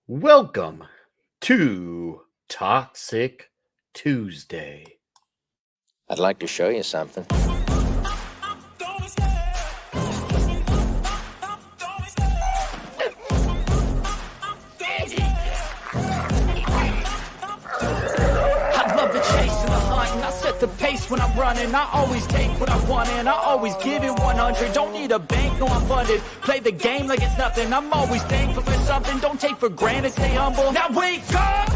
Welcome to Toxic Tuesday. I'd like to show you something. I love the chase and the hunt, and I set the pace when I'm running. I always take what I want, and I always give it 100. Don't need a bank, no, I'm funded. Play the game like it's nothing. I'm always thankful for something. Don't take for granted, stay humble. Now wake up!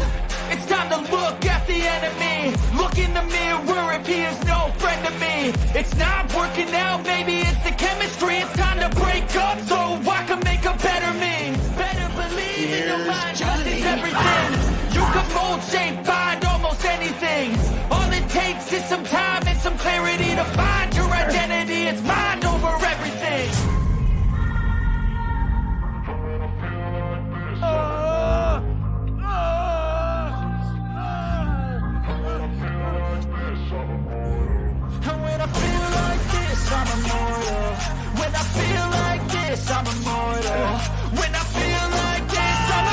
It's time to look at the enemy. Look in the mirror if he is no friend to me. It's not working out, maybe it's the chemistry. It's time to break up so I can make a better me. Better believe in your mind, cause it's everything. You can mold, shape, find almost anything. All it takes is some time and some clarity to find your identity. It's mind over everything. And when I feel like this, I'm immortal. When I feel like this, I'm immortal. When I feel like this, I'm immortal. When I feel like this, I'm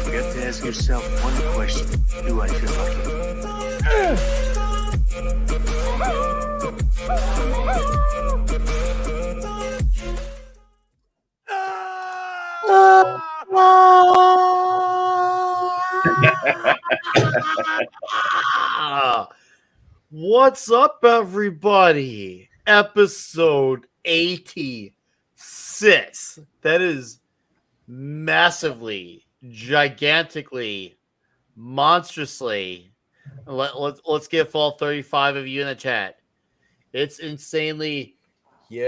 You have to ask yourself one question. Do I feel lucky? What's up, everybody? Episode 86. That is massively, gigantically, monstrously. Let's get all 35 of you in the chat. It's insanely huge.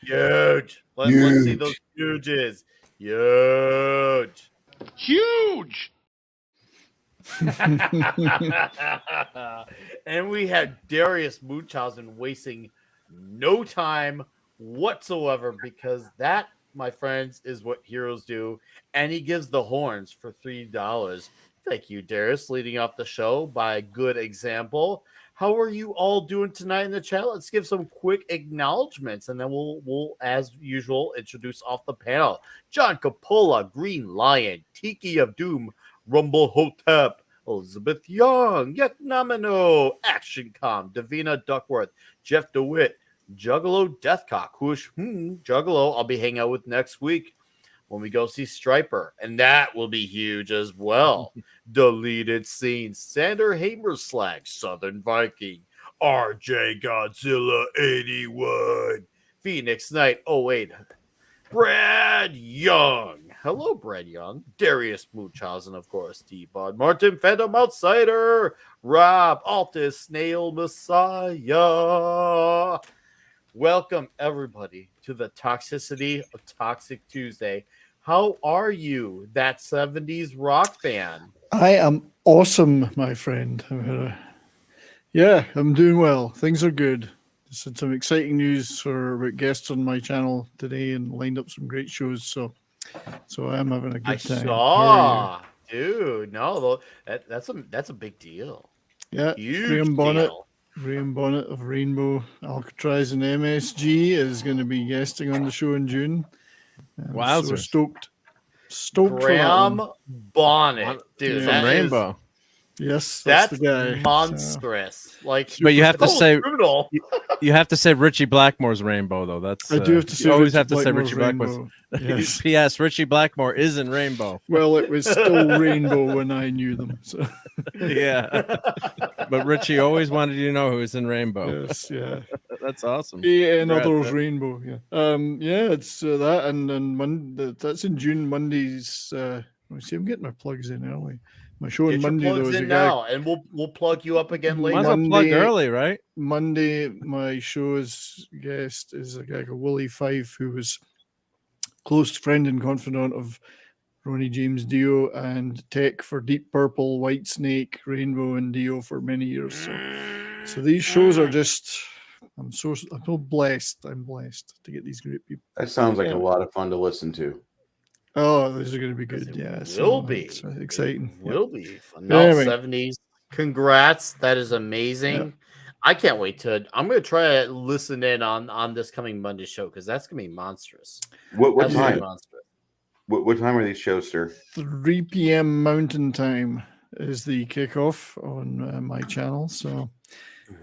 Huge. Let's see those huges. Huge. Huge. And we had Darius Munchausen wasting no time whatsoever, because that, my friends, is what heroes do. And he gives the horns for $3. Thank you, Darius, leading off the show by a good example. How are you all doing tonight in the chat? Let's give some quick acknowledgments, and then we'll as usual, introduce off the panel. John Capola, Green Lion, Tiki of Doom, Rumble Hotep, Elizabeth Young, Yetnomino, Action Com, Davina Duckworth, Jeff DeWitt, Juggalo Deathcock, Juggalo I'll be hanging out with next week when we go see Striper, and that will be huge as well. Deleted Scenes, Sander Hamerslag, Southern Viking, RJ Godzilla 81, Phoenix Knight 08, Brad Young. Hello, Brad Young. Darius Munchausen, of course. T-Bud, Martin Phantom Outsider, Rob Altus, Snail Messiah. Welcome, everybody, to the toxicity of Toxic Tuesday. How are you, that 70s rock fan? I am awesome, my friend. I'm doing well. Things are good. Just had some exciting news about guests on my channel today and lined up some great shows. So I am having a good time. Saw, dude. No, that's a big deal. Yeah, Huge Graham Bonnet. deal. Graham Bonnet of Rainbow, Alcatraz, and MSG is going to be guesting on the show in June. Wow, so we're stoked for that Graham one. Bonnet, dude. Yeah. From Rainbow. Yes, That's the guy. monstrous. Like, But you have to say brutal. you have to say Richie Blackmore's Rainbow though. That's I do have to say you always Richie have to say Blackmore's Richie Blackmore's. Rainbow. Yes. P.S. Richie Blackmore is in Rainbow. Well, it was still Rainbow when I knew them. So Yeah, but Richie always wanted you to know who was in Rainbow. yes, yeah. That's awesome. And Congrats, others man. Rainbow, it's that, and then Monday. That's in June. Mondays. See, I'm getting my plugs in early. My show on Get your Monday plugs though is a in guy. now, and we'll plug you up again Might later. as well plug Monday- early, right? Monday, my show's guest is a guy called Willie Fife, who was close friend and confidant of Ronnie James Dio and tech for Deep Purple, White Snake, Rainbow, and Dio for many years. So these shows are just. I'm so blessed. I'm blessed to get these great people. That sounds like a lot of fun to listen to. Oh, these are going to be Because good. it Yeah, will so be. it's exciting. It will be fun. No, Anyway. 70s. Congrats. That is amazing. I can't wait to. I'm going to try to listen in on this coming Monday show because that's going to be monstrous. What That's gonna be time? monstrous. What time are these shows, sir? 3 p.m. Mountain Time is the kickoff on my channel, so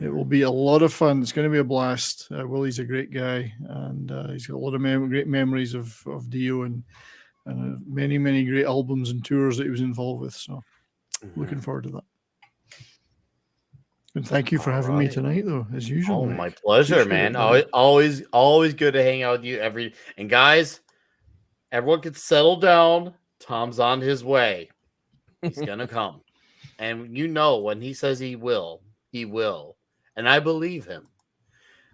it will be a lot of fun. It's going to be a blast. Willie's a great guy, and he's got a lot of great memories of Dio and many, many great albums and tours that he was involved with. So looking forward to that. And thank you for having me tonight, though, as usual. Oh, Mike. my pleasure, Appreciate man. it, buddy. Always good to hang out with you. And guys, everyone can settle down. Tom's on his way. He's gonna come, and you know when he says he will, and I believe him.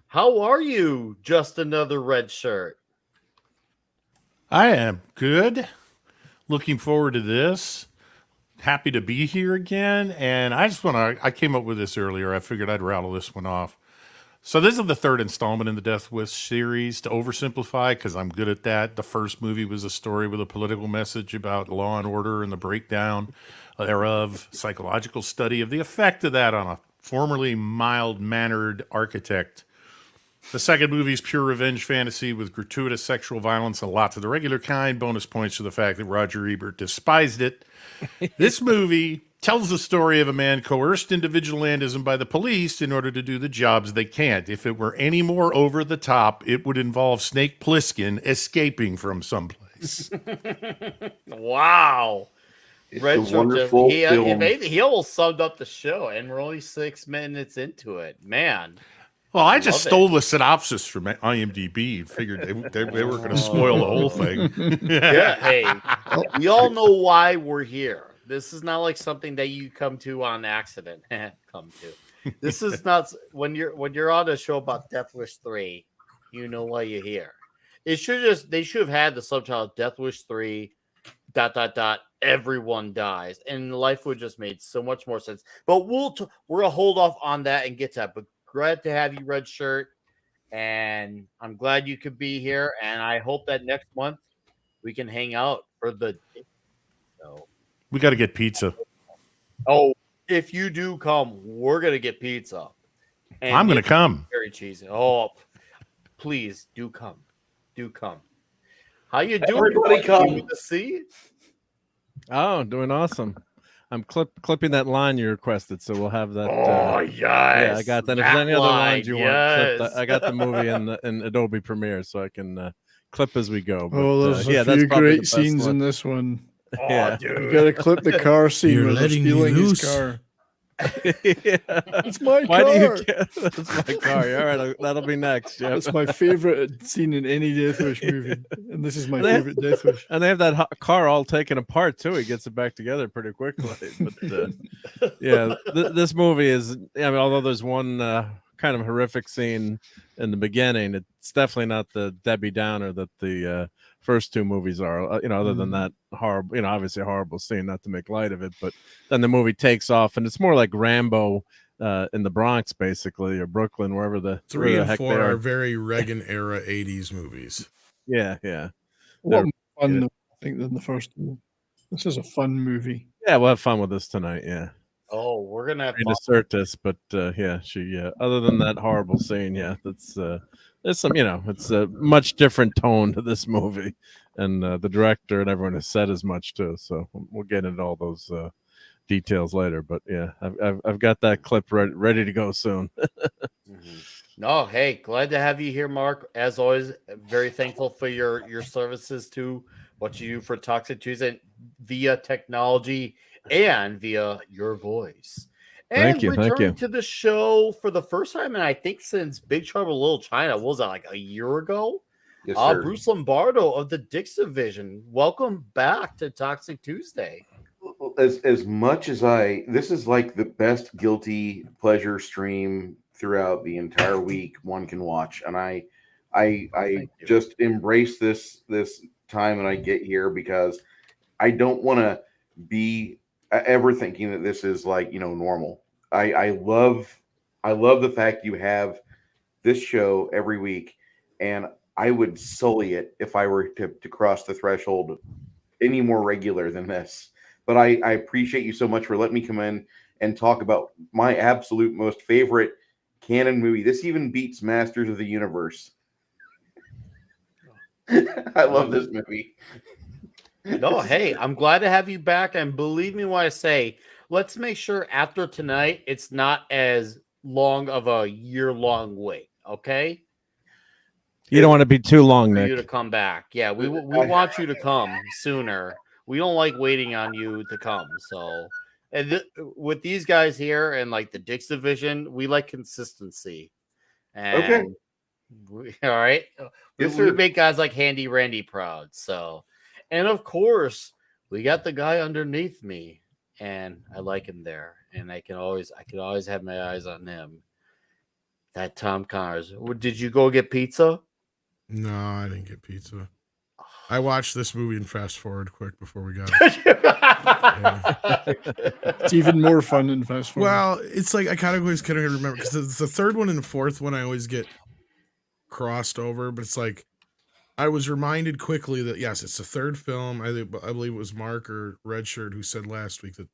How are you? Just another red shirt. I am good. Looking forward to this. Happy to be here again. And I came up with this earlier. I figured I'd rattle this one off. So this is the third installment in the Death Wish series, to oversimplify, because I'm good at that. The first movie was a story with a political message about law and order and the breakdown thereof, psychological study of the effect of that on a formerly mild-mannered architect. The second movie is pure revenge fantasy with gratuitous sexual violence and lots of the regular kind. Bonus points to the fact that Roger Ebert despised it. This movie tells the story of a man coerced into vigilantism by the police in order to do the jobs they can't. If it were any more over the top, it would involve Snake Plissken escaping from someplace. Wow. It's Red a shirt wonderful film. he almost summed up the show, and we're only 6 minutes into it. Man. Well, I just Love stole the synopsis from IMDb and figured they were going to spoil the whole thing. Yeah, hey, we all know why we're here. This is not like something that you come to on accident. This is not when you're on a show about Death Wish 3, you know why you're here. They should have had the subtitle Death Wish 3 ... everyone dies, and life would just made so much more sense. But we're gonna hold off on that and get to that. But glad to have you, Red Shirt, and I'm glad you could be here. And I hope that next month we can hang out for the. So, We got to get pizza. oh, if you do come, we're gonna get pizza. And I'm going to it's come. very cheesy. Oh, please do come. Do come. How you doing? Everybody come. Good to see. Oh, doing awesome. I'm clipping that line you requested, so we'll have that. Yes. Yeah, I got that. If there's any other lines you want, yes. I got the movie in Adobe Premiere, so I can clip as we go. But, Oh, there's a that's few probably the great best scenes one. in this one. Oh, Yeah. dude. You got to clip the car scene You're where they're letting me stealing his loose. car. Yeah. It's my Why car. do you care? That's my car. All right, that'll be next. Jeff. That's my favorite scene in any Death Wish movie, and this is my They- favorite Death Wish. And they have that car all taken apart too. He gets it back together pretty quickly. But yeah, this movie is. I mean, although there's one kind of horrific scene in the beginning, it's definitely not the Debbie Downer that the first two movies are. Other than that horrible, obviously a horrible scene. Not to make light of it, but then the movie takes off, and it's more like Rambo in the Bronx, basically, or Brooklyn, wherever the 3 where the and heck 4 they are very Reagan era 80s movies. Yeah. A lot more fun, I think, than the first one. This is a fun movie. Yeah, we'll have fun with this tonight. Yeah. Oh, we're gonna have To assert this, but she. Other than that horrible scene, that's there's some. It's a much different tone to this movie, and the director and everyone has said as much too. So we'll get into all those details later. But yeah, I've got that clip ready to go soon. No, hey, glad to have you here, Mark. As always, very thankful for your services to what you do for Toxic Tuesday via technology and via your voice. And Thank you. returning to the show for the first time, and I think since Big Trouble in Little China, what was that, like a year ago? Yes, sir. Bruce Lombardo of the Dix Division. Welcome back to Toxic Tuesday. As much as this is like the best guilty pleasure stream throughout the entire week one can watch, and I Thank you. just embrace this time when I get here, because I don't want to be ever thinking that this is like normal. I love the fact you have this show every week, and I would sully it if I were to cross the threshold any more regular than this. But I appreciate you so much for letting me come in and talk about my absolute most favorite canon movie. This even beats Masters of the Universe. I love this movie. No, hey, I'm glad to have you back. And believe me when I say, let's make sure after tonight it's not as long of a year-long wait. Okay, You don't want to be too long, for you to Nick. come back. Yeah, we want you to come sooner. We don't like waiting on you to come. So, and with these guys here and like the Dix division, we like consistency. And Okay. all right. Yes, we sir. make guys like Handy Randy proud. So, and of course, we got the guy underneath me, and I like him there, and I could always have my eyes on him. That Tom Connors. Did you go get pizza? No, I didn't get pizza. I watched this movie and fast forward quick before we got it. It's even more fun in fast forward. Well, it's like I kind of remember because it's the third one and the fourth one I always get crossed over, but it's like I was reminded quickly that yes, it's the third film. I believe it was Mark or Redshirt who said last week that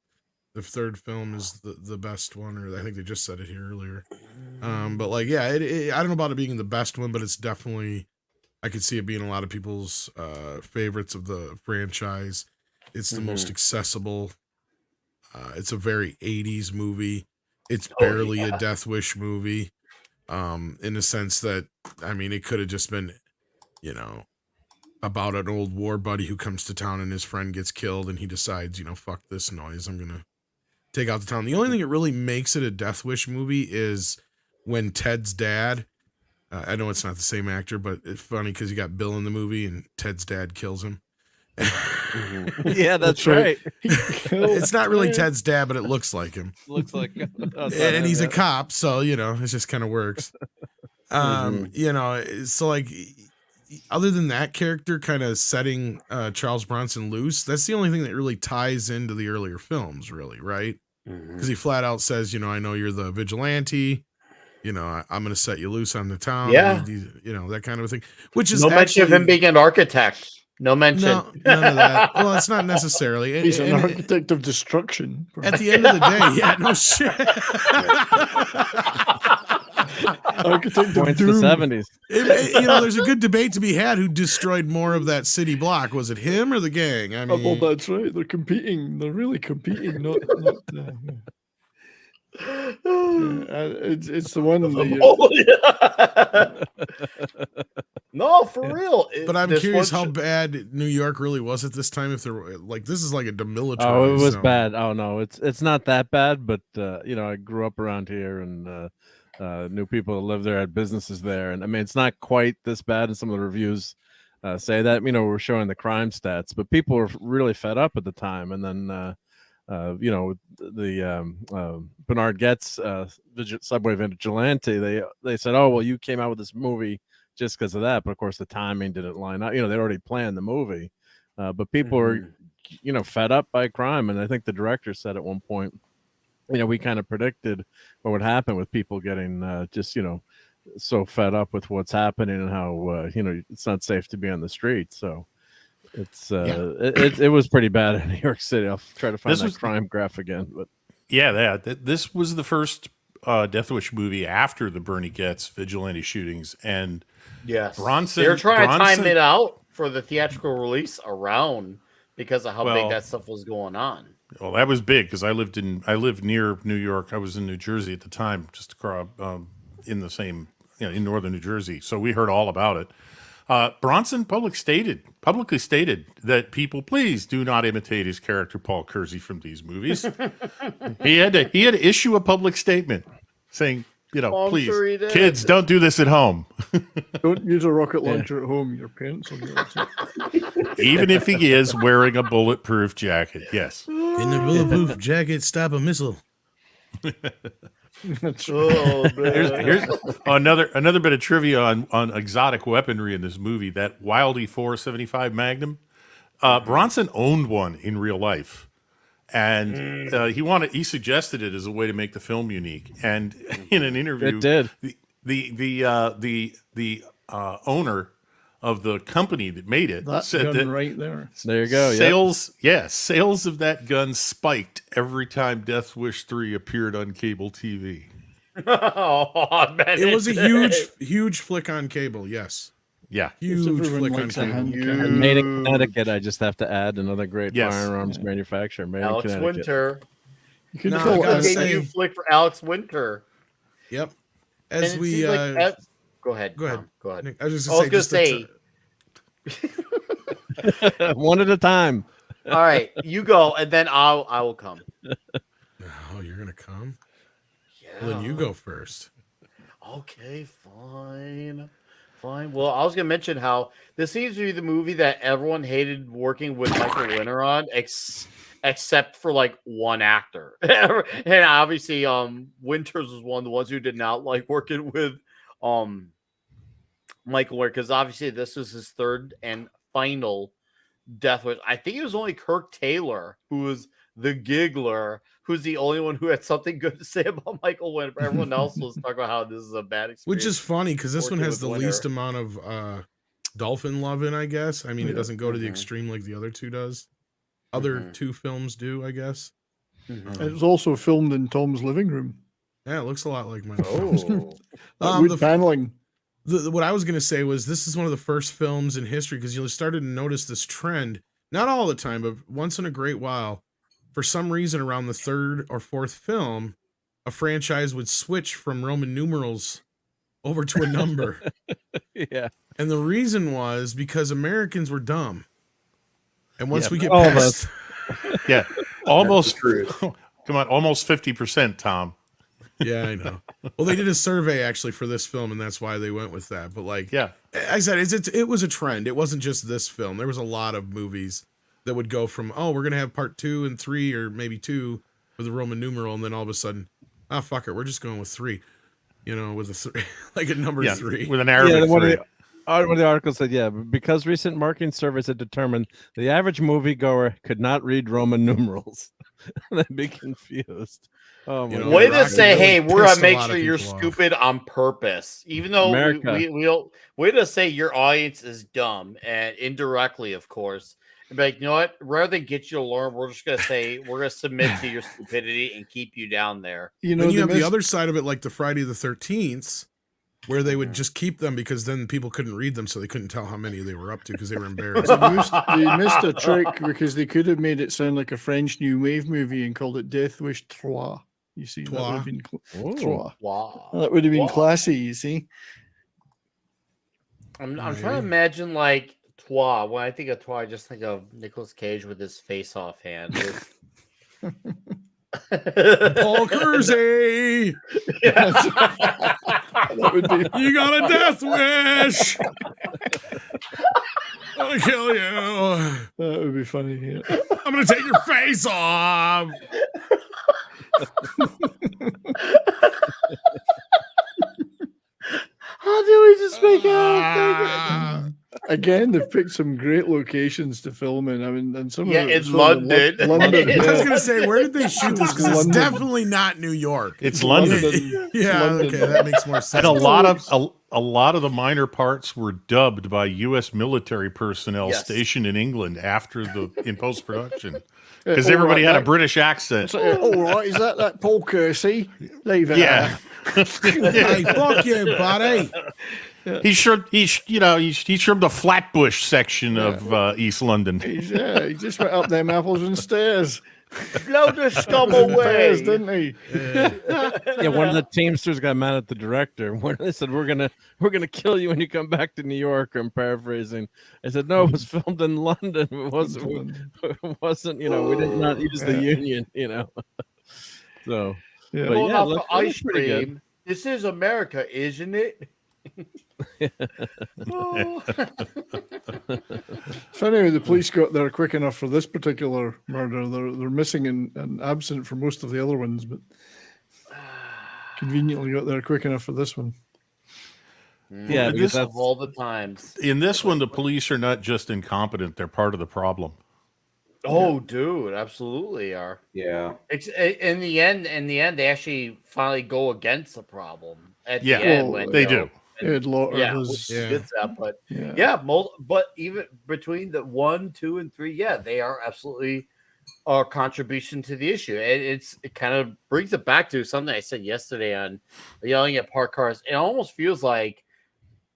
the third film is the best one, or I think they just said it here earlier. But like, yeah, I don't know about it being the best one, but it's definitely, I could see it being a lot of people's favorites of the franchise. It's the most accessible. It's a very 80s movie. It's barely a Death Wish movie. In the sense that, I mean, it could have just been, you know, about an old war buddy who comes to town and his friend gets killed and he decides, you know, fuck this noise, I'm going to take out the town. The only thing that really makes it a Death Wish movie is when Ted's dad, I know it's not the same actor, but it's funny because you got Bill in the movie and Ted's dad kills him. Yeah, that's right. It's not really Ted's dad, but it looks like him. Looks like, And he's a cop, so you know it just kind of works. You know, so like, other than that character kind of setting Charles Bronson loose, that's the only thing that really ties into the earlier films, really, right? Because he flat out says, you know, I know you're the vigilante. You know, I'm going to set you loose on the town. Yeah. You know, that kind of a thing. Which is no mention of him being an architect. No mention. No, none of that. Well, it's not necessarily. He's an architect of destruction. At the end of the day, yeah, no shit. Architect of Points the doom. 70s. You know, there's a good debate to be had. Who destroyed more of that city block? Was it him or the gang? I Oh, mean, well, that's right. They're competing. They're really competing. Not it's the one. No, for real. but I'm This curious one how should- bad New York really was at this time. If there were like, this is like a demilitarized. Oh, it was zone. bad. Oh no, it's not that bad, but you know, I grew up around here and knew people that lived there, had businesses there, and I mean, it's not quite this bad. And some of the reviews say that, you know, we're showing the crime stats, but people were really fed up at the time, and then you know, the Bernard Getz Subway Vigilante, they said, oh well, you came out with this movie just because of that, but of course the timing didn't line up. You know, they already planned the movie, but people were, you know, fed up by crime, and I think the director said at one point, you know, we kind of predicted what would happen with people getting just, you know, so fed up with what's happening and how you know, it's not safe to be on the street. So it's it was pretty bad in New York City. I'll try to find that crime graph again, but Yeah, this was the first Death Wish movie after the Bernie Getz vigilante shootings, and Yes. Bronson. They're trying to time Bronson- it out for the theatrical release around because of how Well, big that stuff was going on. Well, that was big because I lived near New York. I was in New Jersey at the time, just across in the same, you know, in northern New Jersey. So we heard all about it. Bronson publicly stated that people, please do not imitate his character Paul Kersey from these movies. he had to issue a public statement saying, you know, I'm please, sure he did. kids, don't do this at home. Don't use a rocket launcher at home. Your parents will get upset. Even if he is wearing a bulletproof jacket. Yes. In the bulletproof jacket, stop a missile. Oh, man. Here's another bit of trivia on exotic weaponry in this movie. That Wildey 475 Magnum, Bronson owned one in real life, and he suggested it as a way to make the film unique. And in an interview, it did. the owner of the company that made it That said gun that right there. There you go. Yeah. sales of that gun spiked every time Death Wish 3 appeared on cable TV. Oh, man, It was a did. huge flick on cable. Yes, Yeah. huge everyone flick on likes a cable. hand You- cannon. And made in Connecticut. I just have to add another great Yes. firearms manufacturer. Made Alex in Connecticut. Winter. You could No, call I it gotta a- say- You flick for Alex Winter. Yep. And As it we seems like go ahead. go ahead. Tom, go ahead. Nick, I was just I was gonna just to- say. One at a time. All right, you go, and then I will come. Oh, you're gonna come? Yeah. Well, then you go first. Okay, fine. Well, I was gonna mention how this seems to be the movie that everyone hated working with Michael Winter on, except for like one actor. And obviously, Winters was one of the ones who did not like working with Michael Winter, because obviously this was his third and final Death Wish. I think it was only Kirk Taylor who was the giggler, who's the only one who had something good to say about Michael Winter. Everyone else was talking about how this is a bad experience. Which is funny because this one working has the with least Winter. amount of dolphin love in, I guess. I mean, it doesn't go to the Mhm. extreme like the other two does. Other Mhm. two films do, I guess. Mhm. It was also filmed in Tom's living room. Yeah, it looks a lot like mine. Oh, Wood the, paneling. what I was going to say was this is one of the first films in history because you started to notice this trend, not all the time, but once in a great while. For some reason, around the third or fourth film, a franchise would switch from Roman numerals over to a number. Yeah. And the reason was because Americans were dumb. And once Yeah, we get all of past, Yeah. Almost truth. come on, almost 50%, Tom. yeah, I know. Well, they did a survey actually for this film, and that's why they went with that. But like, Yeah. I said, it was a trend. It wasn't just this film. There was a lot of movies that would go from, oh, we're gonna have part 2 and 3, or maybe 2 with a Roman numeral, and then all of a sudden, oh fuck it, we're just going with 3. You know, with a 3, like a number Yeah. 3. With an Arabic one of 3. one of the articles said, yeah, because recent marketing surveys had determined the average moviegoer could not read Roman numerals. They'd be confused. Oh my You know, God. way Rocket to say, really hey, we're pissed gonna a make lot of sure you're people off. stupid on purpose, even though America. we'll way to say your audience is dumb, and indirectly, of course. And be like, you know what? Rather than get you to learn, we're just gonna say we're gonna submit to your stupidity and keep you down there. You know, Then you they have the missed- other side of it, like the Friday the 13th, where they would just keep them because then people couldn't read them, so they couldn't tell how many they were up to because they were embarrassed. they missed a trick because they could have made it sound like a French New Wave movie and called it Death Wish 3. You see, that would Trois. have been Ooh. 3. Wow. That would have been Wow. classy, you see. I'm trying to Maybe. imagine like Twa. When I think of Twa, I just think of Nicolas Cage with his face-off hand. Paul Kersey, That would be you got a death wish. I'm gonna kill you. that would be funny. Yeah. I'm gonna take your face off. How do we just make it? Ah. Again, they've picked some great locations to film in. I mean, and some Yeah, of in it's filmed in London. London, I was yeah. gonna say, where did they shoot this? Because it's London. definitely not New York. It's London. Yeah, London. okay, that makes more sense. And a lot of the minor parts were dubbed by U.S. military personnel Yes. stationed in England after the in post production Yeah, because all everybody right, had a that- British accent. So, all right, is that Paul Kersey? Leave it. Yeah, Hey, fuck you, buddy. he trimmed the Flatbush section of East London. He just went up them apples and stairs. Blow the scum Stairs, away. didn't he? Yeah, one of the Teamsters got mad at the director when they said we're gonna kill you when you come back to New York. I'm paraphrasing. I said no, it was filmed in London. It wasn't. You know, we did not use the Union. You know, so Yeah. But Going yeah, off look, the it ice looks pretty good. cream. This is America, isn't it? Oh. Funny how the police got there quick enough for this particular murder. They're missing and absent for most of the other ones, but conveniently got there quick enough for this one. Yeah, This because that's of all the times. In this one, the police are not just incompetent; they're part of the problem. Oh, dude, absolutely are. Yeah. It's in the end. In the end, they actually finally go against the problem. At Yeah, the end, well, when, They you know, do. Ed Lauter Yeah, was. which Yeah. gets that, but Yeah. but even between the 1, 2, and 3, yeah, they are absolutely a contribution to the issue. And it kind of brings it back to something I said yesterday on yelling at parked cars. It almost feels like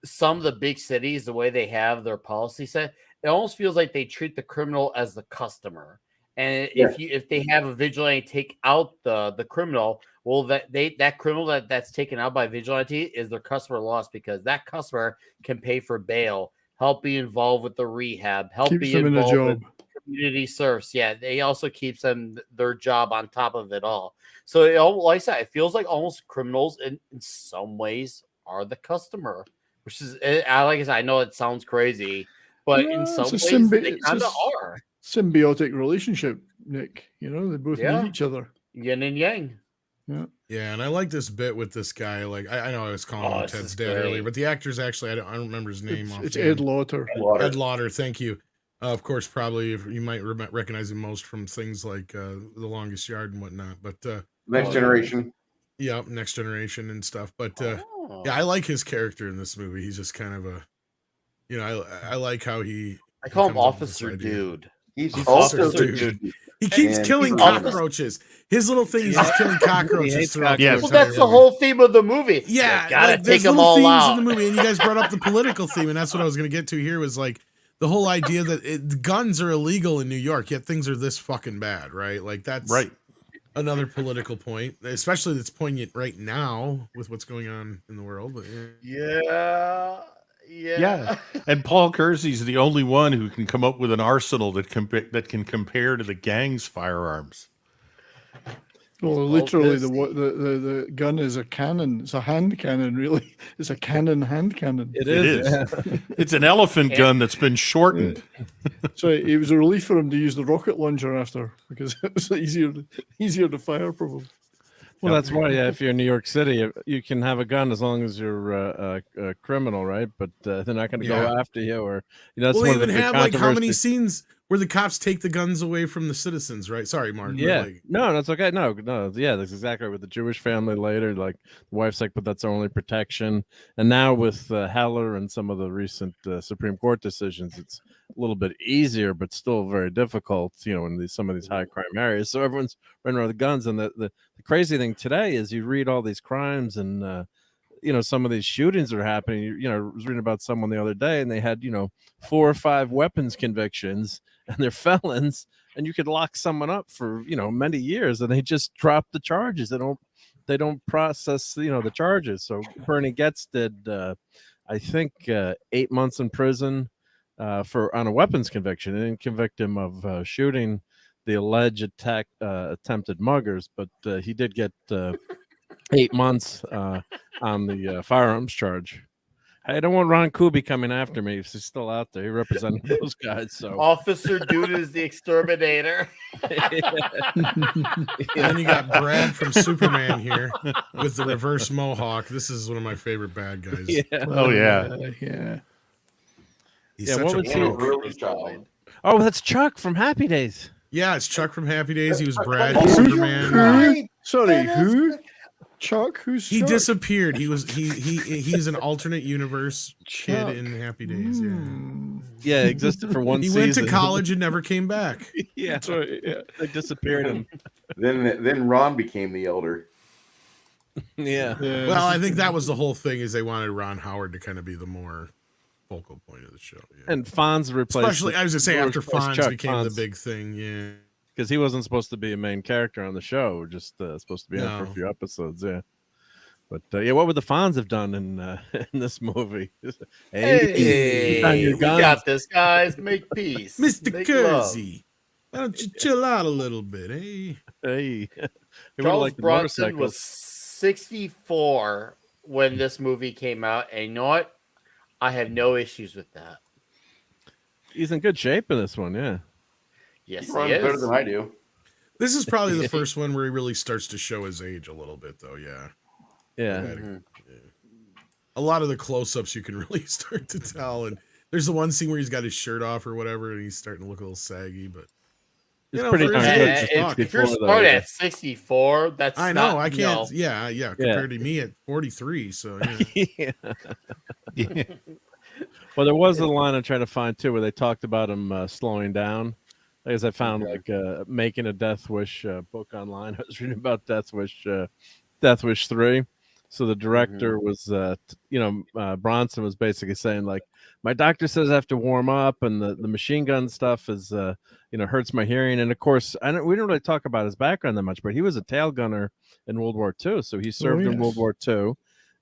some of the big cities, the way they have their policy set, it almost feels like they treat the criminal as the customer. And if they have a vigilante take out the criminal, well, that criminal that's taken out by vigilante is their customer loss, because that customer can pay for bail, help be involved with the rehab, help Keeps be them in a involved with job. community service. Yeah, they also keeps them their job on top of it all. So like I said, it feels like almost criminals in some ways are the customer, which is like I said, I know it sounds crazy, but in some it's a ways they it's kind a of are. symbiotic relationship, Nick. You know, they both Yeah. need each other. Yin and yang. Yeah, and I like this bit with this guy. Like, I know I was calling him this Ted's is dad great. earlier, but the actor's actually I don't remember his name. It's offhand. Ed Lauter. Ed Lauter, thank you. Of course, probably you might recognize him most from things like The Longest Yard and whatnot. But Next Generation. yeah, Next Generation and stuff. But Oh. yeah, I like his character in this movie. He's just kind of a, you know, I like how he. I call him comes up with this Officer idea. Dude. He's He's also Officer the Dude. He keeps And killing he's also- cockroaches. His little thing is just killing cockroaches hates throughout. Yes. the Well, entire that's the movie. whole theme of the movie. Yeah, You gotta like, there's take them little all themes out. in the movie, and you guys brought up the political theme, and that's what I was going to get to here. Was like the whole idea that guns are illegal in New York, yet things are this fucking bad, right? Like that's Right. another political point, especially that's poignant right now with what's going on in the world. But Yeah. Yeah. And Paul Kersey's the only one who can come up with an arsenal that can compare to the gang's firearms. Well, literally, this- the gun is a cannon. It's a hand cannon, really. It's a cannon hand cannon. It It is. is. Yeah. It's an elephant gun that's been shortened. So it was a relief for him to use the rocket launcher after, because it was easier to fire, probably. Well, that's why, yeah, if you're in New York City, you can have a gun as long as you're a criminal, right? But they're not going to Yeah. go after you, or that's well, they one of the even big have like how many controversies. scenes where the cops take the guns away from the citizens, right? Sorry, Mark. but, Yeah, like, no, that's okay. No, yeah, that's exactly right. With the Jewish family later, like the wife's like, but that's our only protection. And now with Heller and some of the recent Supreme Court decisions, it's a little bit easier, but still very difficult. You know, in some of these high crime areas, so everyone's running around with guns. And the crazy thing today is you read all these crimes and. Some of these shootings that are happening. I was reading about someone the other day, and they had 4 or 5 weapons convictions, and they're felons, and you could lock someone up for many years, and they just drop the charges. They don't process the charges. So Bernie Getz did I think 8 months in prison on a weapons conviction. They didn't convict him of shooting the alleged attempted muggers, but he did get 8 months on the firearms charge. I don't want Ron Kuby coming after me if he's still out there. He represented those guys. So Officer Dude is the exterminator. And then you got Brad from Superman here with the reverse mohawk. This is one of my favorite bad guys. yeah. Oh, yeah. Yeah. He's Yeah, such what a was And a he- punk. early child. Oh, that's Chuck from Happy Days. Yeah, it's Chuck from Happy Days. He was Brad Who? from Superman. Who? Sorry, who? Chuck? Who's He Chuck? disappeared. He's an alternate universe Chuck. kid in Happy Days. Yeah. Yeah, existed for one He season. went to college and never came back. Yeah, That's right. Yeah. they disappeared him. Then Ron became the elder. Yeah. Yeah. Well, I think that was the whole thing is they wanted Ron Howard to kind of be the more focal point of the show. Yeah. And Fonz replaced. Especially, I was gonna say after replaced Fonz Chuck became the Fonz. big thing. Yeah. Because he wasn't supposed to be a main character on the show, just supposed to be on for a No. few episodes. Yeah. But yeah, what would the Fonz have done in in this movie? Hey, on your we guns. got this, guys. Make peace. Mr. Make love. Kersey, why don't you chill out a little bit, eh? Hey, he would've Charles liked the Bronson motorcycles. was 64 when this movie came out, and you know what? I have no issues with that. He's in good shape in this one. Yeah. Yes, He he runs is. better than I do. This is probably the first one where he really starts to show his age a little bit, though. Yeah. Yeah. Mhm. A lot of the close-ups you can really start to tell, and there's the one scene where he's got his shirt off or whatever, and he's starting to look a little saggy. But It's know, pretty for darn his good. age, for fuck. If you're 64 though, smart yeah. at 64, that's I know. not, I can't. no. Yeah. Compared to me at 43. So yeah. Yeah. Well, there was a line I'm trying to find too, where they talked about him slowing down. I guess I found like making a Death Wish book online. I was reading about Death Wish 3. So the director was, Bronson was basically saying like, my doctor says I have to warm up, and the machine gun stuff is, hurts my hearing. And of course, we didn't really talk about his background that much, but he was a tail gunner in World War II. So he served in World War II,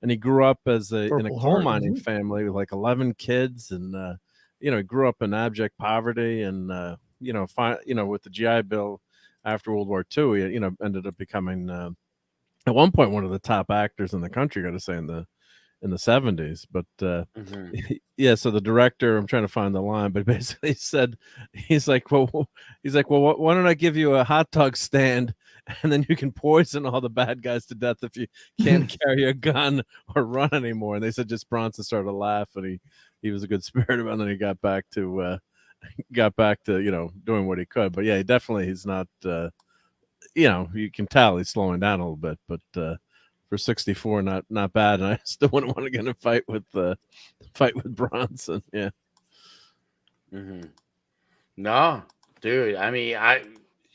and he grew up as in a Purple coal Heart, mining isn't he? family with like 11 kids, and he grew up in abject poverty, and with the GI Bill after World War II, he ended up becoming at one point one of the top actors in the country, got to say, in the 70s. But yeah, so the director, I'm trying to find the line, but basically said, he's like, well, why don't I give you a hot dog stand, and then you can poison all the bad guys to death if you can't carry a gun or run anymore. And they said just Bronson started to laugh, and he was a good spirit about it, and then he got back to doing what he could. But yeah, he's not you can tell he's slowing down a little bit, but for 64, not bad. And I still wouldn't want to get in a fight with Bronson. Yeah. No, dude. I mean, I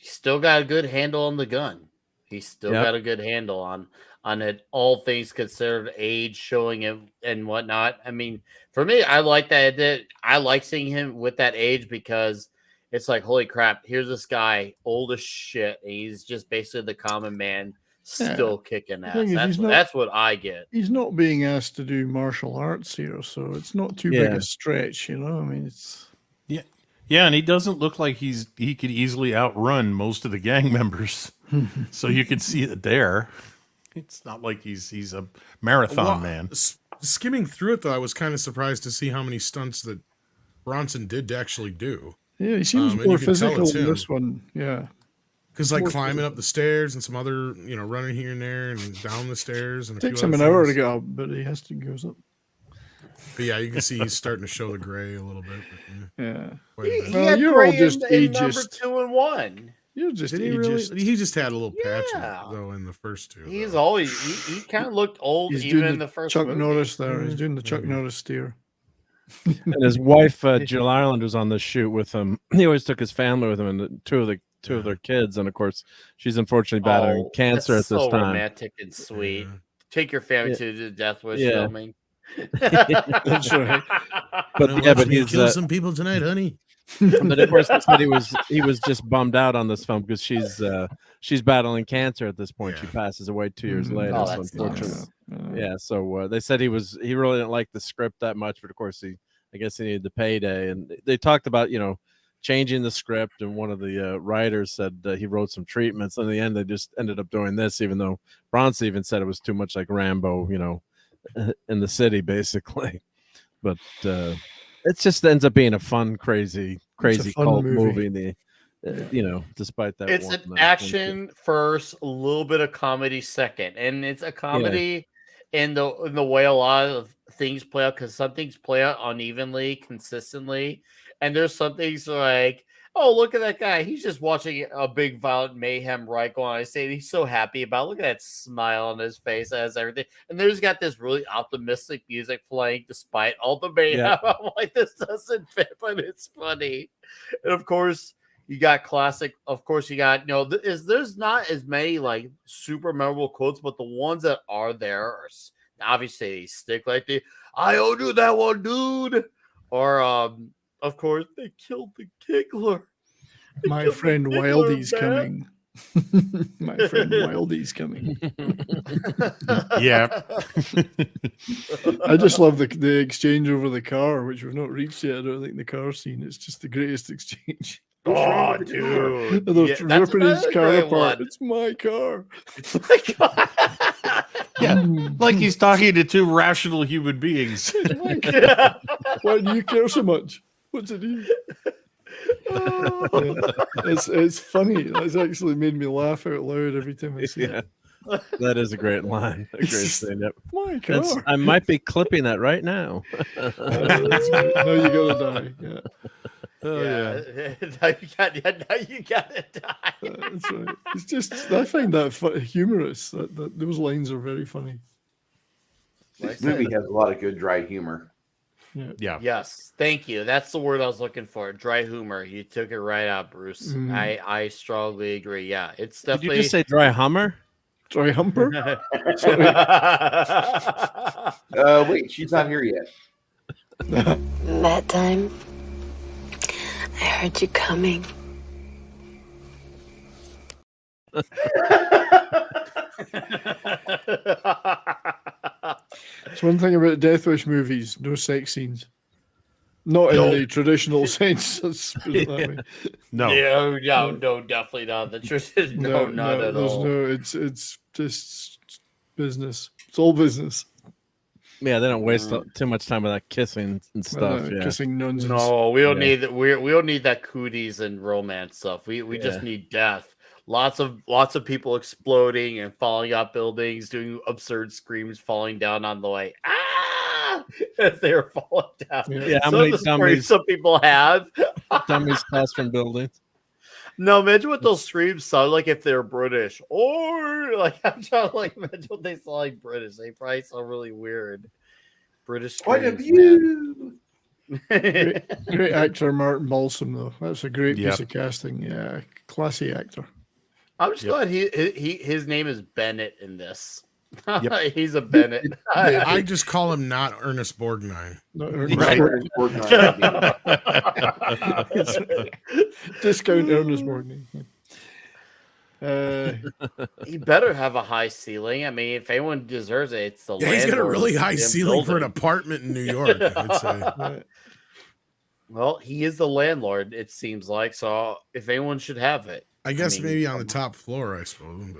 still got a good handle on the gun. He's still got a good handle on it. All things considered, age showing him and whatnot. I mean, for me, I like that. I like seeing him with that age because it's like, holy crap, here's this guy, old as shit. And he's just basically the common man, still kicking The thing ass. is, That's what I get. He's not being asked to do martial arts here, so it's not too big a stretch, I mean, it's Yeah, and he doesn't look like he could easily outrun most of the gang members. So you can see it there. It's not like he's a marathon man. Skimming through it, though, I was kind of surprised to see how many stunts that Bronson did actually do. Yeah, he seems and more you can tell physical it's in him. this one. Yeah. Because like More climbing physical. up the stairs and some other, running here and there and down the stairs. And Takes a few him an other hour to things. get up, but he has to go up. But yeah, you can see he's starting to show the gray a little bit. But Yeah. quite a bit. He Well, had you're gray all just in number ageist. 2 and 1. You're just Did he really? ageist. He just had a little patch Yeah. though in the first two. He's though. always he kind of looked old He's even doing in the first Chuck movie. Norris there. He's doing the Mm-hmm. Chuck Norris steer. And his wife Jill Ireland was on the shoot with him. He always took his family with him, and two of their kids, and of course she's unfortunately battling cancer at that's this so time. romantic and sweet. Take your family to the Death Wish Yeah. filming. That's right. But yeah, but he's kill some people tonight, honey. but of course they said he was just bummed out on this film because she's battling cancer at this point. She Yeah. passes away 2 years later. Oh, so that's unfortunately, nice. yeah. So they said he really didn't like the script that much, but of course I guess he needed the payday, and they talked about changing the script, and one of the writers said he wrote some treatments. In the end, they just ended up doing this, even though Bronson even said it was too much like Rambo, in the city, basically. But it just ends up being a fun, crazy fun cult movie. movie. Despite that, It's an action first, a little bit of comedy second, and it's a comedy in the way a lot of things play out, because some things play out unevenly, consistently, and there's some things like, oh, look at that guy, he's just watching a big violent mayhem right going on. I say he's so happy about it. Look at that smile on his face as everything, and there's got this really optimistic music playing despite all the mayhem. Yeah. I'm like, this doesn't fit, but it's funny. And of course, you got classic. Of course, you got there's not as many like super memorable quotes, but the ones that are there are obviously they stick, like the "I owe you that one, dude," or of course they killed the Giggler. My friend Giggler, Wildie's man. coming. My friend Wildie's coming. Yeah. I just love the exchange over the car, which we've not reached yet. I don't think the car scene. It's just the greatest exchange. Oh, dude. And they're Yeah, that's ripping his another car great apart. one. It's my car. Yeah. Like he's talking to two rational human beings. It's my car. Why do you care so much? What's it do? It's funny. That's actually made me laugh out loud every time I see it. That is a great line. A great scene. Yep. My car. I might be clipping that right now. That's right. No, you gotta die. Yeah. Oh, yeah. Now you got to die. That's right. It's just I find that humorous. That those lines are very funny. This movie has a lot of good dry humor. Yeah. Yes, thank you. That's the word I was looking for. Dry humor. You took it right out, Bruce. I strongly agree. Yeah, it's Did definitely. you just say dry hummer? Dry humper? Wait, she's not here yet. That time, I heard you coming. It's one thing about Death Wish movies: no sex scenes. Not in the traditional sense. Let's put it that way. No. No, definitely not. The truth is not at there's all. no. It's just business. It's all business. Yeah, they don't waste too much time with that kissing and stuff. Yeah. Kissing nonsense. No, we don't need that. We don't need that cooties and romance stuff. We just need death. Lots of people exploding and falling off buildings, doing absurd screams, falling down on the way. As they were falling down. Yeah, how Some many of the stories dummies? some people have. Dummies tossed from buildings. No, imagine what those screams sound like if they're British. Or like I'm trying to imagine what they sound like British. They probably sound really weird. British Point of screams, view. Great actor Martin Balsam, though. That's a great Yep. piece of casting. Yeah, classy actor. I'm just glad his name is Bennett in this. Yep. He's a Bennett. I just call him not Ernest Borgnine. Not Right. Discount Ernest Morgan. He better have a high ceiling. I mean, if anyone deserves it, it's the Yeah, he's got a landlord really of the high damn ceiling for an building. apartment in New York, I'd say. Well, he is the landlord, it seems like. So if anyone should have it. I guess mean, maybe on the top floor, I suppose.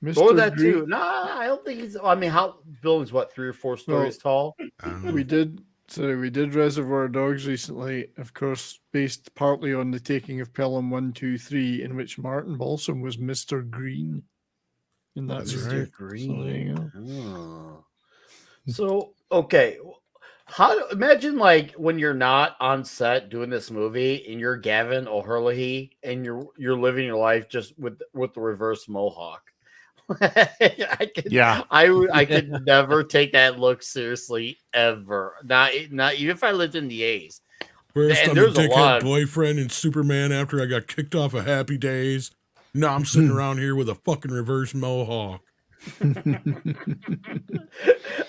But Or that too. No, I don't think he's. I mean, how buildings? What 3 or 4 stories tall? I don't know. We did Reservoir Dogs recently, of course, based partly on the taking of Pelham 1, 2, 3, in which Martin Balsam was Mr. Green. In that That's movie. right. So there you go. Oh. So okay, imagine like when you're not on set doing this movie and you're Gavin O'Hurley and you're living your life just with the reverse mohawk. I could never take that look seriously ever. Not even if I lived in the A's. First, And I'm a there's a lot dickhead of- boyfriend in Superman after I got kicked off of Happy Days. Now I'm sitting around here with a fucking reverse mohawk.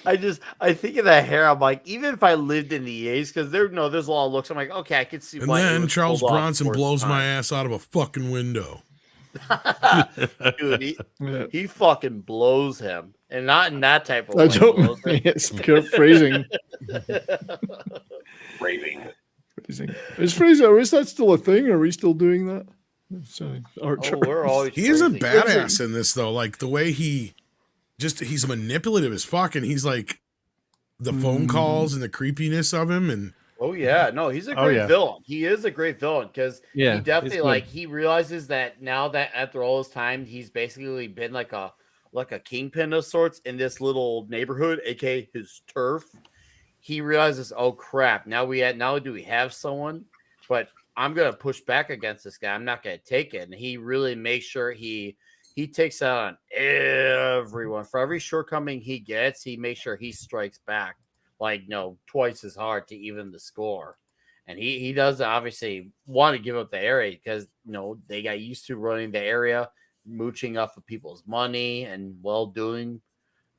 I think of that hair. I'm like, even if I lived in the A's, because there's a lot of looks. I'm like, okay, I could see. And why it then was Charles pulled off Bronson for blows time. my ass out of a fucking window. Dude, Yeah. he fucking blows him, and not in that type of I way. don't blows him. it's pure phrasing. Raving. Is Fraser, is that still a thing? Are we still doing that? Sorry, Oh, we're always He is a phrasing. badass in this though. Like the way he's manipulative as fuck, and he's like the phone calls and the creepiness of him, and Oh yeah, no, he's a Oh, great yeah. villain. He is a great villain because Yeah, he definitely he's good. like he realizes that now that after all this time, he's basically been like a kingpin of sorts in this little neighborhood, aka his turf. He realizes, oh crap, now do we have someone? But I'm gonna push back against this guy. I'm not gonna take it. And he really makes sure he takes out on everyone. For every shortcoming he gets, he makes sure he strikes back. Like twice as hard to even the score, and he does obviously want to give up the area because they got used to running the area, mooching off of people's money, and doing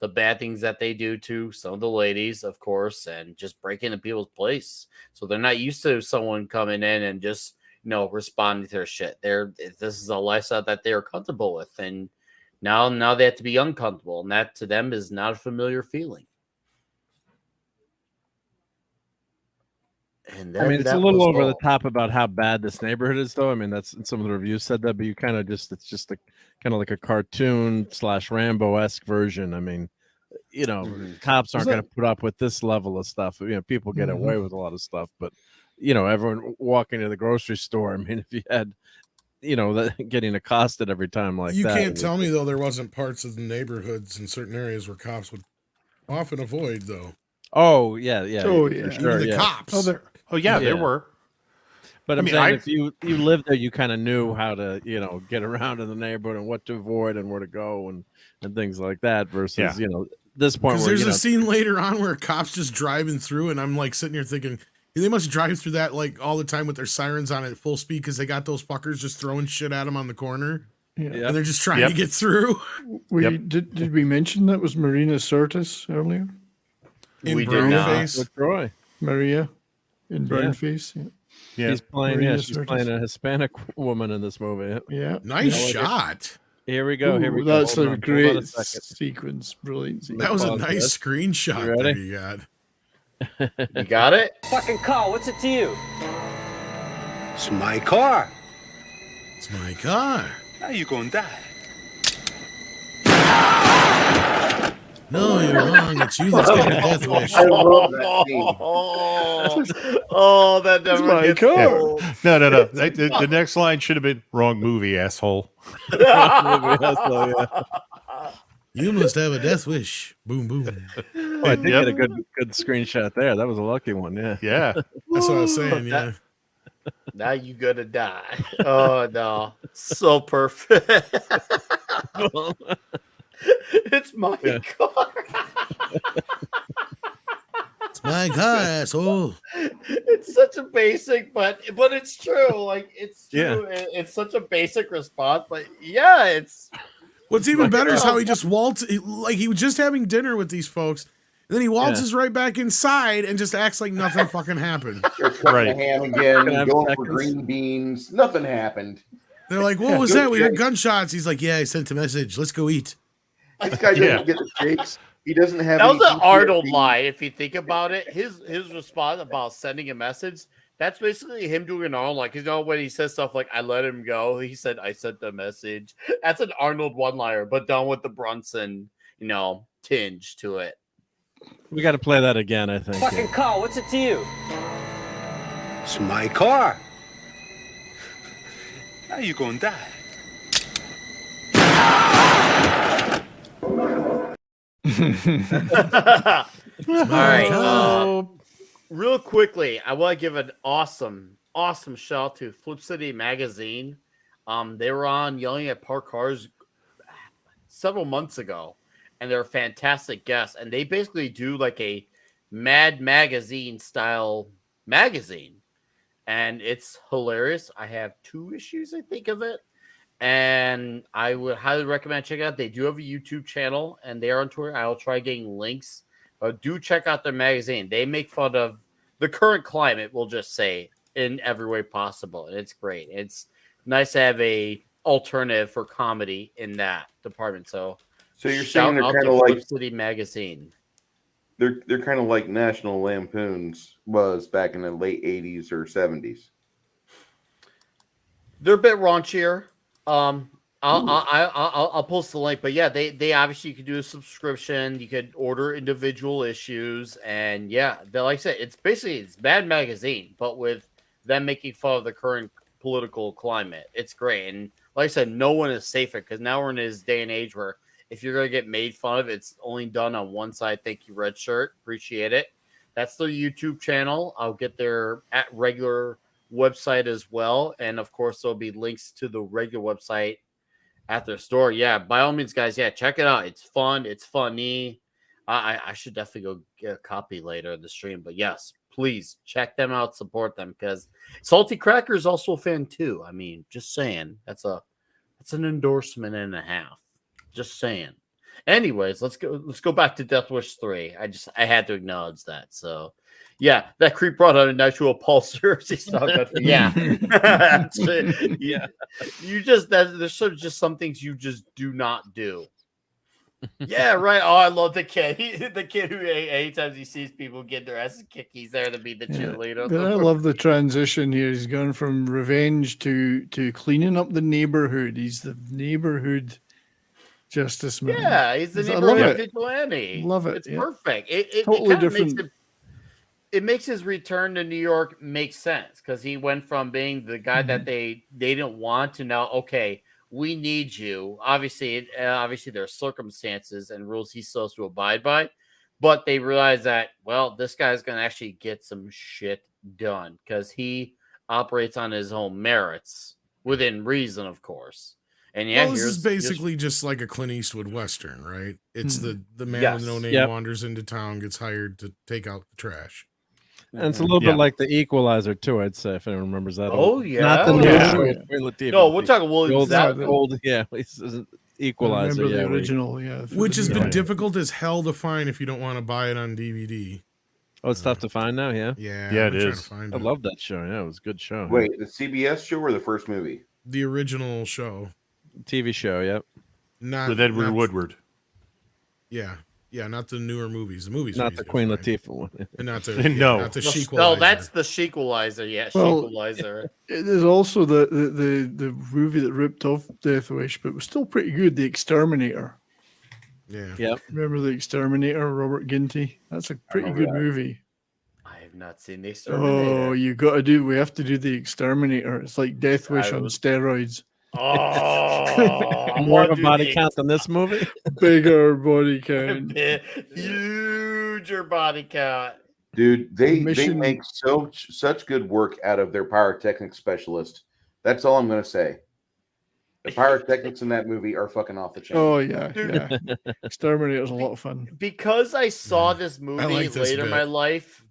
the bad things that they do to some of the ladies, of course, and just breaking into people's place. So they're not used to someone coming in and just responding to their shit. This is a lifestyle that they are comfortable with, and now they have to be uncomfortable, and that to them is not a familiar feeling. And I mean, it's a that little was over the all. top about how bad this neighborhood is, though. I mean, that's some of the reviews said that, but you kind of it's just kind of like a cartoon / Rambo-esque version. I mean, cops aren't going to put up with this level of stuff. People get away with a lot of stuff, but everyone walking to the grocery store. I mean, if you had, getting accosted every time like you that, can't tell me though there wasn't parts of the neighborhoods in certain areas where cops would often avoid though. Oh yeah. Oh, yeah. for sure, Even the yeah. cops. Oh, yeah, there Yeah. were. But I I'm mean, saying I- if you lived there, you kind of knew how to, get around in the neighborhood and what to avoid and where to go and things like that. Versus, this point Because where there's a scene later on where a cop's just driving through, and I'm like sitting here thinking, they must drive through that like all the time with their sirens on at full speed because they got those fuckers just throwing shit at them on the corner, Yeah. and they're just trying to get through. Did we mention that was Marina Sirtis earlier? In We did brown not. face. with Troy. Maria in brown Yeah. face. Yeah. She's playing. Marina She's Sirtis. playing a Hispanic woman in this movie. Yeah. Nice Yeah. shot. Here we go. Here we Ooh, go. that's Hold a on, great hold on a second. sequence. Brilliant sequence. That was a Pause nice this. screenshot You ready? there you got. You got it? Fucking car, what's it to you? It's my car. It's my car. How you gonna die? No, you're wrong. It's you that's getting a death wish. I love that scene. That That's never my gets car. old. No. The next line should have been wrong movie, asshole. You must have a death wish. Boom, boom. Oh, I did get a good screenshot there. That was a lucky one. Yeah. Yeah. That's what I was saying. Yeah. Now you gonna die. Oh no, so perfect. It's my car. It's my car, asshole. It's such a basic, but it's true. Like it's true. Yeah. It's such a basic response, but yeah, it's What's even better is how he just waltzes, like he was just having dinner with these folks, and then he waltzes right back inside and just acts like nothing fucking happened. Right. The ham again, Gonna have going for seconds. green beans. Nothing happened. They're like, "What was that? We heard gunshots." He's like, "Yeah, I sent a message. Let's go eat." This guy doesn't Yeah. get the shakes. He doesn't have. that was any an Arnold PTSD. lie. If you think about it, his response about sending a message. That's basically him doing an Arnold, like when he says stuff like "I let him go," he said, "I sent the message." That's an Arnold one-liner, but done with the Brunson, tinge to it. We got to play that again. I think. Fucking car, what's it to you? It's my car. How you gonna die? All right. Oh, Real quickly, I want to give an awesome shout out to Flip City Magazine. They were on Yelling at Parked Cars several months ago, and they're a fantastic guests. And they basically do like a Mad Magazine style magazine, and it's hilarious. I have 2 issues, I think, of it, and I would highly recommend checking it out. They do have a YouTube channel, and they are on Twitter. I'll try getting links. Do check out their magazine. They make fun of the current climate, we'll just say, in every way possible. And it's great. It's nice to have a alternative for comedy in that department. So you're shout saying they're out kind to of Flip like City Magazine. they're kind of like National Lampoons was back in the late '80s or '70s. They're a bit raunchier. I'll post the link, but yeah, they obviously you could do a subscription, you could order individual issues, and yeah, they like I said, it's Mad Magazine, but with them making fun of the current political climate. It's great, and like I said, no one is safer because now we're in this day and age where if you're gonna get made fun of, it's only done on one side. Thank you, Red Shirt, appreciate it. That's their YouTube channel. I'll get their at regular website as well, and of course there'll be links to the regular website at their store. Yeah, by all means, guys, check it out. It's fun, it's funny. I should definitely go get a copy later in the stream, but yes, please check them out, support them, because Salty Cracker is also a fan too. I mean, just saying, that's an endorsement and a half. Just saying. Anyways, let's go back to Death Wish 3. I had to acknowledge that. So yeah, that creep brought on a nitro pulsar. He's not good for, yeah. Yeah. There's sort of just some things you just do not do. Yeah, right. Oh, I love the kid. The kid who anytime he sees people get their asses kicked, he's there to be the cheerleader. But I love the transition here. He's gone from revenge to cleaning up the neighborhood. He's the neighborhood justice man. Yeah, he's the I love neighborhood it. vigilante. Love it. It's yeah. perfect. It Totally kind of different. it makes his return to New York make sense because he went from being the guy that they didn't want to now, okay, we need you. Obviously there are circumstances and rules he's supposed to abide by, but they realize that, well, this guy's going to actually get some shit done because he operates on his own merits, within reason, of course. And yeah, well, this is basically just like a Clint Eastwood Western, right? It's the man Yes. with no name Yep. wanders into town, gets hired to take out the trash. And it's a little Yeah. bit like the Equalizer too. I'd say if anyone remembers that. Oh, old- yeah. not the Oh, new yeah. show with Queen Latifah, no, but we're the talking William old, Zabka. old, yeah, Equalizer. Remember Yeah, the where he- original, yeah. for Which the has movie. been difficult as hell to find if you don't want to buy it on DVD. Oh, it's tough to find now. Yeah, Yeah, Yeah, I'm it trying is. to find I it. love that show. Yeah, it was a good show. Wait, the CBS show or the first movie? The original show, TV show. Yep, not With Edward not- Woodward. Yeah, not the newer movies. The movies, are not the easy to Queen find. Latifah one. and not the No. not the No, Shequalizer. that's the Shequalizer. Yeah, Well, Shequalizer. There's also the movie that ripped off Death Wish, but was still pretty good. The Exterminator. yeah. Yep. Remember The Exterminator, Robert Ginty? That's a pretty remember good that. movie. I have not seen the Exterminator. Oh, you got to do. We have to do The Exterminator. It's like Death Wish I on would- steroids. Oh, I More wanna of a do body the count than this movie. Bigger body count. huger body count. Dude, they Mission- make such good work out of their pyrotechnics specialist. That's all I'm gonna say. The pyrotechnics in that movie are fucking off the chain. Oh yeah, Dude. yeah. Exterminator's a lot of fun. Because I saw this movie like this later in my bit. life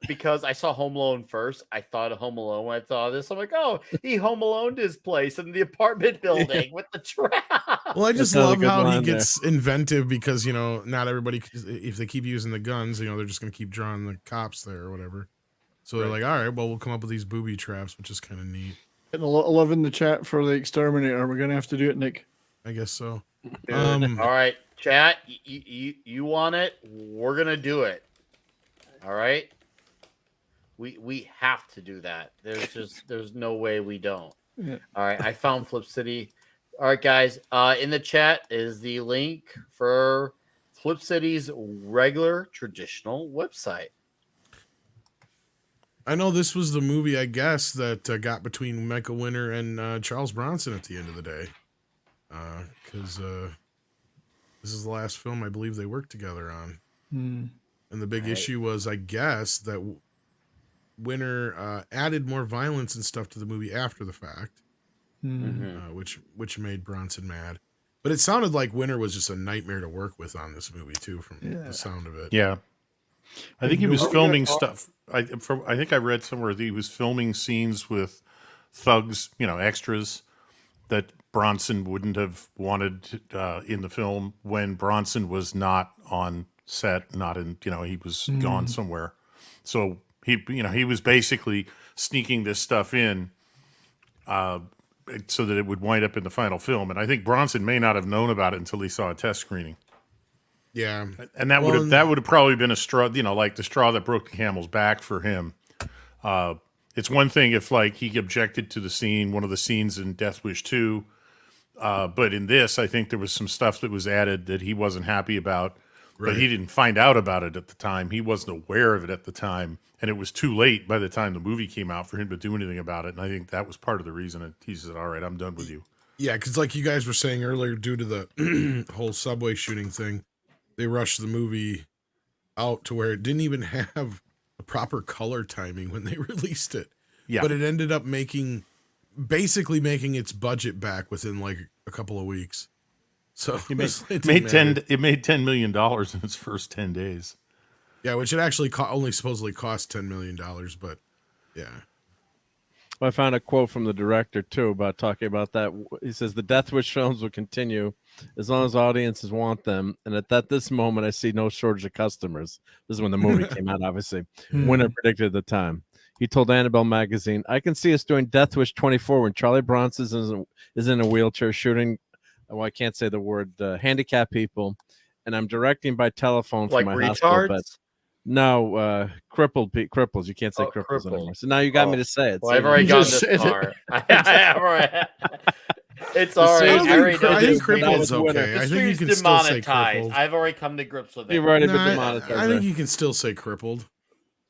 because I saw Home Alone first. I thought of Home Alone when I saw this. I'm like, oh, he Home Aloned his place in the apartment building with the trap. Well, I just That's a love good how he line there. gets inventive because not everybody. If they keep using the guns, they're just going to keep drawing the cops there or whatever. So they're like, all right, well, we'll come up with these booby traps, which is kind of neat. Getting a lot of love in the chat for The Exterminator. We're gonna have to do it, Nick. I guess so. All right, chat. You want it? We're gonna do it. All right. We have to do that. There's no way we don't. Yeah. All right. I found Flip City. All right, guys. In the chat is the link for Flip City's regular traditional website. I know this was the movie, I guess, that got between Michael Winner and Charles Bronson at the end of the day. Because this is the last film I believe they worked together on. Hmm. And the big Right. issue was, I guess, that Winner added more violence and stuff to the movie after the fact, Hmm. which made Bronson mad. But it sounded like Winner was just a nightmare to work with on this movie, too, from Yeah. the sound of it. Yeah. I think he was Oh, yeah. filming stuff. I think I read somewhere that he was filming scenes with thugs, extras that Bronson wouldn't have wanted in the film when Bronson was not on set, not in, he was gone somewhere. So he was basically sneaking this stuff in so that it would wind up in the final film. And I think Bronson may not have known about it until he saw a test screening. Yeah. And that would have probably been a straw, like the straw that broke the camel's back for him. It's one thing if he objected to the scene, one of the scenes in Death Wish 2, but in this, I think there was some stuff that was added that he wasn't happy about, but he didn't find out about it at the time. He wasn't aware of it at the time, and it was too late by the time the movie came out for him to do anything about it. And I think that was part of the reason that he said, "All right, I'm done with you." Yeah, because like you guys were saying earlier, due to the whole subway shooting thing, they rushed the movie out to where it didn't even have a proper color timing when they released it. Yeah, But it ended up basically making its budget back within like a couple of weeks. So it made, it didn't matter. it made $10 million in its first 10 days. Yeah, which it actually only supposedly cost $10 million, but yeah. I found a quote from the director too about talking about that. He says the Death Wish films will continue as long as audiences want them, and at this moment, I see no shortage of customers. This is when the movie came out, obviously. Winner predicted at the time. He told Annabelle magazine, "I can see us doing Death Wish 24 when Charlie Bronson is in a wheelchair shooting. Well, I can't say the word handicapped people, and I'm directing by telephone from Like my hospital bed." retards? No, cripples. You can't say Oh, cripples crippled. anymore. So now you got me Oh. to say it. Well, See, I've already You gone just this said it. far. It's all right. I I don't I already think, know I think this crippled's the winner. okay. The I think you stream's can still say demonetized. crippled. I've already come to grips with You've it. already been Nah, demonetized. I there. think you can still say crippled.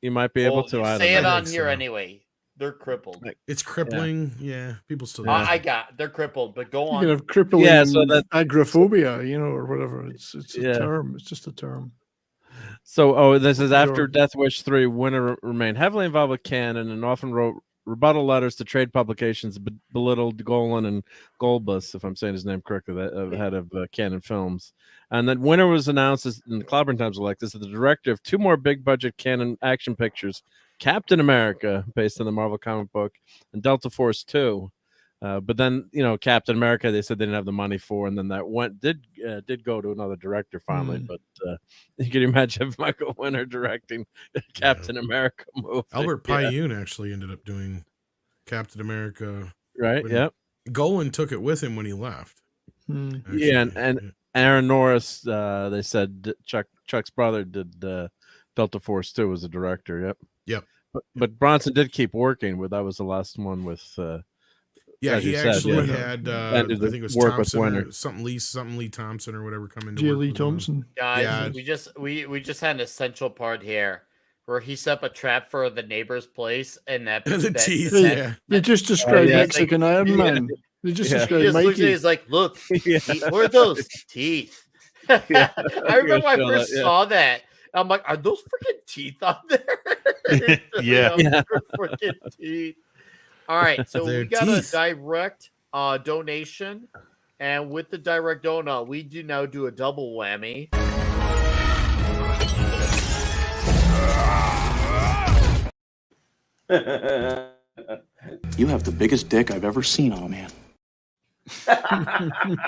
You might be able Well, to. I don't say know. it on think here so. anyway. They're crippled. It's crippling. Yeah, people still. Yeah. They're crippled, but go You on. can have crippling Yeah, so that- agoraphobia, or whatever. It's a Yeah. term. It's just a term. So, this is after Sure. Death Wish 3, Winner remained heavily involved with Cannon and often wrote rebuttal letters to trade publications belittled Golan and Golbus, if I'm saying his name correctly, the head of Canon Films. And then winner was announced, in the Clobberin Times like this, as the director of 2 more big-budget Canon action pictures, Captain America, based on the Marvel comic book, and Delta Force 2. But then, Captain America, they said they didn't have the money for, and then that did go to another director finally. But you can imagine if Michael Winner directing Captain America movie. Albert Pyun actually ended up doing Captain America. Right, Yep. Golan took it with him when he left. Actually, and Aaron Norris, they said Chuck's brother did Delta Force 2 as a director. Yep. But Bronson did keep working that was the last one with he actually had I think it was work Thompson with or Winter. something Lee Thompson or whatever come into J. work Lee with him. Thompson. Guys, we just had an essential part here where he set up a trap for the neighbor's place and that The teeth, They just described yeah, Mexican Iron Man. They just He described just looks at Mikey. it, he's like, look, where are those teeth? I remember when I first saw that. I'm like, are those freaking teeth on there? Yeah. Freaking teeth. All right, so They're we got teeth. a direct donation, and with the direct donut, we do now do a double whammy. You have the biggest dick I've ever seen on a man.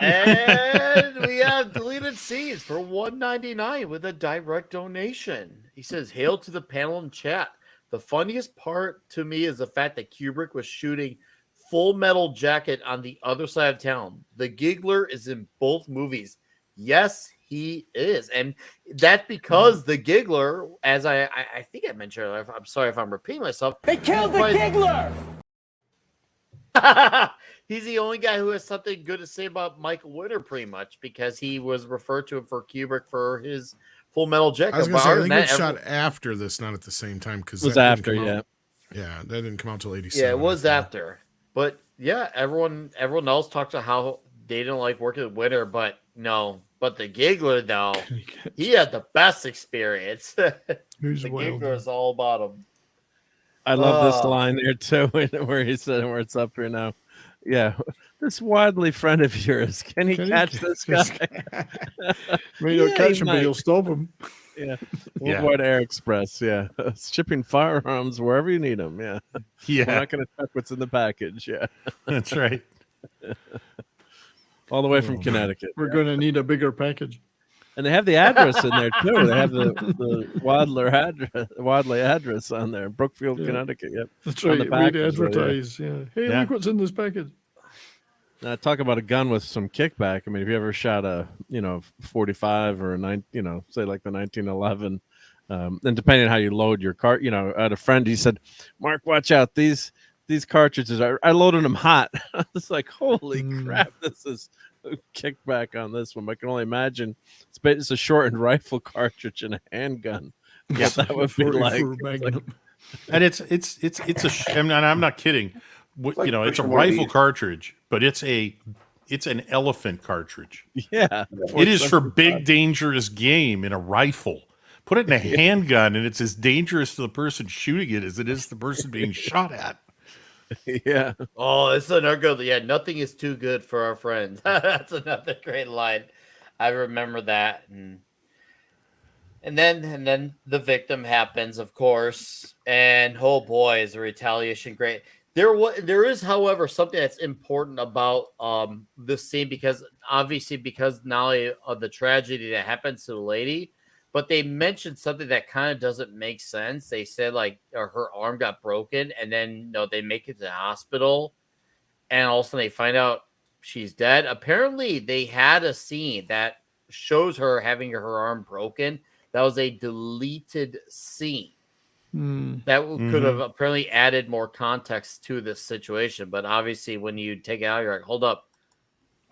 And we have deleted scenes for $1.99 with a direct donation. He says, "Hail to the panel and chat. The funniest part to me is the fact that Kubrick was shooting Full Metal Jacket on the other side of town. The Giggler is in both movies. Yes, he is, and that's because the Giggler, as I think I mentioned earlier, I'm sorry if I'm repeating myself. They killed the Giggler! He's the only guy who has something good to say about Michael Winter, pretty much, because he was referred to for Kubrick for his Full Metal Jacket. I was going to But say, I other think than it was that, shot after this, not at the same time. Because It was after, Yeah, that didn't come out till 87. Yeah, it was after. But yeah, everyone else talked about how they didn't like working with Winter, but no. But the Giggler, though, he had the best experience. Who's the wild? Giggler is all about him. I love this line there too, where he said, where it's up here now. Yeah, this Wadley friend of yours, can he catch this guy? May not Yeah, catch he him, but might. he'll stop him. Yeah, Worldwide Air Express. Yeah, shipping firearms wherever you need them. Yeah, Yeah. We're not going to check what's in the package. Yeah, That's right. all the way from Connecticut. We're going to need a bigger package. And they have the address in there too. They have the Wadley address on there, Brookfield, Yeah. Connecticut. Yep, That's on right. the We package, advertise. Yeah. Hey, Yeah. look what's in this package. Now, talk about a gun with some kickback. I mean, if you ever shot a 45 or a say like the 1911, and depending on how you load your car, I had a friend. He said, "Mark, watch out these cartridges. I loaded them hot." I was like, "Holy crap! This is a kickback on this one." I can only imagine it's a shortened rifle cartridge and a handgun. Yeah, What that would be like. 44 Magnum. And I'm not kidding. like It's a pushing one of rifle these. cartridge, but it's an elephant cartridge. Yeah, It is for big, dangerous game in a rifle. Put it in a handgun, and it's as dangerous to the person shooting it as it is the person being shot at. yeah. Oh, it's another good. Yeah, nothing is too good for our friends. That's another great line. I remember that. And then the victim happens, of course, and oh boy, is the retaliation great. There is, however, something that's important about this scene because not only of the tragedy that happens to the lady, but they mentioned something that kind of doesn't make sense. They said her arm got broken, and then they make it to the hospital, and all of a sudden they find out she's dead. Apparently, they had a scene that shows her having her arm broken. That was a deleted scene. That could have apparently added more context to this situation. But obviously, when you take it out, you're like, hold up.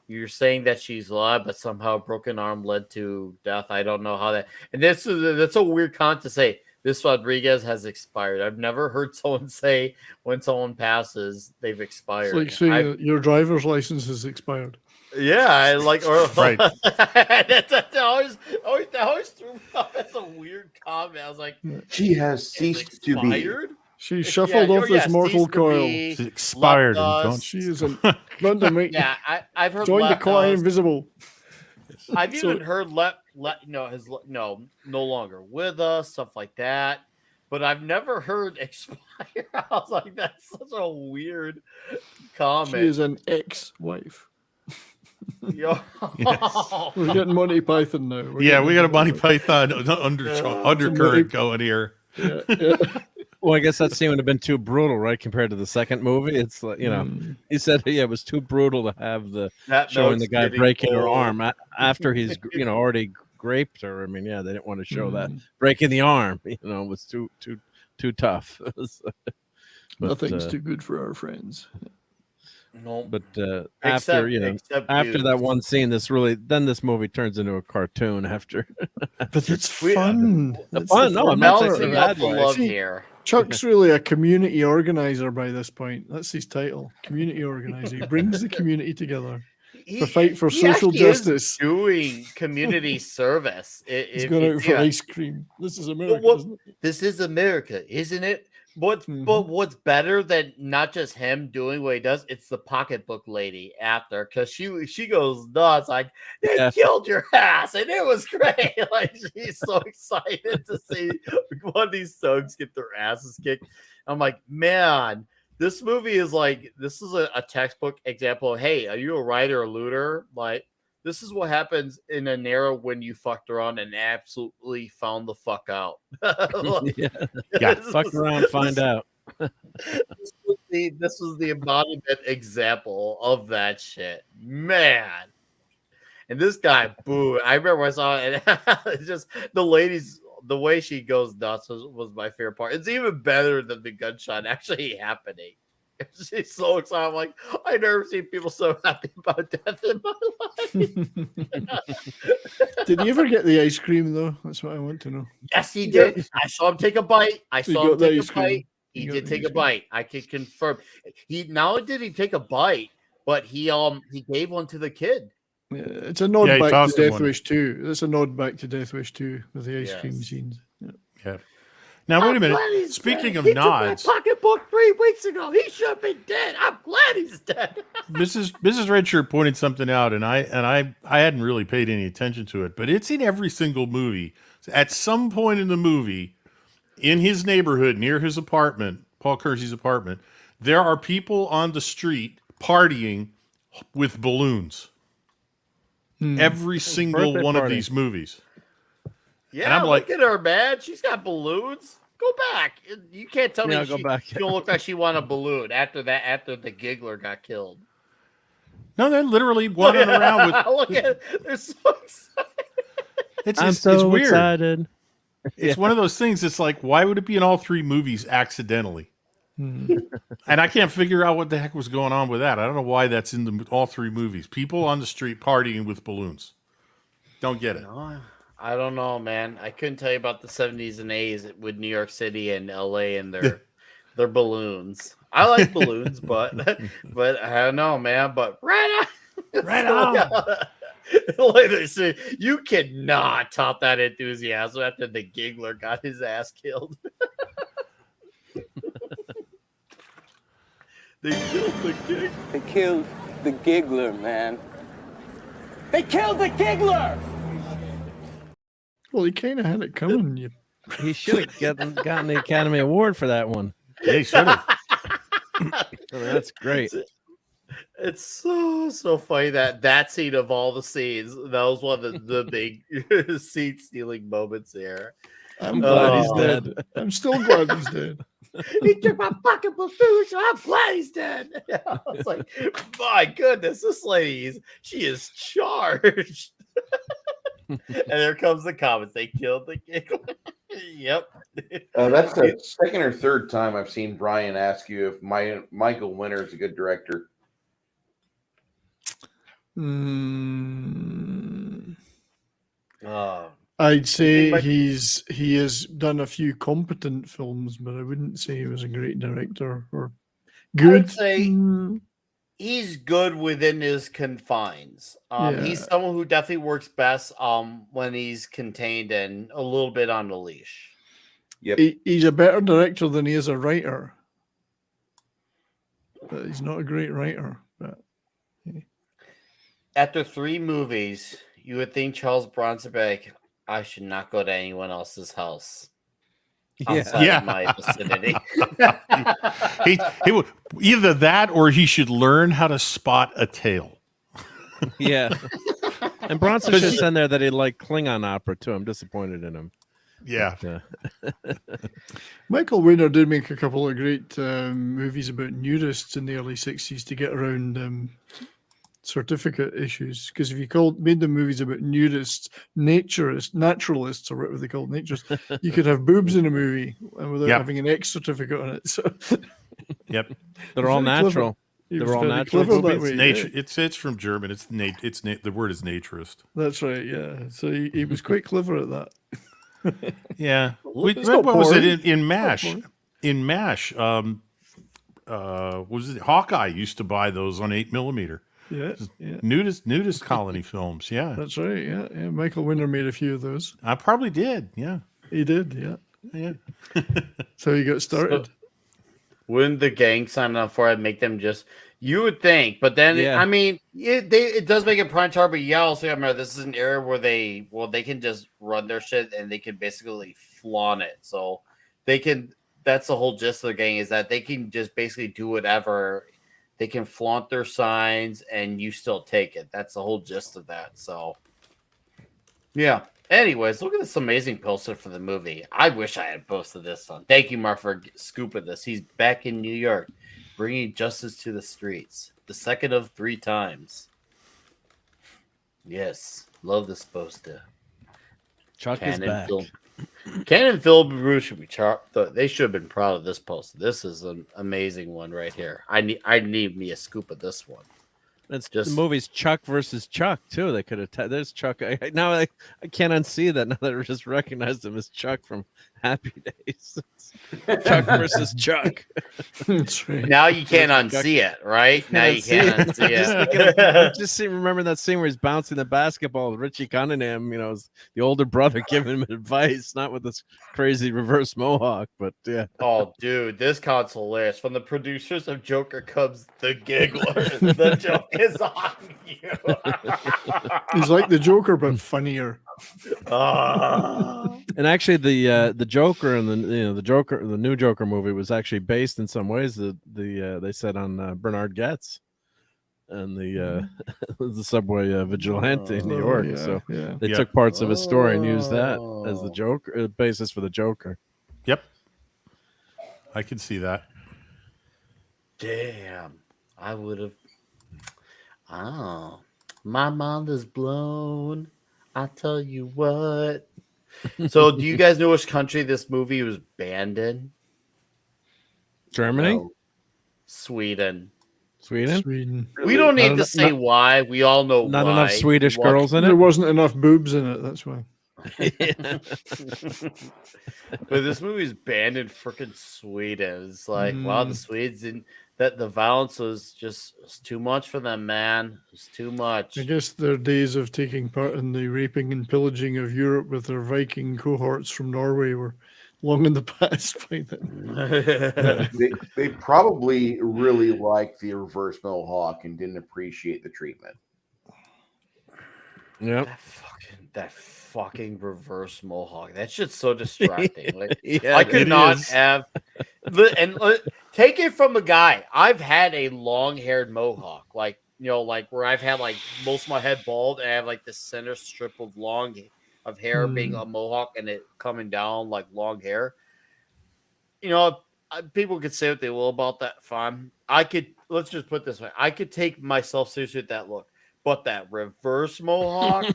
You're saying that she's alive, but somehow a broken arm led to death. I don't know how that. And that's a weird comment to say. This Rodriguez has expired. I've never heard someone say when someone passes, they've expired. It's like saying your driver's license has expired. Yeah, I like or Right. that always threw me off as a weird comment. I was like, She has ceased to be. expired? She shuffled off this mortal coil. She's expired and gone. She is an London. Yeah, I've heard. Join the Left choir Us. invisible. I've So- even heard no longer with us, stuff like that. But I've never heard expire. I was like, that's such a weird comment. She is an ex-wife. Yo. We're getting Monty Python now. Yeah, we got a Monty Python undercurrent going here. Yeah. Well, I guess that scene would have been too brutal, right, compared to the second movie. It's like, you know, he said, yeah, it was too brutal to have That showing note's the guy getting breaking her old. arm after he's, already raped her. I mean, yeah, they didn't want to show that breaking the arm. Was too tough. Nothing's too good for our friends. No, but after except that one scene, this movie turns into a cartoon. After, but it's fun. It's fun. No, I'm not saying that way. here. Chuck's really a community organizer by this point. That's his title, community organizer. He brings the community together to fight for He social actually is justice. doing community service. He's going out for ice cream. This is America. Isn't it? This is America, isn't it? But what's better than not just him doing what he does? It's the pocketbook lady after, because she goes nuts, like they killed your ass, and it was great. Like she's so excited to see one of these thugs get their asses kicked. I'm like, man, this movie is like a textbook example of, hey, are you a writer or looter? Like, this is what happens in an era when you fucked around and absolutely found the fuck out. Fuck around, find out. This was the embodiment example of that shit, man. And this guy, boo! I remember when I saw it, and it's just the way she goes nuts was my favorite part. It's even better than the gunshot actually happening. She's so excited. I'm like, I've never seen people so happy about death in my life. Did he ever get the ice cream though? That's what I want to know. Yes, he did. I saw him take a bite. I He saw got him the take ice a cream. bite. He He got did the take ice a bite. I can confirm. He not only did he take a bite, but he gave one to the kid. Yeah, it's a nod Yeah, he back tossed to him Death one. Wish 2. It's a nod back to Death Wish 2 with the ice cream Yes. scenes. Yeah. Now wait a I'm glad minute. he's Speaking dead. of He took my nods, pocketbook 3 weeks ago. He should have been dead. I'm glad he's dead. Mrs. Redshirt pointed something out, and I hadn't really paid any attention to it, but it's in every single movie. At some point in the movie, in his neighborhood near his apartment, Paul Kersey's apartment, there are people on the street partying with balloons. Every single Birthday one of party. these movies. Yeah, I'm like- look at her, man. She's got balloons. Go back. You can't tell Yeah, me go she back. don't look like she won a balloon after the giggler got killed. No, they're literally running around with. Look at it. They're so excited. It's weird. excited. It's one of those things. It's like, why would it be in all 3 movies accidentally? And I can't figure out what the heck was going on with that. I don't know why that's in all 3 movies. People on the street partying with balloons. Don't get it. No, I don't know, man. I couldn't tell you about the 70s and 80s with New York City and LA and their balloons. I like balloons, but I don't know, man. But right on. Right on. Like they say, you cannot top that enthusiasm after the giggler got his ass killed. They killed the giggler. They killed the giggler, man. They killed the giggler! Well, he kind of had it coming. You He should have gotten the Academy Award for that one. Yeah, he should have. That's great. It's so funny that scene of all the scenes, that was one of the big seat stealing moments there. I'm glad he's Oh. dead. I'm still glad he's dead. He took my pocketbook food, so I'm glad he's dead. I was like, my goodness, this lady she is charged. And there comes the comments. They killed the giggler. Yep. That's the second or third time I've seen Brian ask you if Michael Winner is a good director. I'd say might- he has done a few competent films, but I wouldn't say he was a great director or I would good. say he's good within his confines. He's Yeah. someone who definitely works best when he's contained and a little bit on the leash. Yep. He's a better director than he is a writer. But he's not a great writer. But After 3 movies, you would think Charles Bronson would be like, I should not go to anyone else's house. Outside of my vicinity. he would either that or he should learn how to spot a tail. Yeah. And Bronson should send there that he liked Klingon opera too. I'm disappointed in him. Yeah. Michael Winner did make a couple of great movies about nudists in the early 60s to get around certificate issues. Because if you made the movies about nudists, naturalists, or whatever they call naturists, you could have boobs in a movie without having an X certificate on it. So, yep, they're all natural. They're all natural. It's nature. It's from German. The word is naturist. That's right. Yeah. So he was quite clever at that. Yeah. What was it in MASH? In MASH, was it Hawkeye used to buy those on 8mm? Yeah. Nudist colony films. Yeah. That's right. Yeah. Michael Winner made a few of those. I probably did. Yeah. He did. Yeah. Yeah. So he got started. So, wouldn't the gang sign up for it make them just? You would think, but then I mean, it does make it prime time. But yeah, also remember this is an area where they can just run their shit and they can basically flaunt it. So they can. That's the whole gist of the gang is that they can just basically do whatever. They can flaunt their signs and you still take it. That's the whole gist of that. So yeah. Anyways, look at this amazing poster for the movie. I wish I had posted this on. Thank you, Mark, for scooping this. He's back in New York, bringing justice to the streets. The second of 3 times. Yes, love this poster. Chuck is back. Ken and Phil Bruce should be they should have been proud of this poster. This is an amazing one right here. I need me a scoop of this one. It's just the movie's Chuck versus Chuck too. They could have. There's Chuck. I can't unsee that now that I just recognized him as Chuck from Happy Days. Chuck versus Chuck. That's right. Now you can't unsee it, right? Now you can't unsee it. Just remember that scene where he's bouncing the basketball with Richie Cunningham. You know, the older brother giving him advice, not with this crazy reverse mohawk, but yeah. Oh, dude, this card's hilarious. From the producers of Joker comes the giggler. The joke is on you. He's like the Joker, but funnier. And actually, the Joker and the new Joker movie was actually based in some ways. They said on Bernard Getz and the subway vigilante in New York. They took parts of his story and used that as the Joker basis for the Joker. Yep, I can see that. Damn, I would have. Oh, my mind is blown. I tell you what. So, do you guys know which country this movie was banned in? Germany? No. Sweden. Sweden. We don't need to say why. We all know why. Not enough Swedish girls in it? There wasn't enough boobs in it. That's why. But this movie's banned in freaking Sweden. It's like, wow, the Swedes didn't. That the violence was too much for them, man. It's too much. I guess their days of taking part in the raping and pillaging of Europe with their Viking cohorts from Norway were long in the past by then. they probably really liked the reverse mohawk and didn't appreciate the treatment. Yep. That fucking reverse mohawk. That shit's so distracting. Like, Yeah, I could it not is. have. And take it from a guy. I've had a long-haired mohawk, like where I've had like most of my head bald, and I have like the center strip of hair being a mohawk, and it coming down like long hair. People could say what they will about that. Fine. Let's just put it this way. I could take myself seriously with that look, but that reverse mohawk,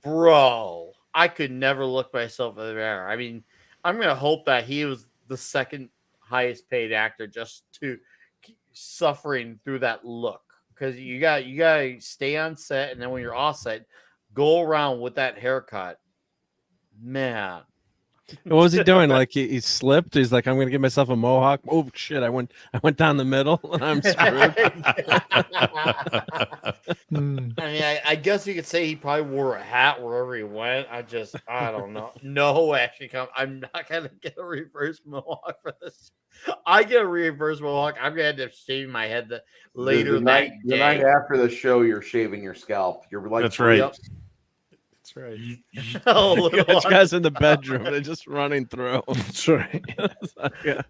bro, I could never look myself in the mirror. I mean, I'm gonna hope that he was the second highest paid actor just to keep suffering through that look, because you gotta stay on set, and then when you're off set, go around with that haircut, man. What was he doing? Like he slipped. He's like, I'm gonna give myself a mohawk. Oh shit! I went down the middle, and I'm screwed. Hmm. I mean, I guess you could say he probably wore a hat wherever he went. I don't know. No, actually, I'm not gonna get a reverse mohawk for this. I get a reverse mohawk. I'm gonna end up shaving my head later the night, that the day. night after the show, you're shaving your scalp. You're like, That's right. Yep. That's right. Oh, You little guys in the bedroom, they're just running through. That's right. Yeah.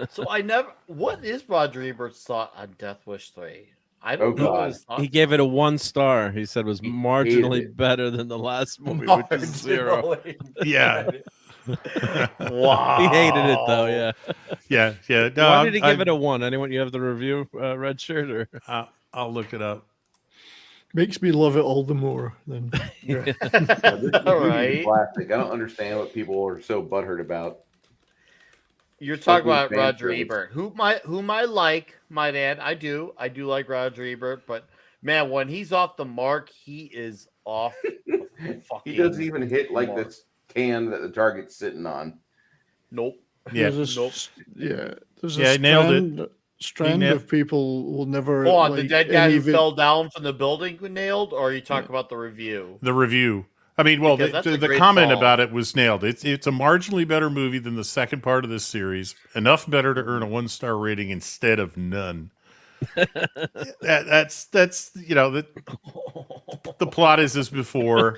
So what is Roger Ebert's thought on Death Wish 3? I Oh, don't know God. his thoughts He gave it on a 1 star. He said it was He hated marginally it. better than the last movie, which is 0. Yeah. Wow. He hated it though. Yeah. Yeah. Yeah. No, Why did he give it a 1? Anyone? You have the review, Red Shirt, or I'll look it up. Makes me love it all the more. Then Yeah, this All movie is right. classic. I don't understand what people are so butthurt about. You're talking Like about these Roger fan Ebert, whom I like, might add. I do like Roger Ebert, but man, when he's off the mark, he is off. The fucking He doesn't even hit like mark. this can that the target's sitting on. Nope. Yeah. there's a, Nope. yeah, there's Yeah, a he nailed it. strand nailed- of people will never. Hold on, the like, dead guy any who of it- fell down from the building who nailed, or are you talking about the review? The review. I mean, well, Because that's a the great comment fall. about it was nailed. It's a marginally better movie than the second part of this series. Enough better to earn a 1-star rating instead of none. That's the plot is as before.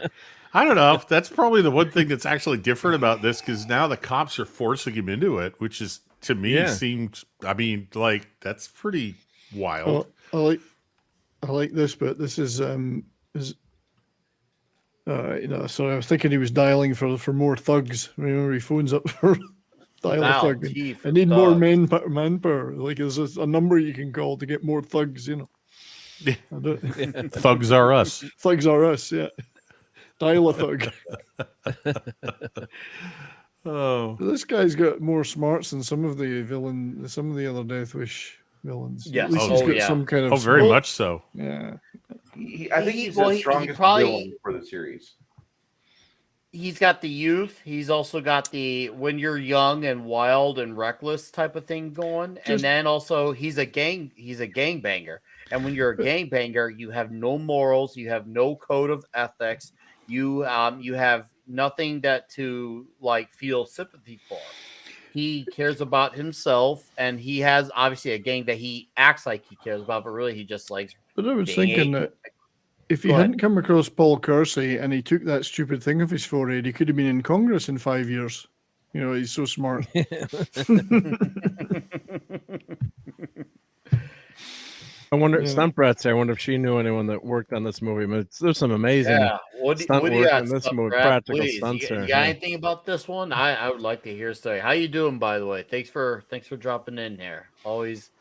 I don't know. That's probably the one thing that's actually different about this, because now the cops are forcing him into it, which is to me Yeah. seemed. I mean, like that's pretty wild. Oh, I like this, but this is sorry, I was thinking he was dialing for more thugs. Remember, he phones up for dial a Wow, thug. T for I need more thugs. manpower. Like there's a number you can call to get more thugs. I don't, Thugs are us. thugs are us. Yeah, dial a thug. Oh, This guy's got more smarts than some of the other Death Wish villains. Yes. At least he's Oh, got yeah. some kind of. oh, very Well- much so. Yeah. I think he's Well, the he strongest probably- villain for the series. He's got the youth. He's also got the when you're young and wild and reckless type of thing going. And Just- then also he's a gangbanger. And when you're a gangbanger, you have no morals, you have no code of ethics, you have nothing to like feel sympathy for. He cares about himself, and he has obviously a gang that he acts like he cares about, but really he just likes. But I was Dang thinking it. that if he Go ahead. hadn't come across Paul Kersey and he took that stupid thing off his forehead, he could have been in Congress in 5 years. You know, he's so smart. I wonder, Yeah. Stunt Brat's here. I wonder if she knew anyone that worked on this movie. I mean, there's some amazing stunt What do work you got, in this Stunt movie. Brat? Practical Please. stunts You here. got Yeah. anything about this one? I would like to hear a story. How you doing, by the way? Thanks for dropping in here. Always.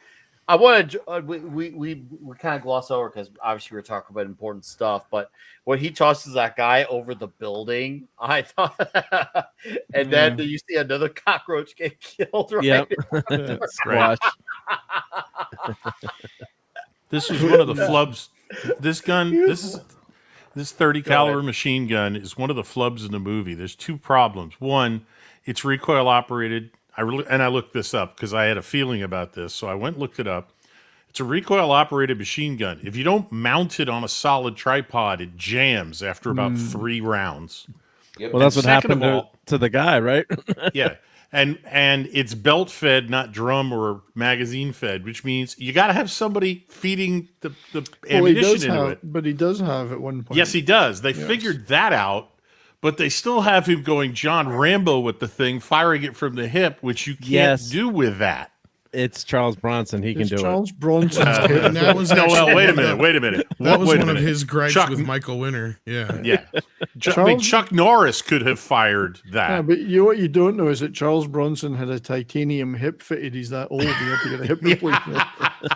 I want to. We kind of gloss over because obviously we're talking about important stuff. But when he tosses that guy over the building, I thought, and then you see another cockroach get killed. Right. Yep. Right. Squash. This is one of the flubs. This gun, this 30 caliber machine gun is one of the flubs in the movie. There's two problems. One, it's recoil operated. I looked this up because I had a feeling about this, so I went and looked it up. It's a recoil operated machine gun. If you don't mount it on a solid tripod, it jams after about 3 rounds. Yep. Well, that's what second happened of all- to the guy, right? Yeah. And it's belt fed, not drum or magazine fed, which means you got to have somebody feeding the Well, he ammunition does into have, it. but he does have at one point. Yes, he does. They Yes. figured that out, but they still have him going John Rambo with the thing, firing it from the hip, which you can't Yes. do with that. It's Charles Bronson. He can It's do Charles Bronson's kid. And that was No, well, actually- wait a minute. That was Wait a one of minute. his gripes Chuck- with Michael Winter. Yeah. Yeah. I mean, Chuck Norris could have fired Yeah, that. but you know what you don't know is that Charles Bronson had a titanium hip fitted. He's that old. He had to get a hip replacement.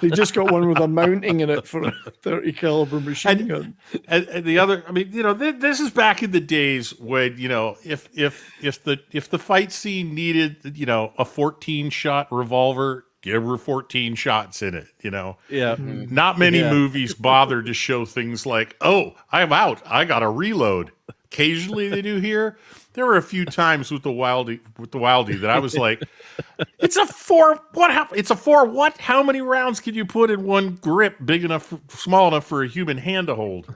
He just got one with a mounting in it for a 30 caliber machine gun. And the other, I mean, you know, this is back in the days when, you know, if the fight scene needed, you know, a 14-shot revolver, give her 14 shots in it, you know. Yeah. Not many Yeah. movies bother to show things like, oh, I'm out, I got to reload. occasionally they do here. There were a few times with the Wildie that I was like, it's a 4 what? It's a 4 what? How many rounds can you put in one grip big enough, small enough for a human hand to hold?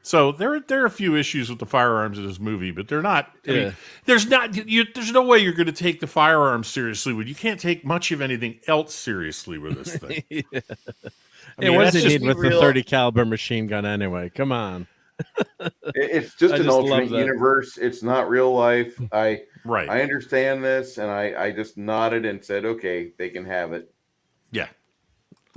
So there are a few issues with the firearms in this movie, but they're not. I mean, there's no way you're going to take the firearms seriously when you can't take much of anything else seriously with this thing. What does he need with the 30 caliber machine gun anyway? Come on. It's just an alternate love that. universe. It's not real life. I Right. I understand this, and I just nodded and said, okay, they can have it. Yeah.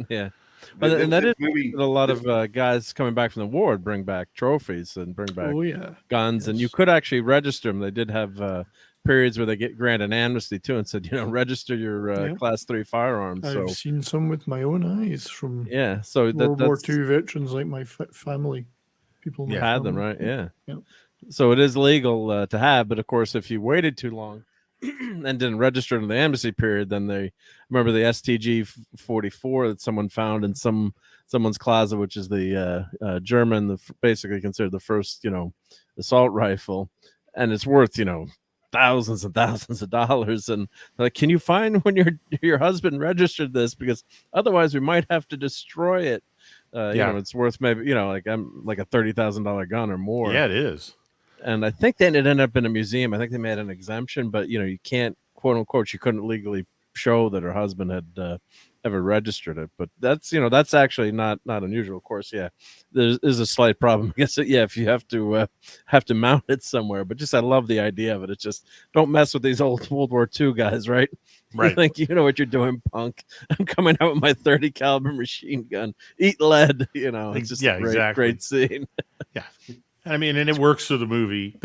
Yeah. But and that This is movie- a lot of guys coming back from the war would bring back trophies and bring back Oh, yeah. guns, and you could actually register them. They did have periods where they get granted amnesty too, and said, register your Yeah. class 3 firearms. I've So seen some with my own eyes from yeah, so World War that's II veterans, like my family. People in my had them, family. right? Yeah. Yep. So it is legal to have, but of course, if you waited too long and didn't register in the amnesty period, then they remember the STG 44 that someone found in someone's closet, which is the German, basically considered the first, assault rifle, and it's worth, thousands and thousands of dollars. And like, can you find when your husband registered this? Because otherwise, we might have to destroy it. It's worth maybe like a $30,000 gun or more. Yeah, it is. And I think then it ended up in a museum. I think they made an exemption, but you can't, quote unquote, she couldn't legally show that her husband had ever registered it. But that's actually not unusual. Of course, yeah, there is a slight problem. I guess if you have to mount it somewhere. But I love the idea of it. It's just, don't mess with these old World War II guys, right? Right. You think you know what you're doing, punk. I'm coming out with my 30 caliber machine gun. Eat lead. It's just a great scene. Yeah. I mean, and it works for the movie.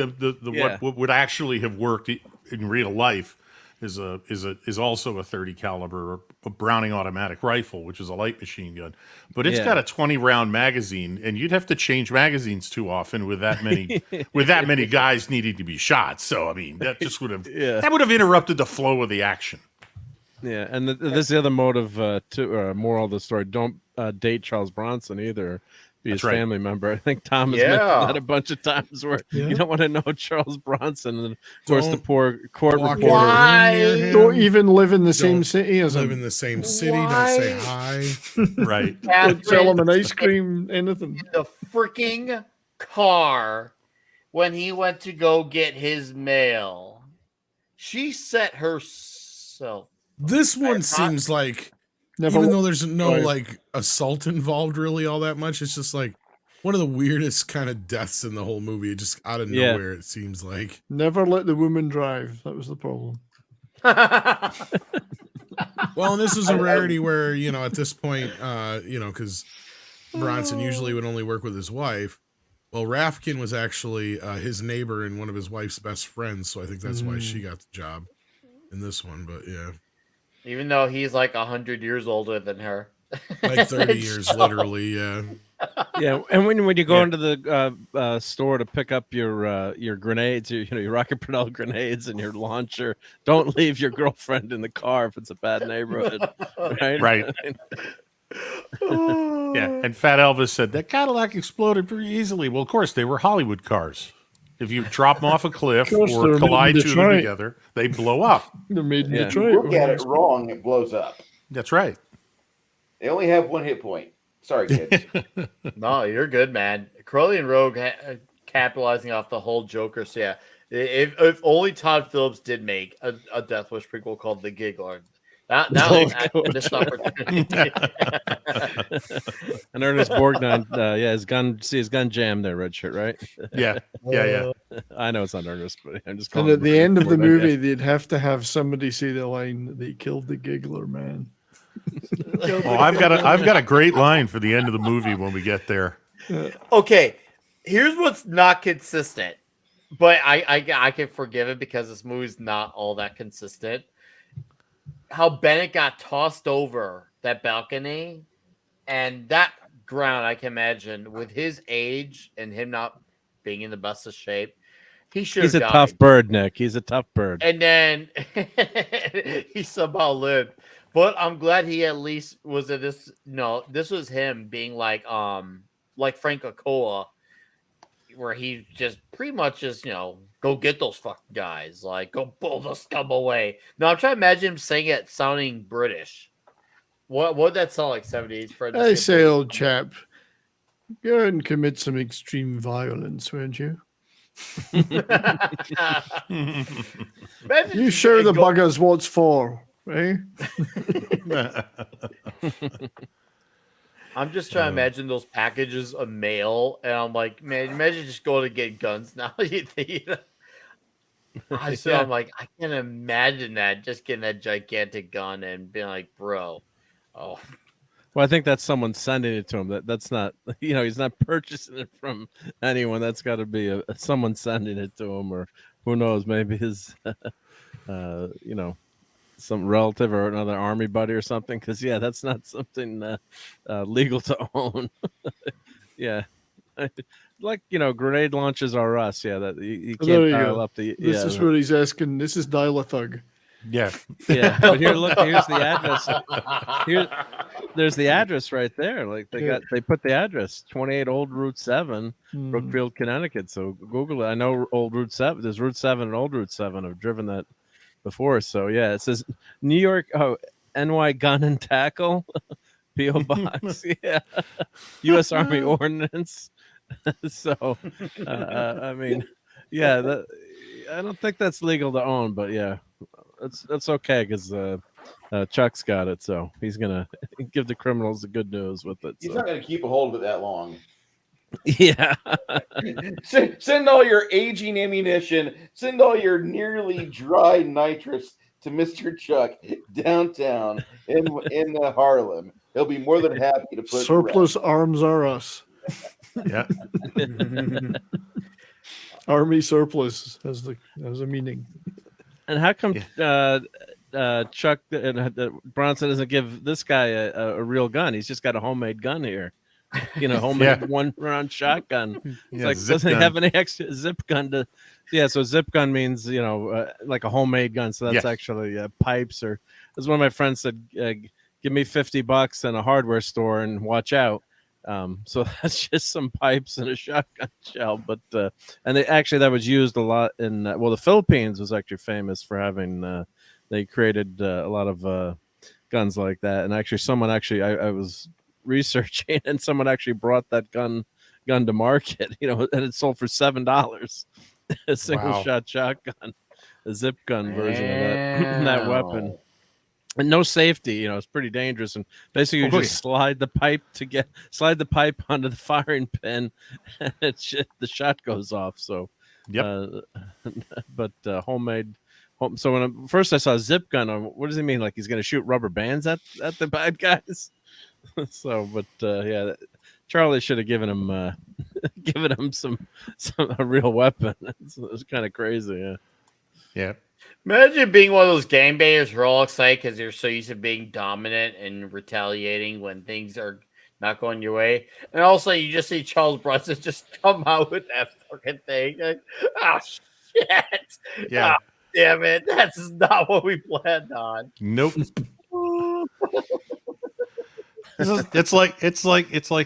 Yeah. What would actually have worked in real life is also a 30 caliber, a Browning automatic rifle, which is a light machine gun, but it's got a 20 round magazine, and you'd have to change magazines too often with that many guys needing to be shot. So I mean, that just would have that would have interrupted the flow of the action. Yeah, and this is the other motive moral of the story: don't date Charles Bronson either. Be his family member. I think Tom has mentioned that a bunch of times where you don't want to know Charles Bronson. And of course, the poor court reporter. Don't even live in the same city as him. Live in the same city. Don't say hi. Right. Don't sell him an ice cream, anything. In the freaking car when he went to go get his mail, she set herself. This one seems like, even though there's no like assault involved really all that much, it's just like one of the weirdest kind of deaths in the whole movie. Just out of nowhere, it seems like. Never let the woman drive. That was the problem. Well, and this is a rarity where, at this point, because Bronson usually would only work with his wife. Well, Rafkin was actually his neighbor and one of his wife's best friends, so I think that's why she got the job in this one. But yeah. Even though he's like 100 years older than her. Like 30 years, literally, yeah. Yeah, and when you go into the store to pick up your grenades, your rocket propelled grenades and your launcher, don't leave your girlfriend in the car if it's a bad neighborhood, right? Right. Yeah, and Fat Elvis said that Cadillac exploded pretty easily. Well, of course, they were Hollywood cars. If you drop them off a cliff or collide two of them together, they blow up. They're made in Detroit. Look at it wrong, it blows up. That's right. They only have one hit point. Sorry, kids. No, you're good, man. Crowley and Rogue capitalizing off the whole Joker. So yeah, if only Todd Phillips did make a Death Wish prequel called The Giggler. Now this opportunity. And Ernest Borgnine, his gun jammed there, red shirt, right? Yeah. I know it's not Ernest, but I'm just calling And at the end of the movie, guy. they'd have to have somebody say the line, "They killed the Giggler man." Oh, I've got a great line for the end of the movie when we get there. Okay, here's what's not consistent, but I can forgive it because this movie's not all that consistent. How Bennett got tossed over that balcony and that ground, I can imagine with his age and him not being in the best of shape, he should have He's a died. tough bird, Nick. He's a tough bird. And then he somehow lived. But I'm glad he at least was at this. No, this was him being like Frank Okola. where he just pretty much just go get those fucking guys, like go pull the scum away. No, I'm trying to imagine him saying it sounding British. What would that sound like? 70s Fred? I say, old chap, go and commit some extreme violence, won't you? You sure the bugger's what's for, eh? I'm just trying to imagine those packages of mail, and I'm like, man, imagine just going to get guns now. I'm like, I can't imagine that, just getting that gigantic gun and being like, bro, oh. Well, I think that's someone sending it to him. That's not, he's not purchasing it from anyone. That's got to be someone sending it to him, or who knows, maybe his, some relative or another army buddy or something. Because that's not something legal to own. Yeah, like grenade launchers are us. Yeah, that you can't dial up the. This is what he's asking. This is dial a thug. Yeah. But here, look. Here's the address. There's the address right there. Like they put the address 28 Old Route 7, Brookfield, Connecticut. So Google it. I know Old Route 7. There's Route 7 and Old Route 7. I've driven that before. So yeah, it says New York. Oh, NY Gun and Tackle, PO Box. Yeah, U.S. Army Ordnance. So I mean, I don't think that's legal to own, but yeah. That's okay because Chuck's got it, so he's gonna give the criminals the good news with it. He's not gonna keep a hold of it that long. Yeah. Send all your aging ammunition. Send all your nearly dry nitrous to Mr. Chuck downtown in Harlem. He'll be more than happy to put surplus arms are us. Yeah. Army surplus has a meaning. And how come Chuck Bronson doesn't give this guy a real gun? He's just got a homemade gun here. Homemade 1-round shotgun. It's like doesn't he have any extra zip gun to? Yeah, so zip gun means like a homemade gun. So that's actually pipes, or as one of my friends said, give me $50 in a hardware store and watch out. So that's just some pipes and a shotgun shell, but and that was used a lot in the Philippines was actually famous for having they created a lot of guns like that, and actually I was researching and someone actually brought that gun to market, and it sold for $7, a single shot shotgun, a zip gun version of that weapon. And no safety, it's pretty dangerous. And basically, you just slide the pipe onto the firing pin, and the shot goes off. So, but homemade. So when first I saw a zip gun, what does he mean? Like he's going to shoot rubber bands at the bad guys? So, but Charlie should have given him a real weapon. It's kind of crazy. Yeah. Yeah. Imagine being one of those gangbangers who are all excited because you're so used to being dominant and retaliating when things are not going your way. And also, you just see Charles Bronson just come out with that fucking thing. Like, oh, shit. Yeah. Oh, damn it. That's not what we planned on. Nope. It's like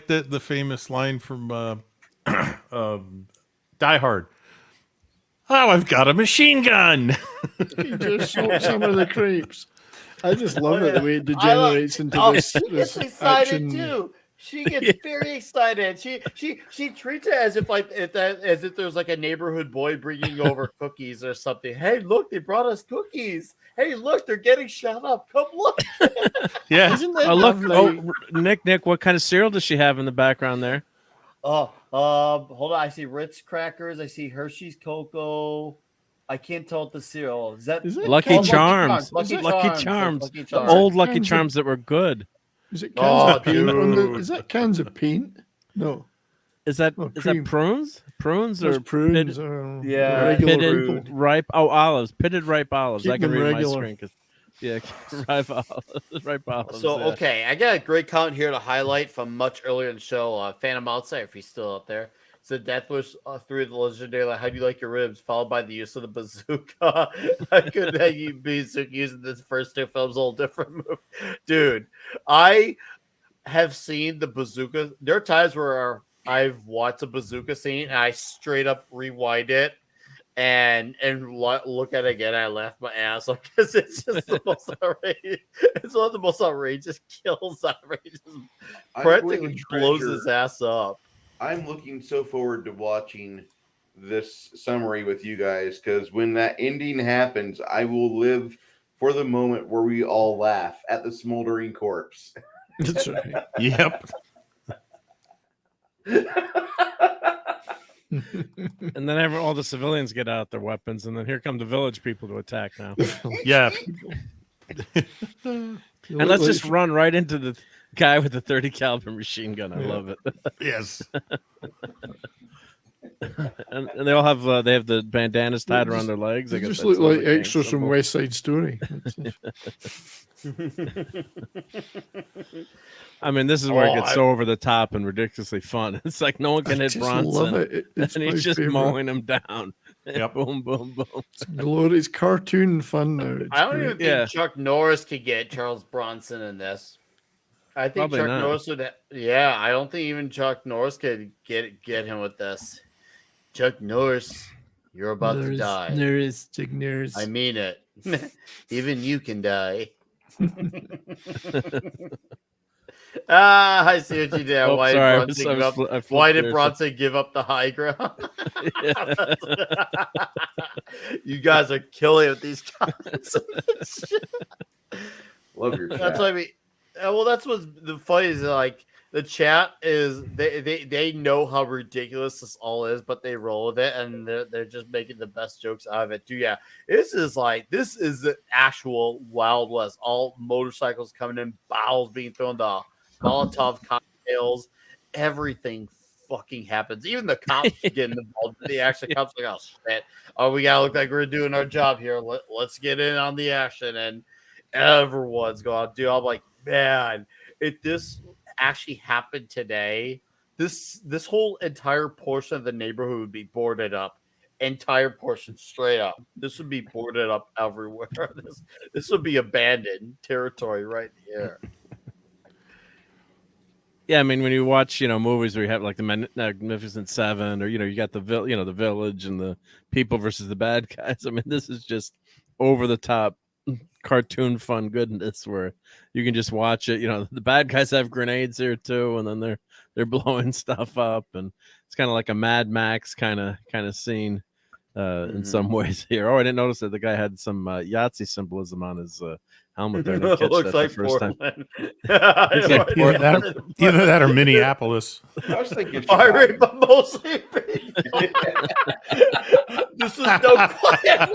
the famous line from Die Hard. Oh, I've got a machine gun. He just shot some of the creeps. I just love it the way it degenerates into this. She gets excited too. She gets very excited. She treats it as if there's like a neighborhood boy bringing over cookies or something. Hey, look, they brought us cookies. Hey, look, they're getting shut up. Come look. Yeah. Isn't that Look, lovely? Nick, what kind of cereal does she have in the background there? Oh, hold on. I see Ritz crackers. I see Hershey's cocoa. I can't tell what the cereal is. That Lucky Charms. Lucky Charms. The old Lucky Charms that were good. Is it cans of paint? Is that cans of paint? No. Is that prunes? Prunes or prunes? Pitted ripe. Oh, olives. Pitted ripe olives. I can read my screen. Yeah, ripe olives. So okay, I got a great comment here to highlight from much earlier in the show. Phantom Outside, if he's still out there. So Death Wish 3 the legendary. Like, how do you like your ribs? Followed by the use of the bazooka. I could bazooka using the first two films, a little different movie. Dude, I have seen the bazooka. There are times where I've watched a bazooka scene and I straight up rewind it and look at it again. I laugh my ass off because it's just the most outrageous. It's one of the most outrageous kills ever. He just practically blows his ass up. I'm looking so forward to watching this summary with you guys because when that ending happens, I will live for the moment where we all laugh at the smoldering corpse. That's right. Yep. And then all the civilians get out their weapons, and then here come the village people to attack now. Yeah. And let's just run right into the guy with the 30 caliber machine gun. I love it. Yes. and they all have they have the bandanas tied around their legs. They got just that look like Silver King extras from symbol. West Side Story. I mean, this is where it gets I- so over the top and ridiculously fun. It's like no one can I hit just Bronson, love it. It's and my he's just favorite. mowing him down. Yep. Boom, boom, boom. Glorious cartoon fun now. It's I don't great. even think Chuck Norris could get Charles Bronson in this. I think Probably Chuck not. Norris would. Yeah, I don't think even Chuck Norris could get him with this. Chuck Norris, you're about to die. Norris, Chuck Norris. I mean it. Even you can die. I see what you did. Oh, Why, sorry, did I Bronson was- I flipped why did there, so- Bronson give up the high ground? You guys are killing it with these comments. Love your chat. That's what I mean. Well, that's what's the funny is like the chat is they know how ridiculous this all is, but they roll with it and they're just making the best jokes out of it too. Yeah, this is the actual Wild West. All motorcycles coming in, bottles being thrown, the Molotov cocktails, everything fucking happens. Even the cops getting involved. The action cops like, oh shit, oh we gotta look like we're doing our job here. Let's get in on the action, and everyone's going, dude. I'm like, man, if this actually happened today, this whole entire portion of the neighborhood would be boarded up. Entire portion straight up. This would be boarded up everywhere. This would be abandoned territory right here. Yeah, I mean, when you watch, movies where you have like the Magnificent Seven, or you got the the village and the people versus the bad guys. I mean, this is just over the top cartoon fun goodness where you can just watch it. The bad guys have grenades here too, and then they're blowing stuff up, and it's kind of like a Mad Max kind of scene in some ways here. Oh, I didn't notice that the guy had some Yahtzee symbolism on his helmet there. I didn't catch Looks that like the first time. Portland. Either that or Minneapolis. I was thinking Fire rate, but mostly this is no quiet.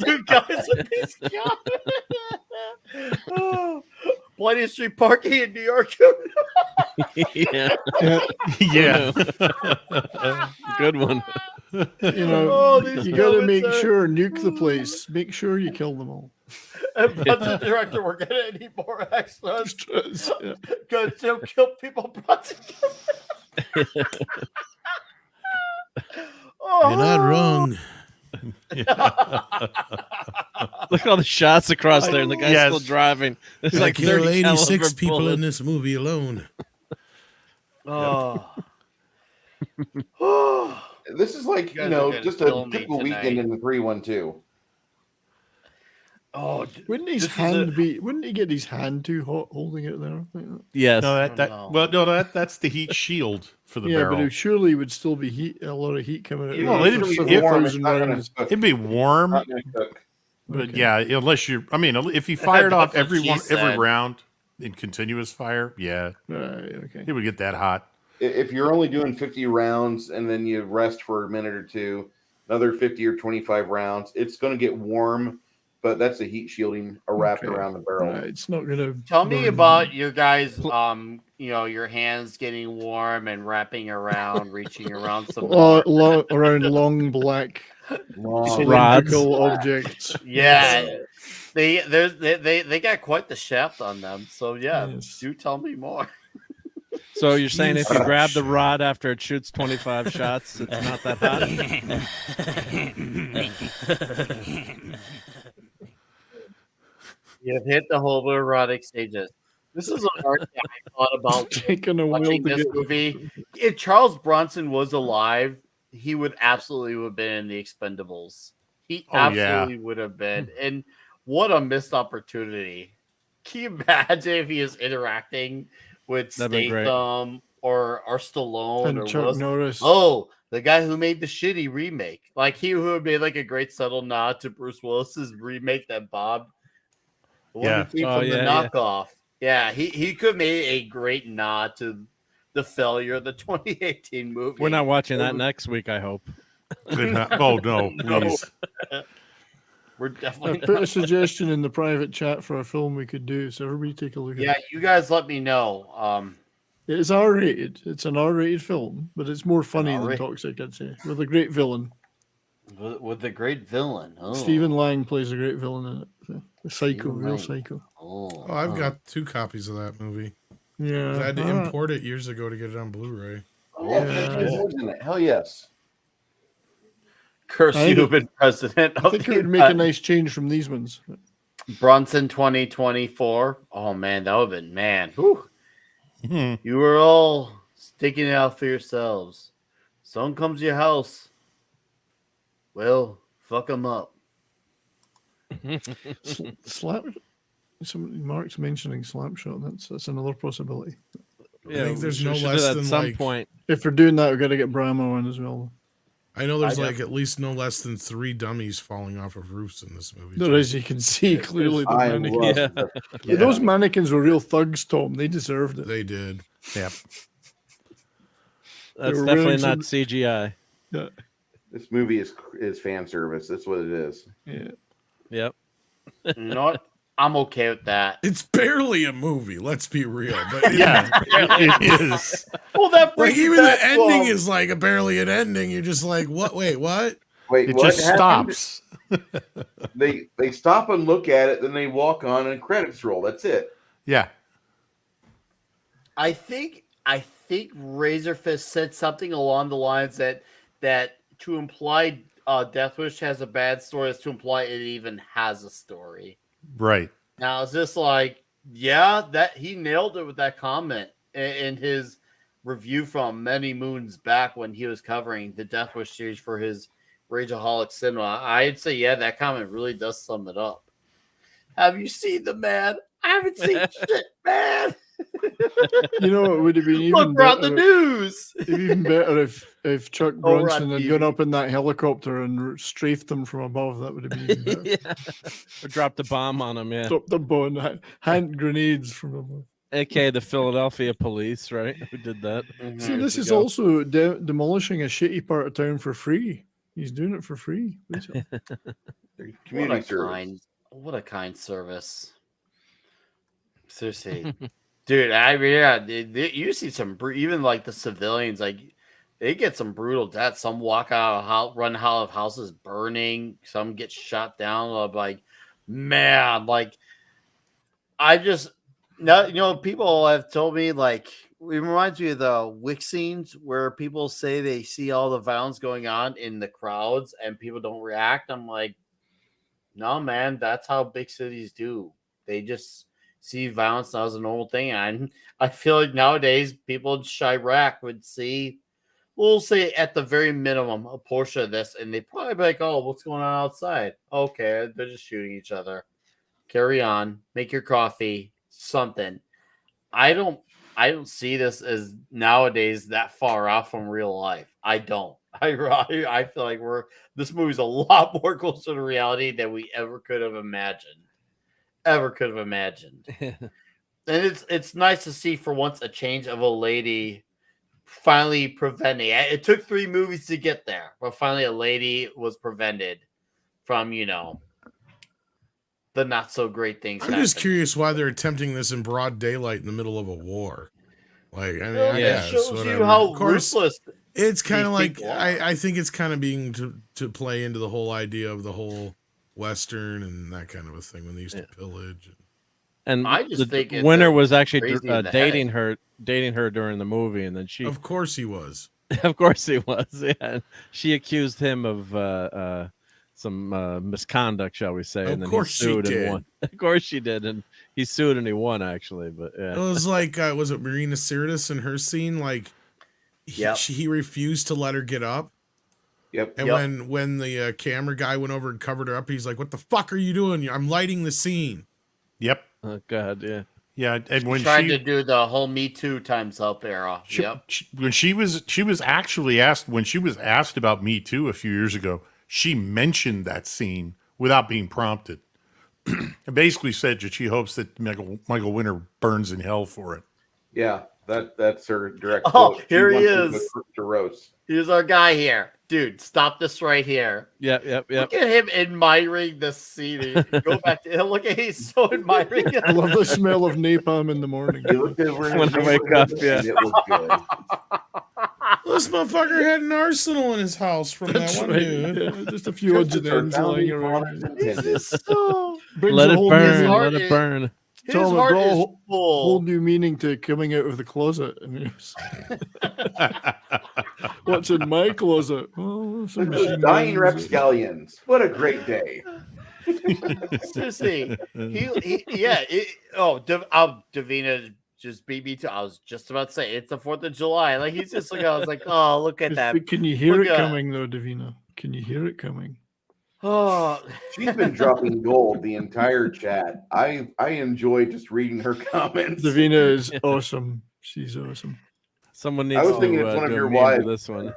You guys are these guys. Plenty of street parking in New York. Yeah. Yeah. Good one. These You got to comments make are- sure nuke the place. Make sure you kill them all. And but the director, we're gonna need more extras. Yeah. Because they'll kill people. You're not wrong. Look at all the shots across there, and the guy's Yes. still driving. There's I like killed 30 86 caliber people in bullets. this movie alone. This is like, You guys are gonna just kill a me typical tonight. weekend in the 312. Wouldn't his this is hand be? Wouldn't he get his hand too hot holding it there? Like that? Yes. No, know. that's the heat shield for the Yeah, barrel. but it surely would still be heat. A lot of heat coming out. Even Well, if it'd it's be- warm, it's 4,000 not gonna rounds. cook. It'd be warm, Not gonna cook. but Okay. yeah, unless if you fired off That's what she every said. round in continuous fire, yeah, Right, okay. it would get that hot. If you're only doing 50 rounds and then you rest for a minute or two, another 50 or 25 rounds, it's going to get warm, but that's the heat shielding wrapped Okay. around the barrel. Right, it's not gonna. Tell me burn. about your guys. Your hands getting warm and wrapping around, reaching around some. Around long black Long Rods. cylindrical objects. Yeah, they got quite the shaft on them. So yeah, Yes. do tell me more. So you're saying if you grab the rod after it shoots 25 shots, it's not that hot? You've hit the homoerotic stages. This is an art that I thought about Taking a wheel watching to this get- movie. If Charles Bronson was alive, he would absolutely have been in the Expendables. He Oh, yeah. absolutely would have been. And what a missed opportunity. Can you imagine if he was interacting with That'd be great. Statham or Stallone And or Chuck Willis? Norris. Oh, the guy who made the shitty remake. Like he would have made like a great subtle nod to Bruce Willis's remake that Bob the one Yeah. who came Oh, from the yeah, yeah. knockoff. Yeah, he could have made a great nod to the failure of the 2018 movie. We're not watching that next week, I hope. Oh no, please. We're I definitely put a not. suggestion in the private chat for a film we could do, so everybody take a look at Yeah, it. you guys let me know. It's R-rated. It's an R-rated film, but it's more funny than R-rated. Toxic, I'd say, with a great villain. With the great villain. Oh. Stephen Lang plays a great villain in it. A psycho, Stephen real Lang. psycho. Oh, Oh, I've got 2 copies of that movie. Yeah. I had to alright. import it years ago to get it on Blu-ray. Oh, yeah. Hell yes. Curse I think you, it- been president. I think it would make a nice change from these ones. Bronson 2024. Oh man, that would have been whew. Hmm. You were all sticking it out for yourselves. Someone comes to your house. Well, fuck them up. Slap. Somebody Mark's mentioning Slapshot. That's another possibility. Yeah, think there's we no should do less that at than, some like- point. If we're doing that, we've got to get Brahma on as well. I know there's I like at least no less than 3 dummies falling off of roofs in this movie. There is, you can see clearly the I mannequins. love Yeah. the- Those mannequins were real thugs, Tom. They deserved it. They did. Yep. That's were definitely wearing not some- CGI. Yeah. This movie is fan service. That's what it is. Yeah. Yep. You know what? I'm okay with that. It's barely a movie, let's be real. But Yeah, it is. Well, that like brings even me the back to, ending is like a barely an ending. You're just like, what? Wait, what? Wait, It what just happened? stops. They stop and look at it, then they walk on and credits roll. That's it. Yeah. I think Razorfist said something along the lines that to imply Death Wish has a bad story is to imply it even has a story. Right. Now it's just like, yeah, that he nailed it with that comment in his review from many moons back when he was covering the Death Wish series for his Rageaholic Cinema. I'd say, yeah, that comment really does sum it up. Have you seen the man? I haven't seen shit, man. You know, it would have been even Look around the better. news. It'd be even better if Chuck Oh, we're Bronson on had TV. gone up in that helicopter and strafed them from above. That would have been even better. Yeah. Or dropped a bomb on him, yeah. Dropped the bomb, hand grenades from above. AKA the Philadelphia police, right? Who did that? See, this is go. also demolishing a shitty part of town for free. He's doing it for free. Community What a kind service. Seriously. Dude, I mean, yeah, you see some even like the civilians, like they get some brutal deaths. Some walk out of run out of houses burning. Some get shot down. I'm like, man, like I just now people have told me like it reminds me of the Wick scenes where people say they see all the violence going on in the crowds and people don't react. I'm like, no, man, that's how big cities do. They just see violence now as a normal thing. And I feel like nowadays people in Chirac would see, we'll say at the very minimum, a portion of this, and they probably be like, oh, what's going on outside? Okay, they're just shooting each other. Carry on, make your coffee, something. I don't see this as nowadays that far off from real life. I don't. I feel like this movie's a lot more closer to reality than we ever could have imagined. And it's nice to see for once a change of a lady finally preventing. It took 3 movies to get there, but finally a lady was prevented from, the not so great things. I'm just happening. curious why they're attempting this in broad daylight in the middle of a war. Like, I mean, Well, I it guess, shows whatever. you how Of course, ruthless it's kind these of like people are. I think it's kind of being to play into the whole idea of the whole Western and that kind of a thing when they used to pillage. And I just the think it's winner a was actually crazy in the dating her during the movie, and then she, Of course, he was. of course, he was. Yeah, she accused him of misconduct, shall we say? Of And then course he she sued did. and won. Of course she did, and he sued and he won actually. But It yeah, was like, was it Marina Sirtis in her scene? Like, he refused to let her get up. Yep. And when the camera guy went over and covered her up, he's like, "What the fuck are you doing? I'm lighting the scene." Yep. oh god, yeah. Yeah, and when Trying to do the whole Me Too Times Up era. when she was actually asked, when she was asked about Me Too a few years ago, she mentioned that scene without being prompted. And basically said that she hopes that Michael Winter burns in hell for it. Yeah, that's her direct. Oh, quote. She here he wants is. to roast. Here's our guy here. Dude, stop this right here. Yep. Look at him admiring the scene. Go back to look at he's so admiring it. I love the smell of napalm in the morning. He looked over in When his I wake up, yeah. and it was good. This motherfucker had an arsenal in his house from That's that one right. dude. Yeah, just a few odds and ends lying Founding around. fathers This intended. is so Brings Let a it whole burn. new- heart Let it is- burn. his Tom, it heart brought a is whole full. new meaning to coming out of the closet. I mean, what's in my closet? Well, some Those machine dying guns. rapscallions. What a great day. Seriously, Davina just beat me to. I was just about to say it's the 4th of July. Like he's just like I was like, oh, look at that. Can you hear Look it at- coming though, Davina? Can you hear it coming? Oh, She's been dropping gold the entire chat. I enjoy just reading her comments. Davina is awesome. She's awesome. Someone I needs was thinking to it's one of do a your meme with wives. this one.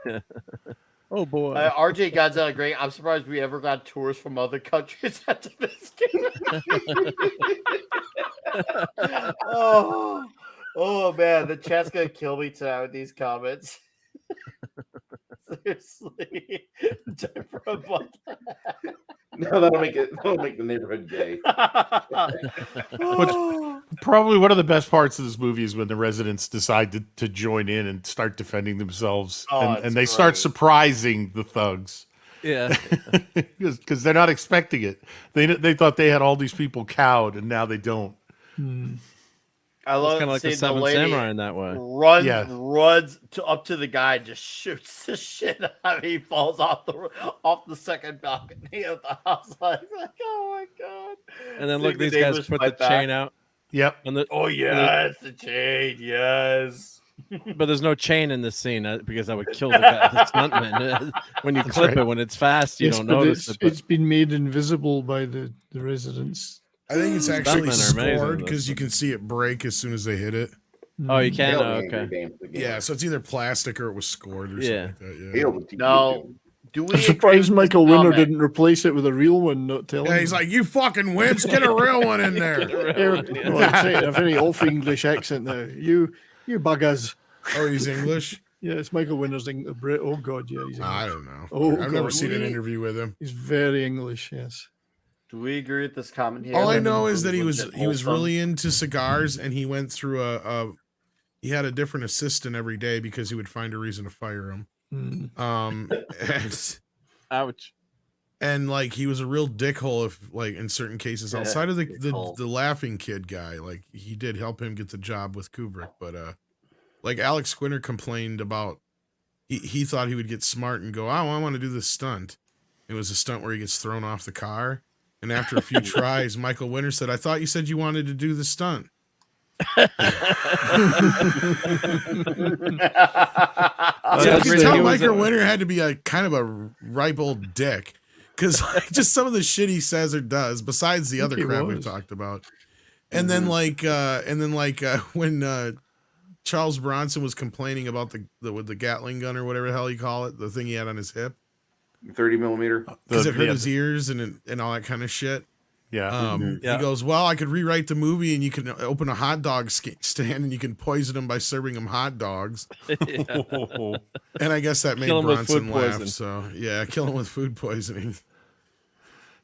Oh boy. RJ Godzilla, great. I'm surprised we ever got tours from other countries after this game. oh man, the chat's gonna kill me tonight with these comments. Seriously, time for a butt. No, that'll make the neighborhood gay. Probably one of the best parts of this movie is when the residents decide to join in and start defending themselves, Oh, and they start great. surprising the thugs. Yeah. Because they're not expecting it. They thought they had all these people cowed, and now they don't. I love It's kind of like the seeing Seven lady Samurai in that way. runs up to the guy, and just shoots the shit out of him. He falls off the second balcony of the house. Like, oh my god! And then Seeing look, the these guys neighbors put the fight back. chain out. Yep. And the, Oh yes, the chain. Yes. but there's no chain in this scene because that would kill the guy, the stuntman. When you clip it, when it's fast, you Yes, don't but notice it. But it's been made invisible by the residents. I think it's actually Stuntmen are amazing scored in this because you one. can see it break as soon as they hit it. Oh, you can? Hail Oh, the okay. angry game for the game. Yeah, so it's either plastic or it was scored or Yeah. something like that. Yeah. Hail the TV. No. Do we? I'm surprised Michael Winner didn't replace it with a real one, not telling Yeah, he's him. like, "You fucking wimps, get a real one in there." Oh, I'd say a very off English accent now. You buggers. Oh, he's English? Yeah, it's Michael Winner's a Brit. Oh God, yeah, he's English. I don't know. Oh, I've never God. seen an interview with him. He's very English. Yes. Do we agree with this comment here? All I that know it's is that he was legit wholesome? really into cigars, and he went through he had a different assistant every day because he would find a reason to fire him. And, Ouch. and like he was a real dickhole if like in certain cases Yeah, outside of the dickhole. laughing kid guy, like he did help him get the job with Kubrick, but like Alex Squinter complained about he thought he would get smart and go, "Oh, I want to do this stunt." It was a stunt where he gets thrown off the car. And after a few tries, Michael Winter said, "I thought you said you wanted to do the stunt." Oh, You that's can really- tell he was Michael a- Winter had to be a kind of a ripe old dick because like, just some of the shit he says or does, besides the I other think he crap we've was. talked about. And then when Charles Bronson was complaining about with the Gatling gun or whatever the hell you call it, the thing he had on his hip, 30 millimeter. because it hurt his ears and all that kind of shit. Yeah. Yeah. He goes, "Well, I could rewrite the movie, and you can open a hot dog stand, and you can poison them by serving them hot dogs." And I guess that made Kill 'em with Bronson food laugh. poison. So yeah, kill him with food poisoning.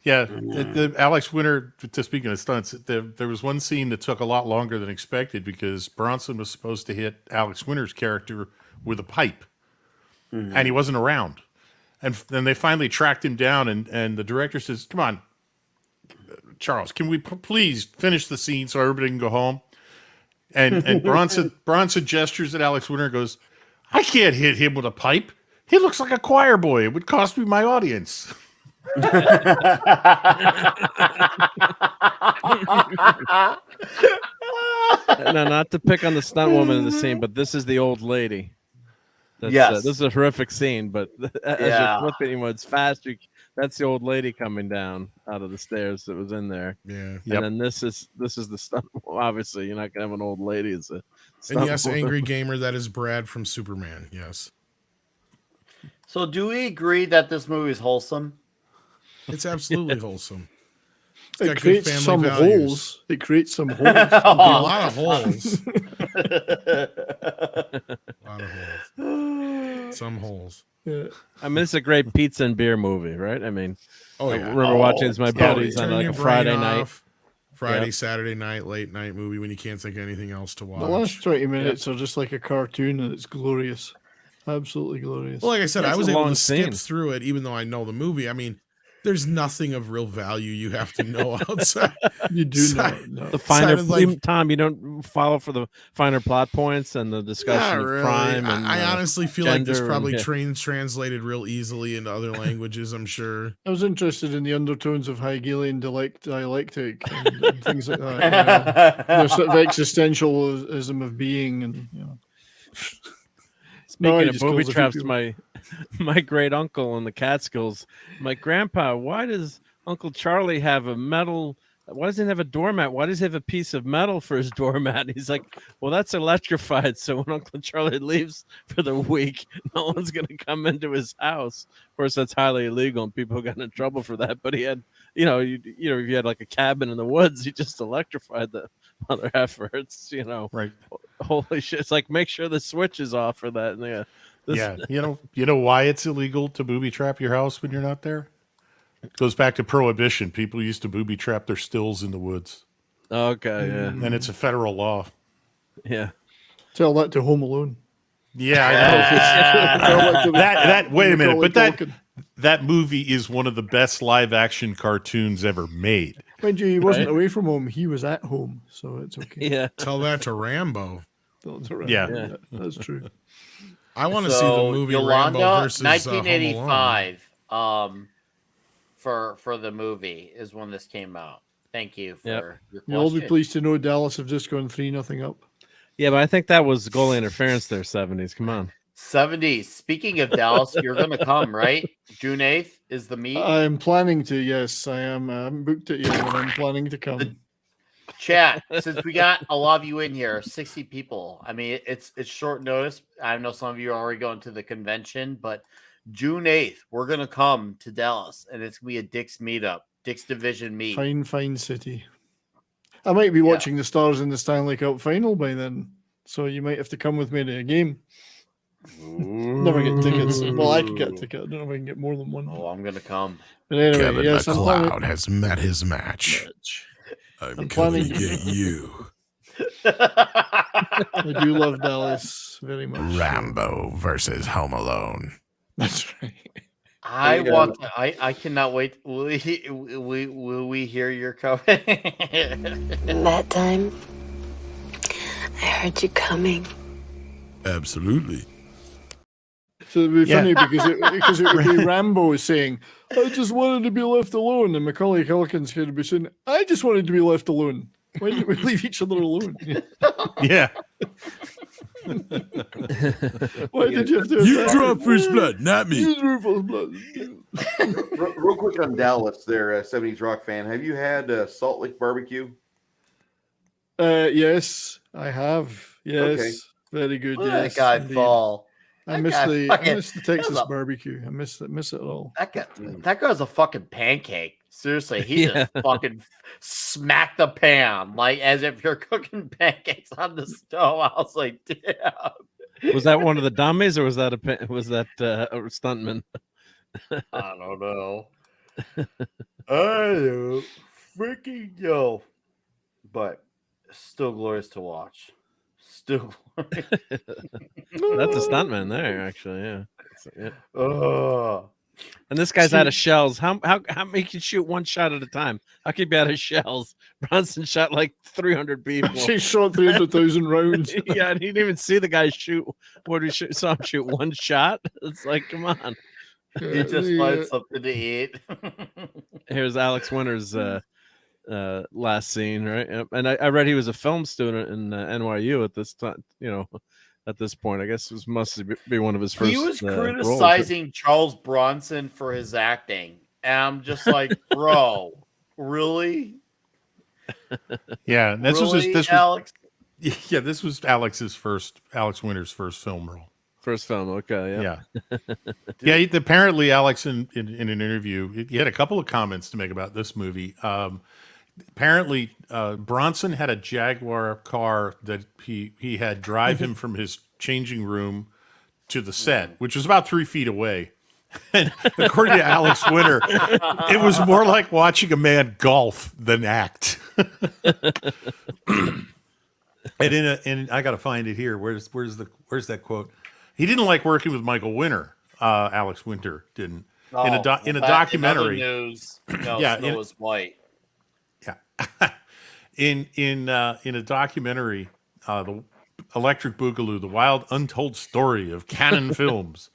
Yeah, the Alex Winter, to speaking of stunts, there was one scene that took a lot longer than expected because Bronson was supposed to hit Alex Winter's character with a pipe, and he wasn't around. And then they finally tracked him down, and the director says, "Come on, Charles, can we please finish the scene so everybody can go home?" And Bronson gestures at Alex Winter and goes, "I can't hit him with a pipe. He looks like a choir boy. It would cost me my audience." No, not to pick on the stunt woman in the scene, but this is the old lady. That's, Yes. this is a horrific scene, but as Yeah. you're flipping, it's fast. That's the old lady coming down out of the stairs that was in there. Yeah. And then this is the stunt. Obviously, you're not gonna have an old lady as a And stunt yes, woman. Angry Gamer, that is Brad from Superman. Yes. So, do we agree that this movie is wholesome? It's absolutely wholesome. It's It got good creates family some values. holes. It creates some holes. A lot of holes. Some holes. Yeah. I mean, it's a great pizza and beer movie, right? I mean, Oh, I yeah. remember watching this with my buddies Turn on like your a brain Friday night. off. Friday, Yep. Saturday night, late night movie when you can't think of anything else to watch. The last 20 minutes are just like a cartoon, and it's glorious. Absolutely glorious. Well, like I said, I That's was a able long to skip scene. through it, even though I know the movie. I mean, there's nothing of real value you have to know outside. You do side- not know. The finer, side of, like- Tom, you don't follow for the finer plot points and the discussion Not of really. crime. And, I honestly feel like this gender probably and- translated real easily into other languages. I'm sure. I was interested in the undertones of Hegelian dialectic and things like that. The sort of existentialism of being, and you know. No, he Speaking of just booby kills a few traps, people. my great uncle in the Catskills, my grandpa, why does Uncle Charlie have a metal? Why doesn't he have a doormat? Why does he have a piece of metal for his doormat? He's like, well, that's electrified. So when Uncle Charlie leaves for the week, no one's going to come into his house. Of course, that's highly illegal and people got in trouble for that. But he had, if you had like a cabin in the woods, he just electrified the other efforts, Right. Holy shit. It's like, make sure the switch is off for that. And Yeah. You know why it's illegal to booby trap your house when you're not there? It goes back to prohibition. People used to booby trap their stills in the woods. Okay, yeah. And it's a federal law. Yeah. Tell that to Home Alone. Yeah, I Tell know. that to the- that wait a minute, Macaulay but Culkin. that movie is one of the best live action cartoons ever made. Mind you, he wasn't Right. away from home. He was at home, so it's okay. Yeah. Tell that to Rambo. That's all right. Yeah. That's true. I want to see the movie Yolanda, Rambo versus 1985. For the movie is when this came out. Thank you for Yep. your You'll all be question. pleased to know Dallas have just gone 3-0 up. Yeah, but I think that was goalie interference there, 70s. Come on. 70s. Speaking of Dallas, you're going to come, right? June 8th is the meet. I'm planning to. Yes, I am. I haven't booked it yet, but I'm planning to come. Chat, since we got a lot of you in here, 60 people. I mean, it's short notice. I know some of you are already going to the convention, but June 8th, we're going to come to Dallas, and it's going to be a Dick's meetup, Dick's Division meet. Fine city. I might be watching the Stars in the Stanley Cup final by then, so you might have to come with me to a game. Never get tickets. Well, I could get a ticket. I don't know if I can get more than one. Oh, I'm going to come. But anyway, Kevin yes, I'm McLeod planning. has met his match. I'm planning to get you, I do love Dallas very much. Rambo versus Home Alone. That's right. I want to, I cannot wait. Will we hear your comment? That time, I heard you coming. Absolutely. So it'd be Yeah. funny because it would be Rambo saying, "I just wanted to be left alone," and Macaulay Culkin's going to be saying, "I just wanted to be left alone." Why did we leave each other alone? Yeah. Why did you have to? attack me? first blood, not You drew first blood. Real quick on Dallas, there, 70s rock fan. Have you had Salt Lake Barbecue? Yes, I have. Yes, Okay. very good. Look at Yes, that guy indeed. fall. I That miss guy the fucking- Texas that was barbecue. I miss it all. That guy's a fucking pancake. Seriously, he Yeah. just fucking smacked the pan like as if you're cooking pancakes on the stove. I was like, damn. Was that one of the dummies or was that a stuntman? I don't know. I don't freaking know. But still glorious to watch. Still glorious. That's a stuntman there, actually. Yeah. Yeah. Oh. And this guy's out of shells. How many can shoot one shot at a time? How could he be out of shells? Bronson shot like 300 people. She shot 300,000 rounds. Yeah, and he didn't even see the guy shoot. What did he shoot? Saw him shoot one shot. It's like, come on. He just wants something to eat. Here's Alex Winter's last scene, right? Yep. And I read he was a film student in NYU at this time. At this point, I guess this must be one of his first. He was roles. criticizing Charles Bronson for his acting, and I'm just like, bro, really? Yeah, this really, was Alex. Yeah, this was Alex Winter's first film role. First film, okay, yeah. Apparently, Alex in an interview, he had a couple of comments to make about this movie. Apparently, Bronson had a Jaguar car that he had drive him from his changing room to the set, which was about 3 feet away. And according to Alex Winter, it was more like watching a man golf than act. And I got to find it here. Where's that quote? He didn't like working with Michael Winter. Alex Winter didn't. In a documentary. News, no, yeah, Snow is white. Yeah. in a documentary, the Electric Boogaloo: The Wild Untold Story of Canon Films,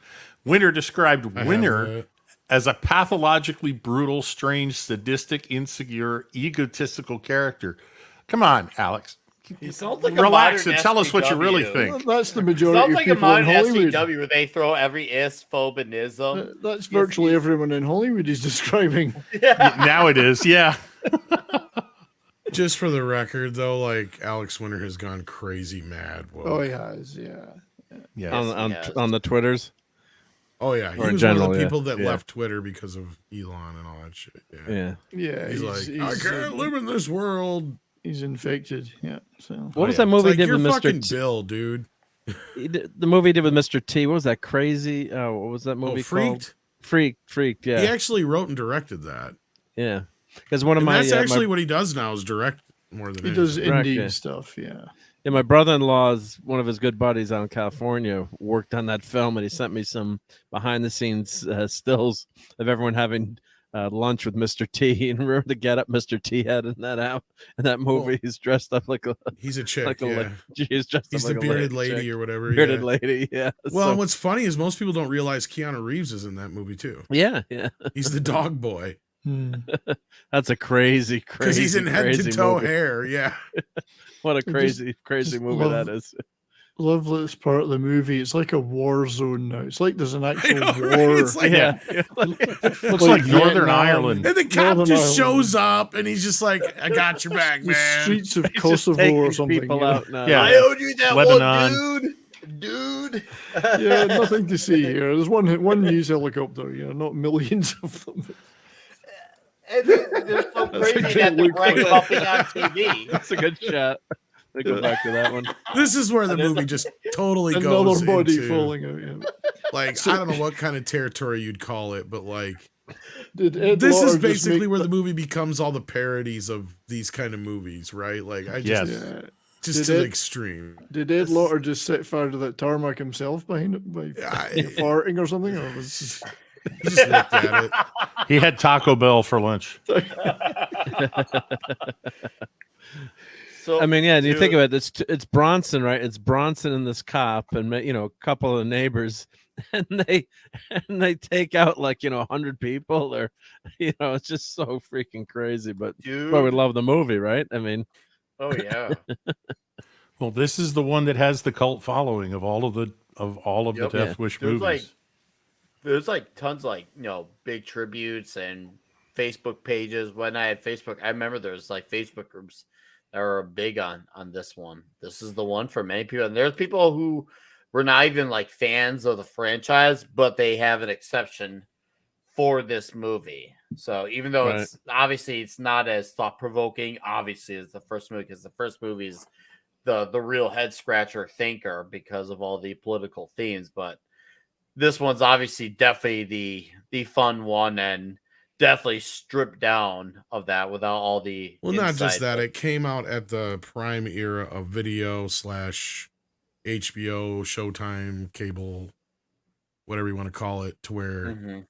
Winter described Winter as a pathologically brutal, strange, sadistic, insecure, egotistical character. Come on, Alex. He sounds like relax a and tell us what you really SJW. think. Well, that's the majority Sounds of like a people in modern Hollywood. SJW where they throw every phobe and ism. That's virtually everyone in Hollywood he's describing. Now it is, yeah. Just for the record, though, like Alex Winter has gone crazy mad. Oh, he has, yeah. On the Twitters. Oh yeah, he Or in was general, one of the yeah. people that Yeah. left Twitter because of Elon and all that shit. Yeah. He's like, I can't live in this world. He's infected. Yeah. So What was that movie It's he like, did with you're Mr. fucking T? Bill, dude. The movie he did with Mr. T. What was that? Crazy. What was that movie called? Freaked. Yeah. He actually wrote and directed that. Yeah. Because one of And my that's actually my, what he does now is direct more than he does anything. indie yeah. stuff. Yeah. Yeah, my brother-in-law's one of his good buddies out in California worked on that film, and he sent me some behind-the-scenes stills of everyone having lunch with Mr. T. And remember the get-up Mr. T had in that movie? Well, he's dressed up like a He's a chick. like yeah. he's dressed He's up the like bearded a lady chick. or whatever. Bearded yeah. lady, yeah. Well, So- what's funny is most people don't realize Keanu Reeves is in that movie too. yeah. He's the dog boy That's a crazy because he's in head to crazy toe movie. hair. Yeah. What a just crazy movie love- that is. Love this part of the movie. It's like a war zone now. It's like there's an actual know, right? war. It's like- Yeah. Looks like Northern Vietnam. Ireland. And the cop Northern just Ireland. shows up and he's just like, I got your back, The man. streets of He's just Kosovo taking or something. people you know? out now. Yeah. I owed you that Lebanon. one, dude. Yeah, nothing to see here. There's one news helicopter. Not millions of them. And they're so crazy that they're bragging about being on TV. That's a good shot. They go back to that one. This is where the movie just totally Another goes body into, falling out. Yeah. like, I don't know what kind of territory you'd call it, but like, Did Ed this Lauter is just basically make where the movie becomes all the parodies of these kind of movies, right? Like, I just, Yes. Yeah. just Did to the Ed- extreme. Did Ed Lauter just set fire to that tarmac himself behind it by farting or something? Or was He just looked at it. He had Taco Bell for lunch. So, I mean, yeah, and you think dude, about it, it's Bronson, right? It's Bronson and this cop, and a couple of neighbors, and they take out like 100 people, or it's just so freaking crazy. But dude. we love the movie, right? I mean, Oh yeah. Well, this is the one that has the cult following of all of the Yep. Death Wish There's movies. There's tons of big tributes and Facebook pages. When I had Facebook, I remember there's Facebook groups that were big on this one. This is the one for many people. And there's people who were not even fans of the franchise, but they have an exception for this movie. So even though Right. it's not as thought provoking, obviously, as the first movie, because the first movie is the real head scratcher thinker because of all the political themes, but this one's obviously definitely the fun one and definitely stripped down of that without all the Well, not just insight. that. It came out at the prime era of video / HBO, Showtime, cable, whatever you want to call it, to where Mhm.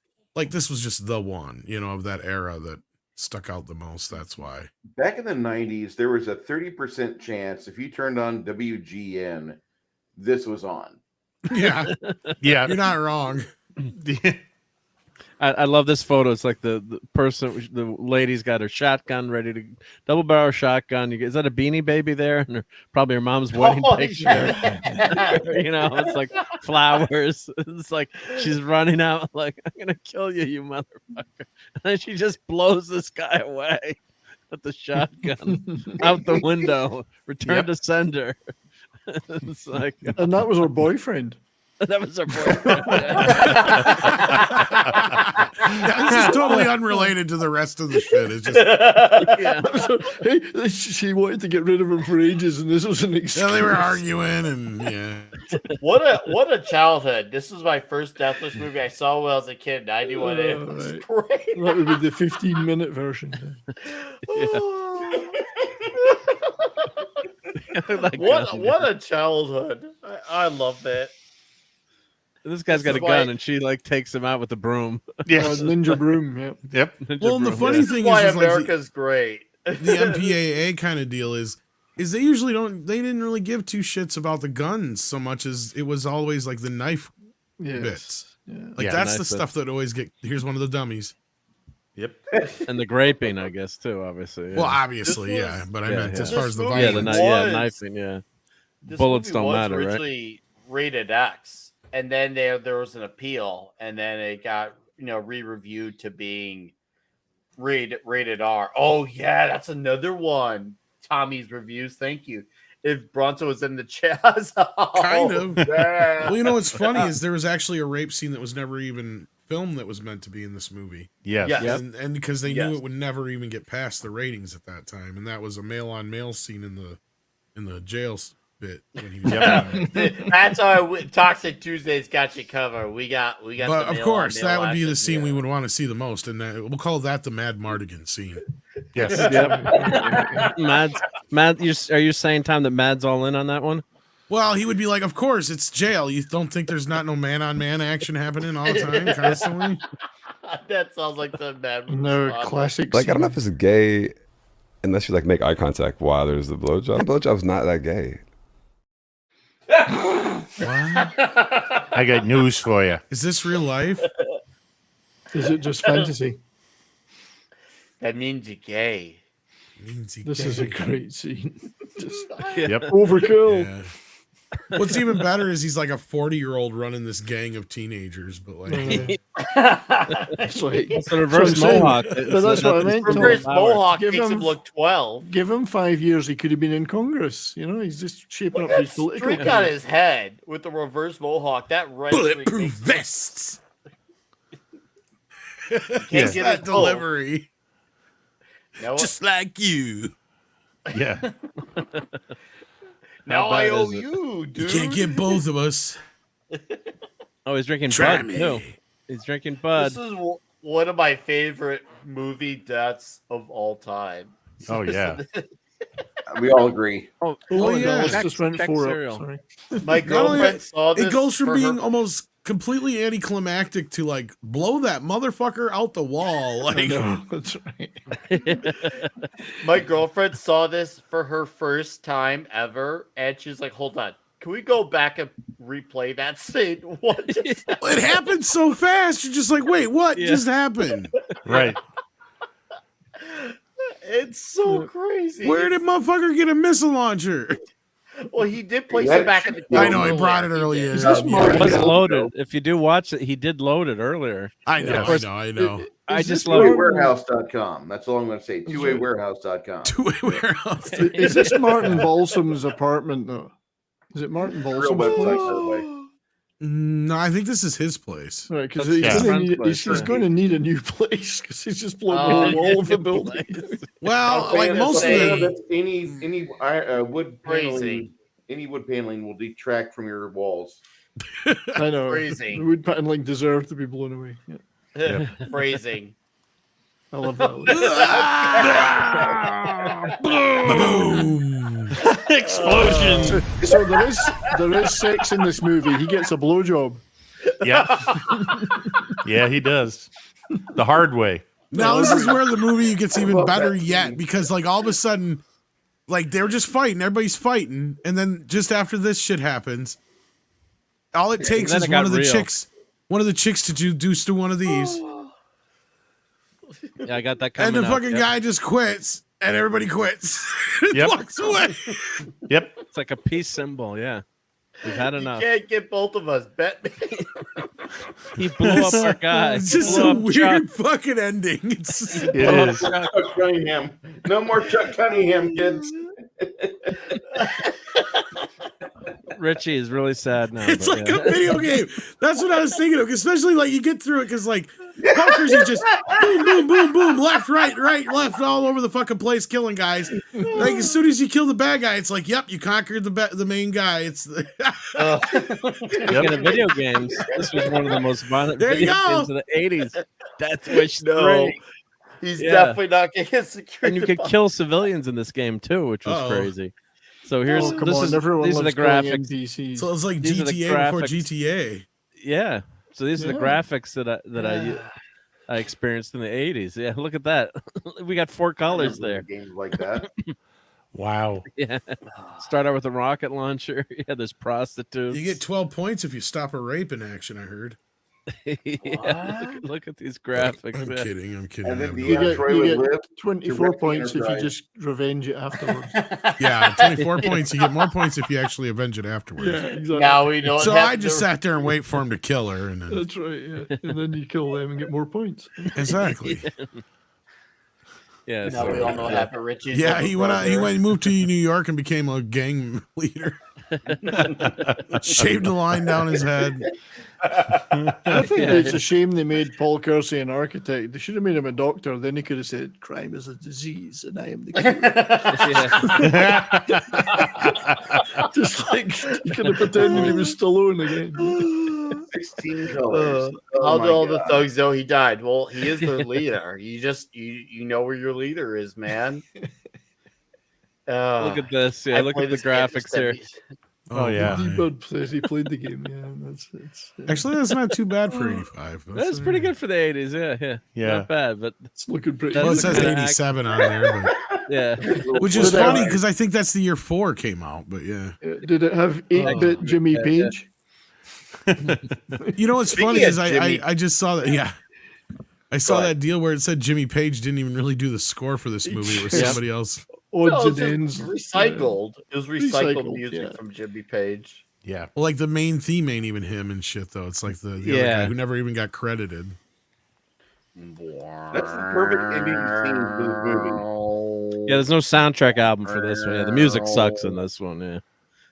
this was just the one, of that era that stuck out the most. That's why. Back in the 90s, there was a 30% chance if you turned on WGN, this was on. Yeah, Yeah. you're not wrong. I love this photo. It's like the lady's got her shotgun ready to double barrel shotgun. Is that a Beanie Baby there? And probably her mom's wedding picture. Yeah. It's like flowers. It's like she's running out like, I'm gonna kill you, you motherfucker. And then she just blows this guy away with the shotgun out the window. Return to sender. It's like, and that was her boyfriend. That was her boyfriend. This is totally unrelated to the rest of the shit. It's just Hey, she wanted to get rid of him for ages, and this was an excuse. they were arguing, and What a childhood! This was my first Deathless movie I saw when I was a kid. 91. It was great. That would be the 15-minute version. What a childhood! I love that. This guy's got a gun, and she like takes him out with a broom. Yes, ninja broom. Yep. Ninja Well, and the broom, funny yeah. thing Why is like America's great. the MPAA kind of deal is they usually don't. They didn't really give two shits about the guns so much as it was always like the knife bits. Like Yeah, that's knife the stuff that always get. Here's one of the dummies. Yep. And the graping, I guess, too. Obviously. Well, obviously, yeah. But I meant as far as the movie violence. knifing. Yeah. This Bullets movie don't was matter, right? originally rated X, and then there was an appeal, and then it got re-reviewed to being rated R. Oh yeah, that's another one. Tommy's reviews. Thank you. If Bronto was in the chat, Kind of. Yeah. Well, what's funny is there was actually a rape scene that was never even filmed that was meant to be in this movie. Yes. Yes. And because they knew it would never even get past the ratings at that time, and that was a male-on-male scene in the jail bit. When he was That's how Toxic Tuesdays got you covered. We got. But the of course, male-on-male that would be the action, scene we would want to see the most, and we'll call that the Mad Mardigan scene. Yes. Mad, are you saying, Tom, that Mad's all in on that one? Well, he would be like, of course, it's jail. You don't think there's not no man-on-man action happening all the time, constantly? That sounds like the Mad. No, classic. Like, I don't know if it's gay unless you like make eye contact while there's the blowjob. Blowjob's not that gay. I got news for you. Is this real life? Is it just fantasy? That means you're gay. This is a great scene. Just Yep. overkill. Yeah. What's even better is he's like a 40-year-old running this gang of teenagers, but like It's like, It's a reverse that's what I'm mohawk. saying. But that's what I meant. Reverse Tom. Mohawk Give makes him him- look 12. Give him 5 years, he could have been in Congress. He's just shaping up his political Streak on his head with the reverse Mohawk. That red streak bulletproof makes- vests. Can't Yes, get that his pull. delivery. Know what? Just like you. Yeah. Now How I bad owe is it? you, You dude. can't get both of us. Oh, he's drinking Try Bud, me. too. He's drinking Bud. This is one of my favorite movie deaths of all time. Oh yeah. We all agree. Oh, yeah. check- Just went check 4 cereal. up. Sorry. My Not only girlfriend that, saw this. it goes from for being her- almost completely anticlimactic to like blow that motherfucker out the wall. I Like know, that's right. My girlfriend saw this for her first time ever, and she's like, "Hold on, can we go back and replay that scene?" What just it happened so fast. You're just like, wait, what just happened? Right. It's so crazy. Where did motherfucker get a missile launcher? Well, he did place Yeah, it back in the. I know, he brought it He earlier. did. That's Yeah. Mark- It was Yeah. loaded. If you do watch it, he did load it earlier. I know, Yes. I know. I Is just this love it. Twoaywarehouse.com. That's all I'm going to say. Twoaywarehouse.com. Two-way warehouse. Is this Martin Balsam's apartment, though? Is it Martin Real Balsam's website, place? by the way. No, I think this is his place. Right, because That's he's, his gonna friend's need, place, he's yeah. going to need a new place because he's just blown Oh, the whole wall of the building. Well, like most of say- the That's any wood paneling, Phrasing. any wood paneling will detract from your walls. I know. Phrasing. The wood paneling deserved to be blown away. Yeah, Phrasing. I love that. boom. Explosion. So there is sex in this movie. He gets a blowjob. Yeah. Yeah, he does. The hard way. Now this is where the movie gets even love better that yet scene. because like all of a sudden, like they're just fighting, everybody's fighting, and then just after this shit happens, all it takes then is it got one of the real. chicks to do to one of these, Yeah, I got that coming And the up, fucking yep. guy just quits, and everybody quits. Yep. Walks away. Yep. It's like a peace symbol. Yeah, we've had You enough. can't get both of us. Bet me. He blew up our guy. It's He just blew a up weird fucking ending. It's It is. Chuck Cunningham. No more Chuck Cunningham, kids. Richie is really sad now. It's but like yeah. a video game. That's what I was thinking of. Especially like you get through it because like Parker's is just boom, boom, boom, boom, left, right, left, all over the fucking place, killing guys. Like as soon as you kill the bad guy, it's like, yep, you conquered the main guy. It's Speaking of video games, this was one of the most violent There you video go. games of the '80s. Death Wish No. 3. He's Yeah. definitely not getting security. And you could kill civilians in this game too, which was Uh-oh. crazy. So here's Oh, come this on, is everyone these are the loves killing graphics. NPCs. so it's like These are the GTA before graphics. GTA. Yeah. So these are the Yeah. graphics that I experienced in the '80s. Yeah, look at that. We got 4 colors there. Games like that. Wow. Yeah. Start out with a rocket launcher. Yeah, there's prostitutes. You get 12 points if you stop a rape in action. I heard. Yeah, look at these graphics. I'm yeah. kidding. I'm kidding. And then I'm the You not. get, Android you would get live 24 wreck the points if you Enterprise. just revenge it afterwards. Yeah, 24 points. You get more points if you actually avenge it afterwards. Yeah, exactly. Now we know. So what I happened just to- sat there and wait for him to kill her, and then That's right, yeah. And then you kill them and get more points. exactly. Yeah. Now so- we all know what happened. Richie's Yeah, little he went out. He brother. went moved to New York and became a gang leader. Shaved the line down his head. I think Yeah. it's a shame they made Paul Kersey an architect. They should have made him a doctor. Then he could have said, "Crime is a disease, and I am the cure." Yeah. Just like he could have pretended he was Stallone again. 16 colors. How my do all the God. thugs know he died? Well, he is their leader. You know where your leader is, man. Look at this. Yeah, look at the graphics here. Oh, yeah. D-Bird says he played the game. Yeah, it's Actually, that's not too bad for 85. That's pretty good for the '80s. Yeah. Yeah. Not bad, but it's looking pretty. That's Well, it a says good act. 87 on there, but, yeah. which is Well, funny because I think that's the year 4 came out. But yeah, Did it have 8-bit Jimmy yeah, Page? you know what's Speaking funny of is I Jimmy- just saw that. Yeah, I saw Go ahead. that deal where it said Jimmy Page didn't even really do the score for this movie. It was Yep. somebody else. Odds No, and it's ends. just recycled. It was recycled Recycled, music yeah. from Jimmy Page. Yeah. Well, like the main theme ain't even him and shit though. It's like the other Yeah. guy who never even got credited. That's the perfect ending scene for this movie. Yeah, there's no soundtrack album for this one. Yeah, the music sucks in this one. Yeah,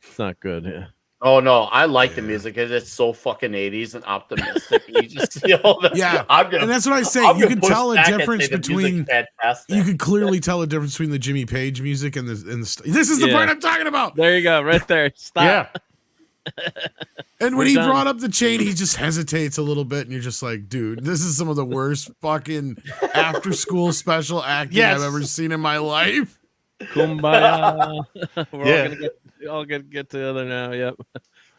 it's not good. Yeah. Oh no, I like the music because it's so fucking 80s and optimistic. You just see all the Yeah, I'm gonna, and that's what I say. I'm You gonna can push tell a back and difference say the between. music's fantastic. You could clearly tell a difference between the Jimmy Page music and the. This is the Yeah. part I'm talking about. There you go, right there. Stop. Yeah. And when We're he done. brought up the chain, he just hesitates a little bit, and you're just like, dude, this is some of the worst fucking after school special acting Yes. I've ever seen in my life. Kumbaya. We're Yeah. all gonna get together now. Yep.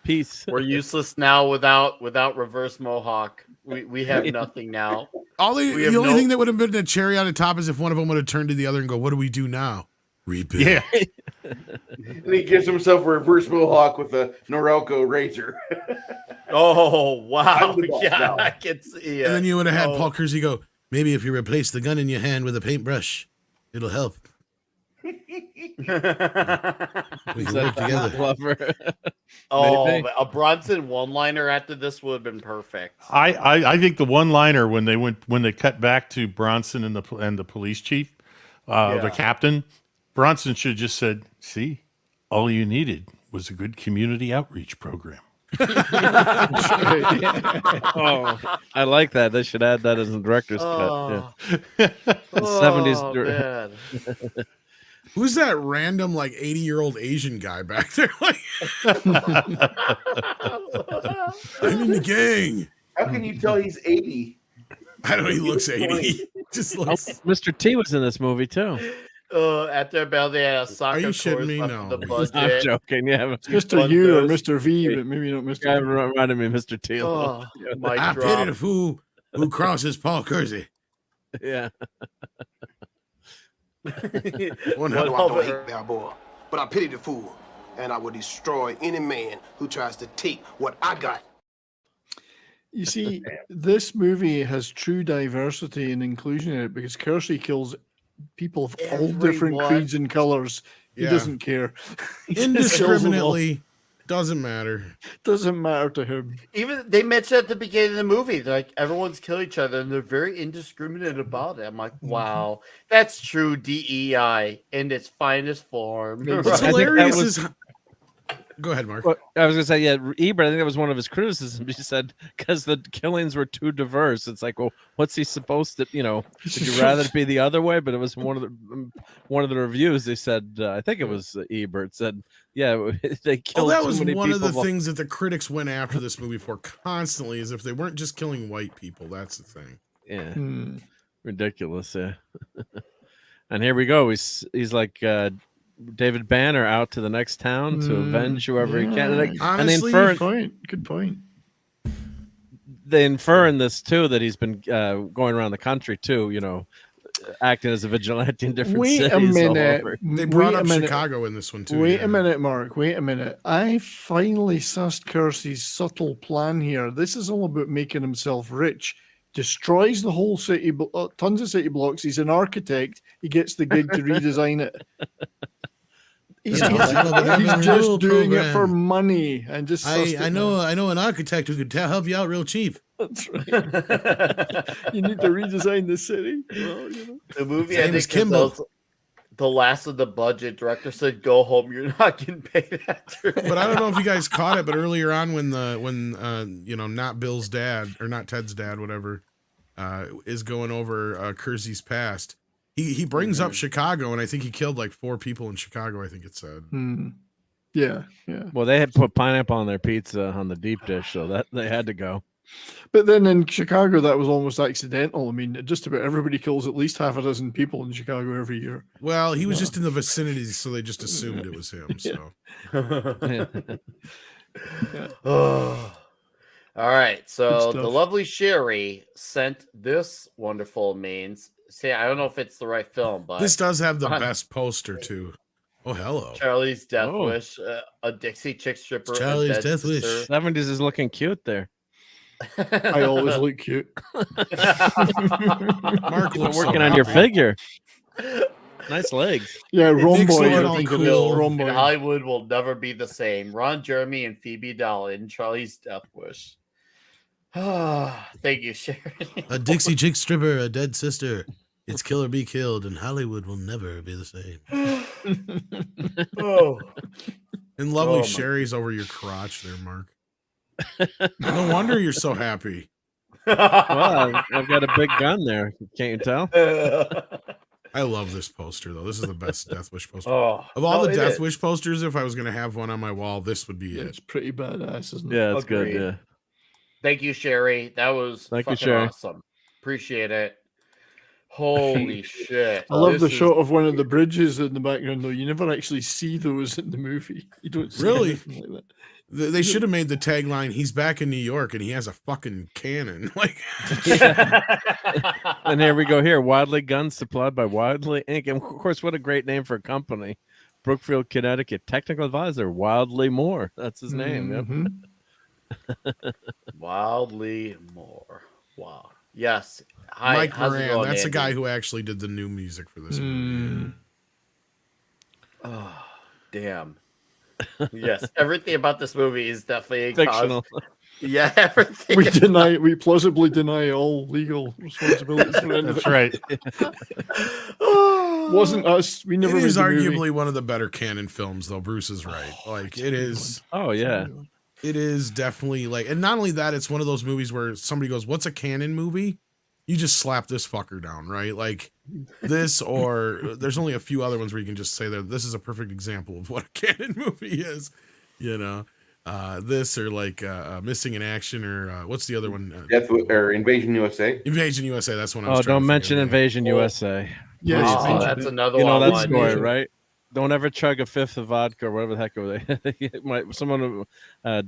Peace. We're useless now without reverse mohawk. We have nothing now. The We have only no- thing that would have been a cherry on the top is if one of them would have turned to the other and go, "What do we do now?" Repeat. Yeah. And he gives himself a reverse mohawk with a Norelco razor. Oh wow! I'm the boss Yeah, now. I can see it. And then you would have had Oh. Paul Kersey go, "Maybe if you replace the gun in your hand with a paintbrush, it'll help." We can work together. Lover. Oh, Maybe. but a Bronson one-liner after this would have been perfect. I think the one liner when they cut back to Bronson and the police chief, the Yeah. captain, Bronson should have just said, "See, all you needed was a good community outreach program." Oh, I like that. They should add that as a director's cut. Yeah. The 70s. man. Who's that random like 80-year-old Asian guy back there? Like, I'm in the gang. How can you tell he's 80? I don't know. He looks 80. Just Oh, looks. Mr. T was in this movie too. At their bell, they had a soccer you shitting course me? left No. for the I'm budget. joking. Yeah, Mr. U or Mr. V, but maybe not Mr. guy V. reminded me of Mr. T. a little. Oh, mic I pity drop. the fool who crosses Paul Kersey. Yeah. One What hell of of it- a- Balboa, but I pity the fool, and I will destroy any man who tries to take what I got. You see, this movie has true diversity and inclusion in it because Kersey kills people of all different Everyone. creeds and colors. He Yeah. doesn't care. He just kills them all. Indiscriminately, doesn't matter. Doesn't matter to him. Even they mentioned at the beginning of the movie, they're like everyone's killing each other, and they're very indiscriminate about it. I'm like, wow, that's true DEI in its finest form. What's I think that hilarious was- is. Go ahead, Mark. Well, I was gonna say, yeah, Ebert. I think that was one of his criticisms. He said because the killings were too diverse. It's like, well, what's he supposed to? Would you rather it be the other way? But it was one of the reviews. They said, I think it was Ebert said, yeah, they Oh, killed. that too was many one of the people. things that the critics went after this movie for constantly, is if they weren't just killing white people. That's the thing. Yeah, Hmm. ridiculous. Yeah, and here we go. He's like. David Banner out to the next town to avenge whoever he can. And they Honestly, infer, Good point. they infer in this too that he's been going around the country too, acting as a vigilante in different Wait cities. a all minute. over. They brought Wait a up minute. Chicago in this one too. Wait yeah. a minute, Mark. Wait a minute. I finally sussed Kersey's subtle plan here. This is all about making himself rich. Destroys the whole city, tons of city blocks. He's an architect. He gets the gig to redesign it. He's just doing it for money and just. I know an architect who could help you out real cheap. That's right. You need to redesign the city. Well, The movie, His I name is think, is Kimball. the last of the budget. Director said, "Go home. You're not getting paid after." But I don't know if you guys caught it, but earlier on when not Bill's dad or not Ted's dad, whatever, is going over Kersey's past, he brings up Chicago, and I think he killed like 4 people in Chicago. I think it said. Yeah. Well, they had put pineapple on their pizza on the deep dish, so that they had to go. But then in Chicago, that was almost accidental. I mean, just about everybody kills at least half a dozen people in Chicago every year. Well, he was just in the vicinity, so they just assumed it was him. So. Oh. All right. So Good the stuff. lovely Sherry sent this wonderful means. See, I don't know if it's the right film, but This does have the on best poster too. Oh, hello. Charlie's Death Oh. Wish, a Dixie Chick Stripper, a Charlie's dead Death Wish. sister. 70s is looking cute there. I always look cute. Mark Been looks so working on your happy. figure. Nice legs. Yeah, makes Romboy. it I all think cool. it is. And Romboy. Hollywood will never be the same. Ron Jeremy and Phoebe Dahl in Charlie's Death Wish. Thank you, Sherry. A Dixie chick stripper, a dead sister. It's kill or be killed, and Hollywood will never be the same. Oh, And lovely Oh, my- Sherry's over your crotch there, Mark. No wonder you're so happy. Well, I've got a big gun there. Can't you tell? I love this poster, though. This is the best Death Wish poster. Oh, Of all no, the it Death is. Wish posters, if I was going to have one on my wall, this would be it. It's pretty badass, isn't it? Yeah, it's good. Agreed. Yeah. Thank you, Sherry. That was Thank you, fucking Sherry. awesome. Appreciate it. Holy shit! I love This the is- shot of one of the bridges in the background, though. You never actually see those in the movie. You don't see Really? anything like that. They should have made the tagline, "He's back in New York and he has a fucking cannon." Like, And here we go. Here, Wadley Guns supplied by Wadley Inc. And of course, what a great name for a company. Brookfield, Connecticut. Technical advisor Wildly Moore. That's his name. Yep. Mhm. Wildly more. Wow. Yes. Hi, Mike how's it Moran, going, that's the Andy? guy who actually did the new music for this movie. Oh, damn. Yes, everything about this movie is definitely a Fictional. Yeah, everything. We plausibly deny all legal responsibilities for anything. That's right. Wasn't us. We never It is made the movie. arguably one of the better canon films, though. Bruce is right. Like, it is. Oh, yeah. It is definitely like, and not only that, it's one of those movies where somebody goes, "What's a canon movie?" You just slap this fucker down, right? Like this, or there's only a few other ones where you can just say that this is a perfect example of what a canon movie is, you know. This or like Missing in Action, or what's the other one? Death or Invasion USA. Invasion USA. That's one I Oh, was trying don't to think mention of, yeah. Invasion USA. Yes, Oh, mention that's it. another You know one. that story, mention it. right? Don't ever chug a fifth of vodka or whatever the heck it was. Someone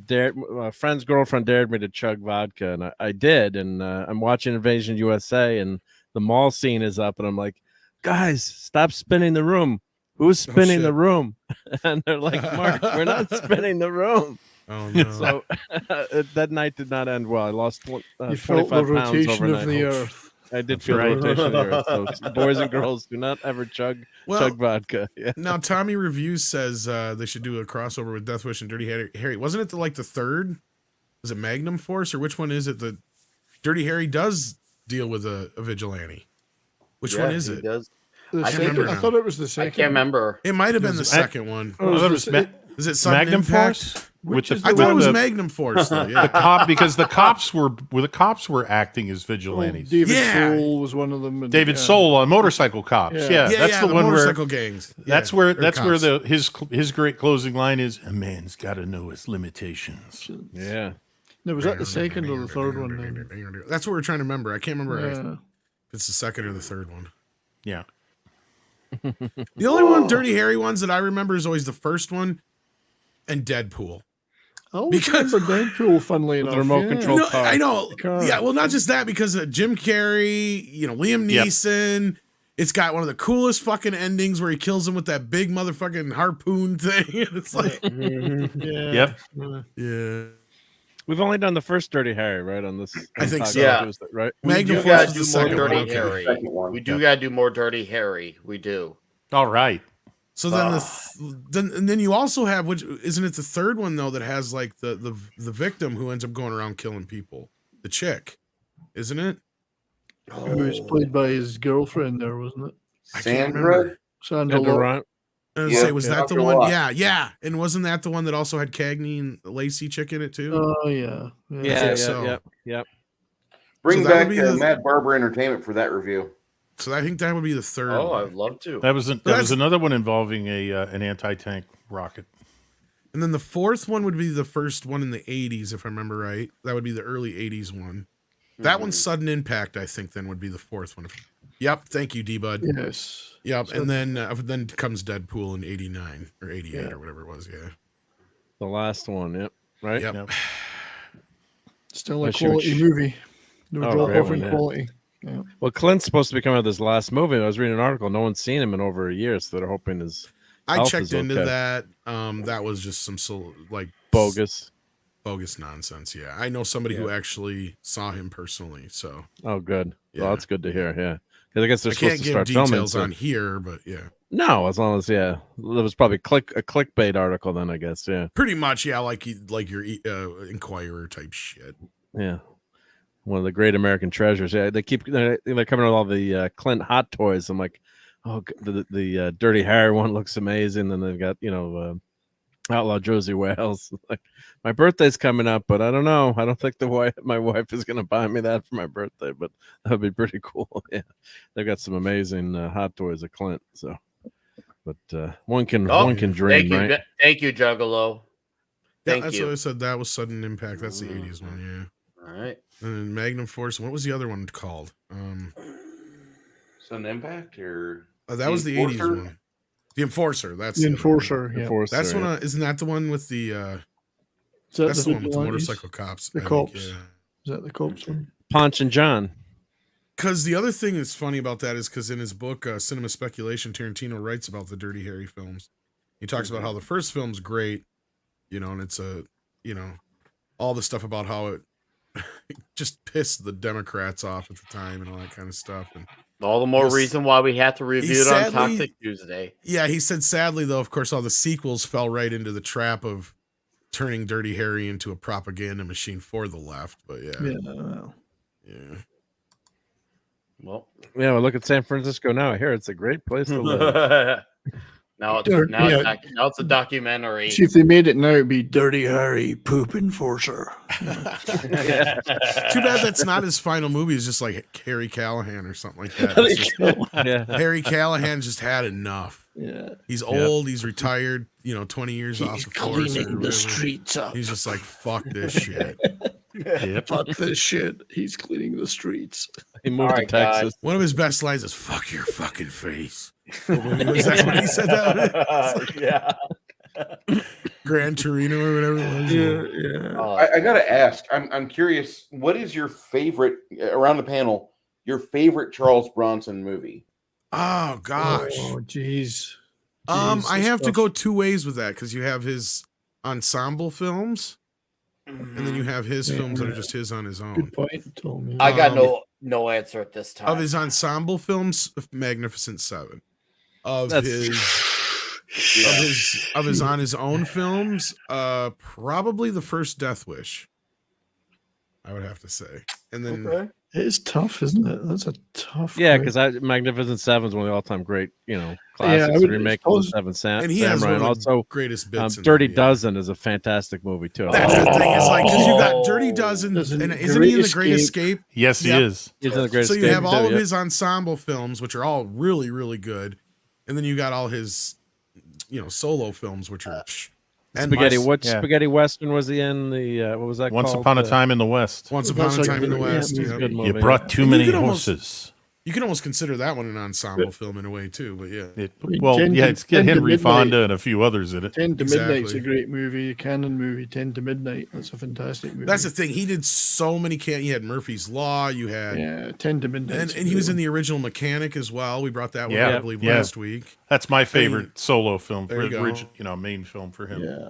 dared, my friend's girlfriend dared me to chug vodka, and I did. And I'm watching Invasion USA, and the mall scene is up, and I'm like, guys, stop spinning the room. Who's spinning shit. the room? And they're like, Mark, we're not spinning the room. Oh no! So that night did not end well. I lost You felt 25 the pounds rotation overnight. of the earth. I did That's feel right. the rotation of the earth. So boys and girls, do not ever chug vodka. Yeah. Now Tommy Reviews says they should do a crossover with Death Wish and Dirty Harry. Wasn't it the third? Was it Magnum Force or which one is it that Dirty Harry does deal with a vigilante? Which one is it? Does. I thought it was the second. I can't remember. It might have been the second one. Is it Sudden Magnum Impact? Force? I thought it was Magnum Force though. Yeah. The cops were acting as vigilantes. David Soul was one of them. David Soul on Motorcycle Cops. Yeah, that's the one motorcycle where gangs. That's where his great closing line is: "A man's got to know his limitations." Yeah. No, was that the second or the third one? Then? That's what we're trying to remember. I can't remember Yeah. if it's the second or the third one. Yeah. The only one Dirty Harry ones that I remember is always the first one and Deadpool. I always remember Deadpool, funnily enough. remote control No, car. I know. Car. Yeah, well, not just that, because Jim Carrey, Liam Neeson. It's got one of the coolest fucking endings where he kills him with that big motherfucking harpoon thing. It's like, yeah. We've only done the first Dirty Harry, right? On this, I think so. Yeah. Right. We do Force gotta is do the more second Dirty one. Okay. Harry. Second one. We do gotta do more Dirty Harry. We do. All right. So then, then you also have, which isn't it the third one though, that has like the victim who ends up going around killing people, the chick, isn't it? Who was played by his girlfriend there, wasn't it? I can't remember. Sandra Edgar Bullock. Wright. I was Yeah, gonna say, was that Dr. the one? Locke. Yeah. And wasn't that the one that also had Cagney and Lacey chick in it too? Oh yeah. Yeah. so. Yep. Bring So that back would be the- Mad Barber Entertainment for that review. So I think that would be the third. Oh, one. I'd love to. That was another one involving an anti-tank rocket. And then the fourth one would be the first one in the 80s, if I remember right. That would be the early 80s one. That one's Sudden Impact, I think, then would be the fourth one. Yep. Thank you, D-Bud. Yes. Yep. And then comes Deadpool in 89 or 88 or whatever it was. Yeah. The last one. Yep. Right. Yep. Still a Wish you would quality movie. No Oh, drop great off in one, yeah. quality. Yeah. Well, Clint's supposed to be coming out with his last movie. I was reading an article. No one's seen him in over a year, so they're hoping his. I health checked is into okay. that. That was just some Bogus nonsense. Yeah. I know somebody who actually saw him personally. So Oh, good. Yeah. Well, that's good to hear. Yeah, because I guess they're I supposed can't to give start filming details soon. on here, but yeah. No, as long as it was probably a clickbait article. Then I guess Pretty much, yeah, like your Inquirer type shit. yeah. One of the great American treasures. Yeah, they're coming with all the Clint hot toys. I'm like, oh, the Dirty Harry one looks amazing. Then they've got Outlaw Josie Wales. Like, my birthday's coming up, but I don't know. I don't think my wife is going to buy me that for my birthday, but that would be pretty cool. Yeah, they've got some amazing hot toys of Clint. So, but one can dream, right? Thank you, Juggalo. Thank that's you. what I said. That was Sudden Impact. That's the 80s one, yeah. All right. And then Magnum Force. What was the other one called? Sudden Impact or That was the 80s Enforcer? one. The Enforcer. That's The other one. Enforcer. Yeah. Enforcer, That's yeah. one. Isn't that the one with the? Is That's the one with the vigilantes? motorcycle cops. The I think, cops. yeah. Is that the cops one? Ponch and John. Because the other thing that's funny about that is because in his book, Cinema Speculation, Tarantino writes about the Dirty Harry films. He talks about how the first film's great, and it's all the stuff about how it just pissed the Democrats off at the time and all that kind of stuff. And All the more Yes. reason why we have to review it on sadly- Toxic Tuesday. yeah, he said sadly though, of course, all the sequels fell right into the trap of turning Dirty Harry into a propaganda machine for the left. But yeah. Well, Yeah, well, look at San Francisco now. I hear it's a great place to live. now it's Dirt- now, yeah. now it's a documentary. See, if they made it now, it'd be Dirty Harry Poop Enforcer. Too bad that's not his final movie. It's just like Harry Callahan or something like that. It's just- Yeah. Harry Callahan just had enough. Yeah. He's old. He's retired. 20 years off the force. or Cleaning the whatever. streets up. He's just like, fuck this shit. Fuck this shit. He's cleaning the streets. He moved to Texas. One of his best lines is "fuck your fucking face." Was that when he said that? Yeah. Gran Torino or whatever it was. Yeah. I gotta ask. I'm curious. What is your favorite around the panel? Your favorite Charles Bronson movie? Oh gosh. Oh, jeez. I have to go two ways with that because you have his ensemble films, and then you have his films that are just his on his own. Good point, Tom. I got no answer at this time. Of his ensemble films, Magnificent Seven. Of his on his own films, probably the first Death Wish, I would have to say. And then Okay. It's tough, isn't it? That's a tough. Yeah, grade. because Magnificent Seven is one of the all-time great, I classics. would Remake of the suppose- Seven and he has Samurai, one and of the also greatest bits. in Dirty there, yeah. Dozen is a fantastic movie too. That's the thing. It's like because you got Dirty Dozen, Dozen, and isn't he in the Great Great Escape? Yes, he Yep. is. He's in the Great So you Escape have all too, of yep. his ensemble films, which are all really, really good, and then you got all his, solo films, which are Spaghetti. endless. What Yeah. spaghetti western was he in? The what was that Once called? Upon a Time in the West. Once Upon That's a like Time in the the- yeah, West. it's yeah. a good You movie. brought too And you many could almost- horses. You can almost consider that one an ensemble film in a way too, but yeah. It's got 10 to Henry Midnight. Fonda and a few others in it. 10 to Midnight's Exactly. a great movie. Canon movie. 10 to Midnight. That's a fantastic movie. That's the thing. He did so many. You had Murphy's Law. You had, yeah. 10 to Midnight. and he was in the original Mechanic as well. We brought that one Yeah, up, I believe, yeah. last week. That's my favorite solo film, there you go. main film for him. Yeah.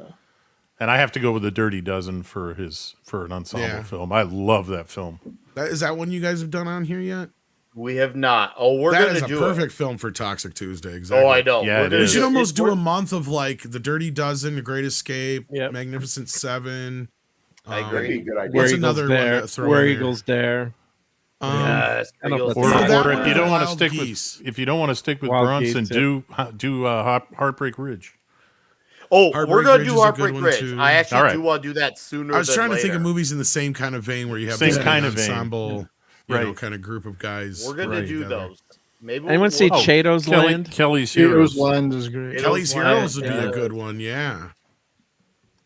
And I have to go with the Dirty Dozen for an ensemble Yeah. film. I love that film. Is that one you guys have done on here yet? We have not. Oh, we're That gonna is a do perfect it. film for Toxic Tuesday. Exactly. Oh, I know. Yeah, We're it gonna We is. should do- almost do we're- a month of like the Dirty Dozen, the Great Escape, Yep. Magnificent Seven. I agree. That'd be a good idea. Where What's Eagles another one Dare. to throw Where in there? Eagles Dare. Yes. I don't know if Eagles that's- Dare. that Or one if you don't want to Wild stick Geese. with, if you don't want to stick with Wild Bronson, Geese, do Heartbreak Ridge. Oh, Heartbreak we're gonna Ridge do is a Heartbreak good one, Ridge. too. I actually All right. do want to do that sooner. I was than trying to think of later. movies in the same kind of vein where you have Same this kind of vein. ensemble, Right. kind of group of guys. We're gonna right do together. those. Maybe Anyone see we'll- Chato's Land? Kelly's Heroes Heroes. Land is great. It- Kelly's Land, Heroes would be yeah. a good one. Yeah.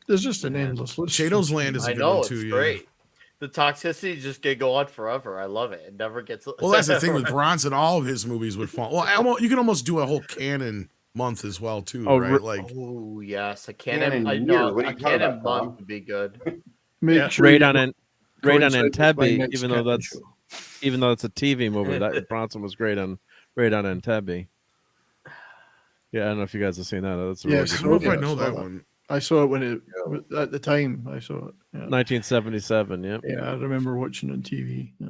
There's just an endless list. Shadow's Land is a I good know one it's too. Yeah. great. The toxicity just can go on forever. I love it. It never gets. Well, that's the thing with Bronson. All of his movies would fall. Well, you can almost do a whole canon month as well too, Oh, right? Like Oh yes, a Canon cannon. I year, know what are a you talking cannon about, Tom? month would be good. Make sure Raid you on coincide with my Entebbe, next even though Captain that's show. even though it's a TV movie, that Bronson was great on Raid on Entebbe. Yeah, I don't know if you guys have seen that. That's a really Yes, I good don't know if movie. I know saw that that. one. I saw it when it at the time. I saw it. Yeah, 1977. Yeah. yeah I remember watching it on TV. Yeah.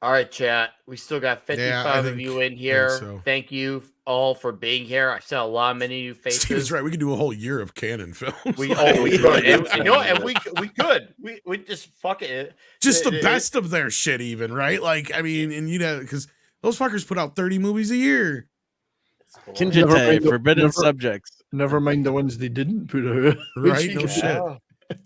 All right, chat. We still got Yeah, 55 I of think- you in think here. so. Thank you all for being here. I saw a lot of many new Steve's faces. right. We could do a whole year of canon films. We could, and, you know, and we could. We just fuck it. Just the It- best of their shit, even right? Like, I mean, and you know, because those fuckers put out 30 movies a year. Never Kinjite, mind the- Forbidden never- Subjects. Never mind the ones they didn't put out. Right? No Yeah. shit.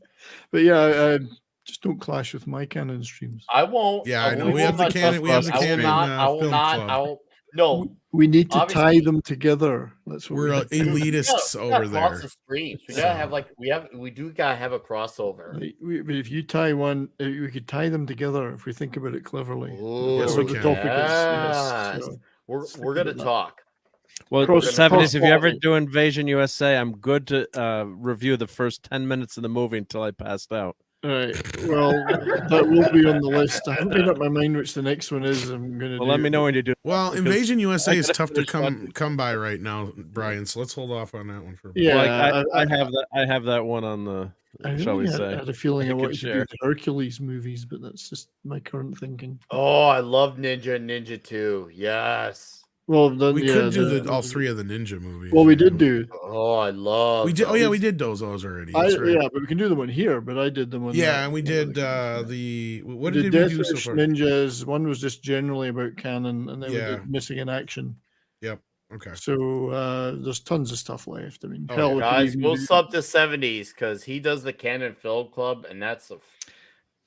But yeah, just don't clash with my canon streams. I won't. Yeah, I know. will We have the not canon- trust we have the us. I will canon, not. I will film not. club. I will. No. We need to tie Obviously- them together. That's what We're we have to do. elitists We gotta over cross there. the streams. We gotta have we do gotta have a crossover. Like, but if you tie one, we could tie them together if we think about it cleverly. Ooh, Yes, Whatever we the can. topic is. Yes. Yes. So, We're gonna talk. Well, Cross- 70s, if you ever cross-quality. do Invasion USA, I'm good to review the first 10 minutes of the movie until I passed out. all right. Well, that will be on the list. I haven't made up my mind which the next one is. I'm gonna. Well, let me know when you do. Well, because Invasion USA I is gotta tough to finish come watching. come by right now, Brian. So let's hold off on that one for a bit. Yeah, Well, I have that. I have that one on the. I Shall we really say? had a feeling I I could wanted to do share. the Hercules movies, but that's just my current thinking. Oh, I love Ninja and Ninja 2. Yes. Well, then, We yeah, could do all three of the ninja movies. Well, we you did know. do. Oh, I love. We did. Oh yeah, those. we did those already. I, That's right. Yeah, but we can do them on here. But I did them on. Yeah, that. and we did the what We did did we do so Deathwish far? Ninjas. One was just generally about canon, and then we Yeah. did Missing in Action. Yep. Okay. So there's tons of stuff left. I mean, Oh, hell, yeah. we could Guys, even we'll do- sub to 70s because he does the Canon Film Club, and that's a.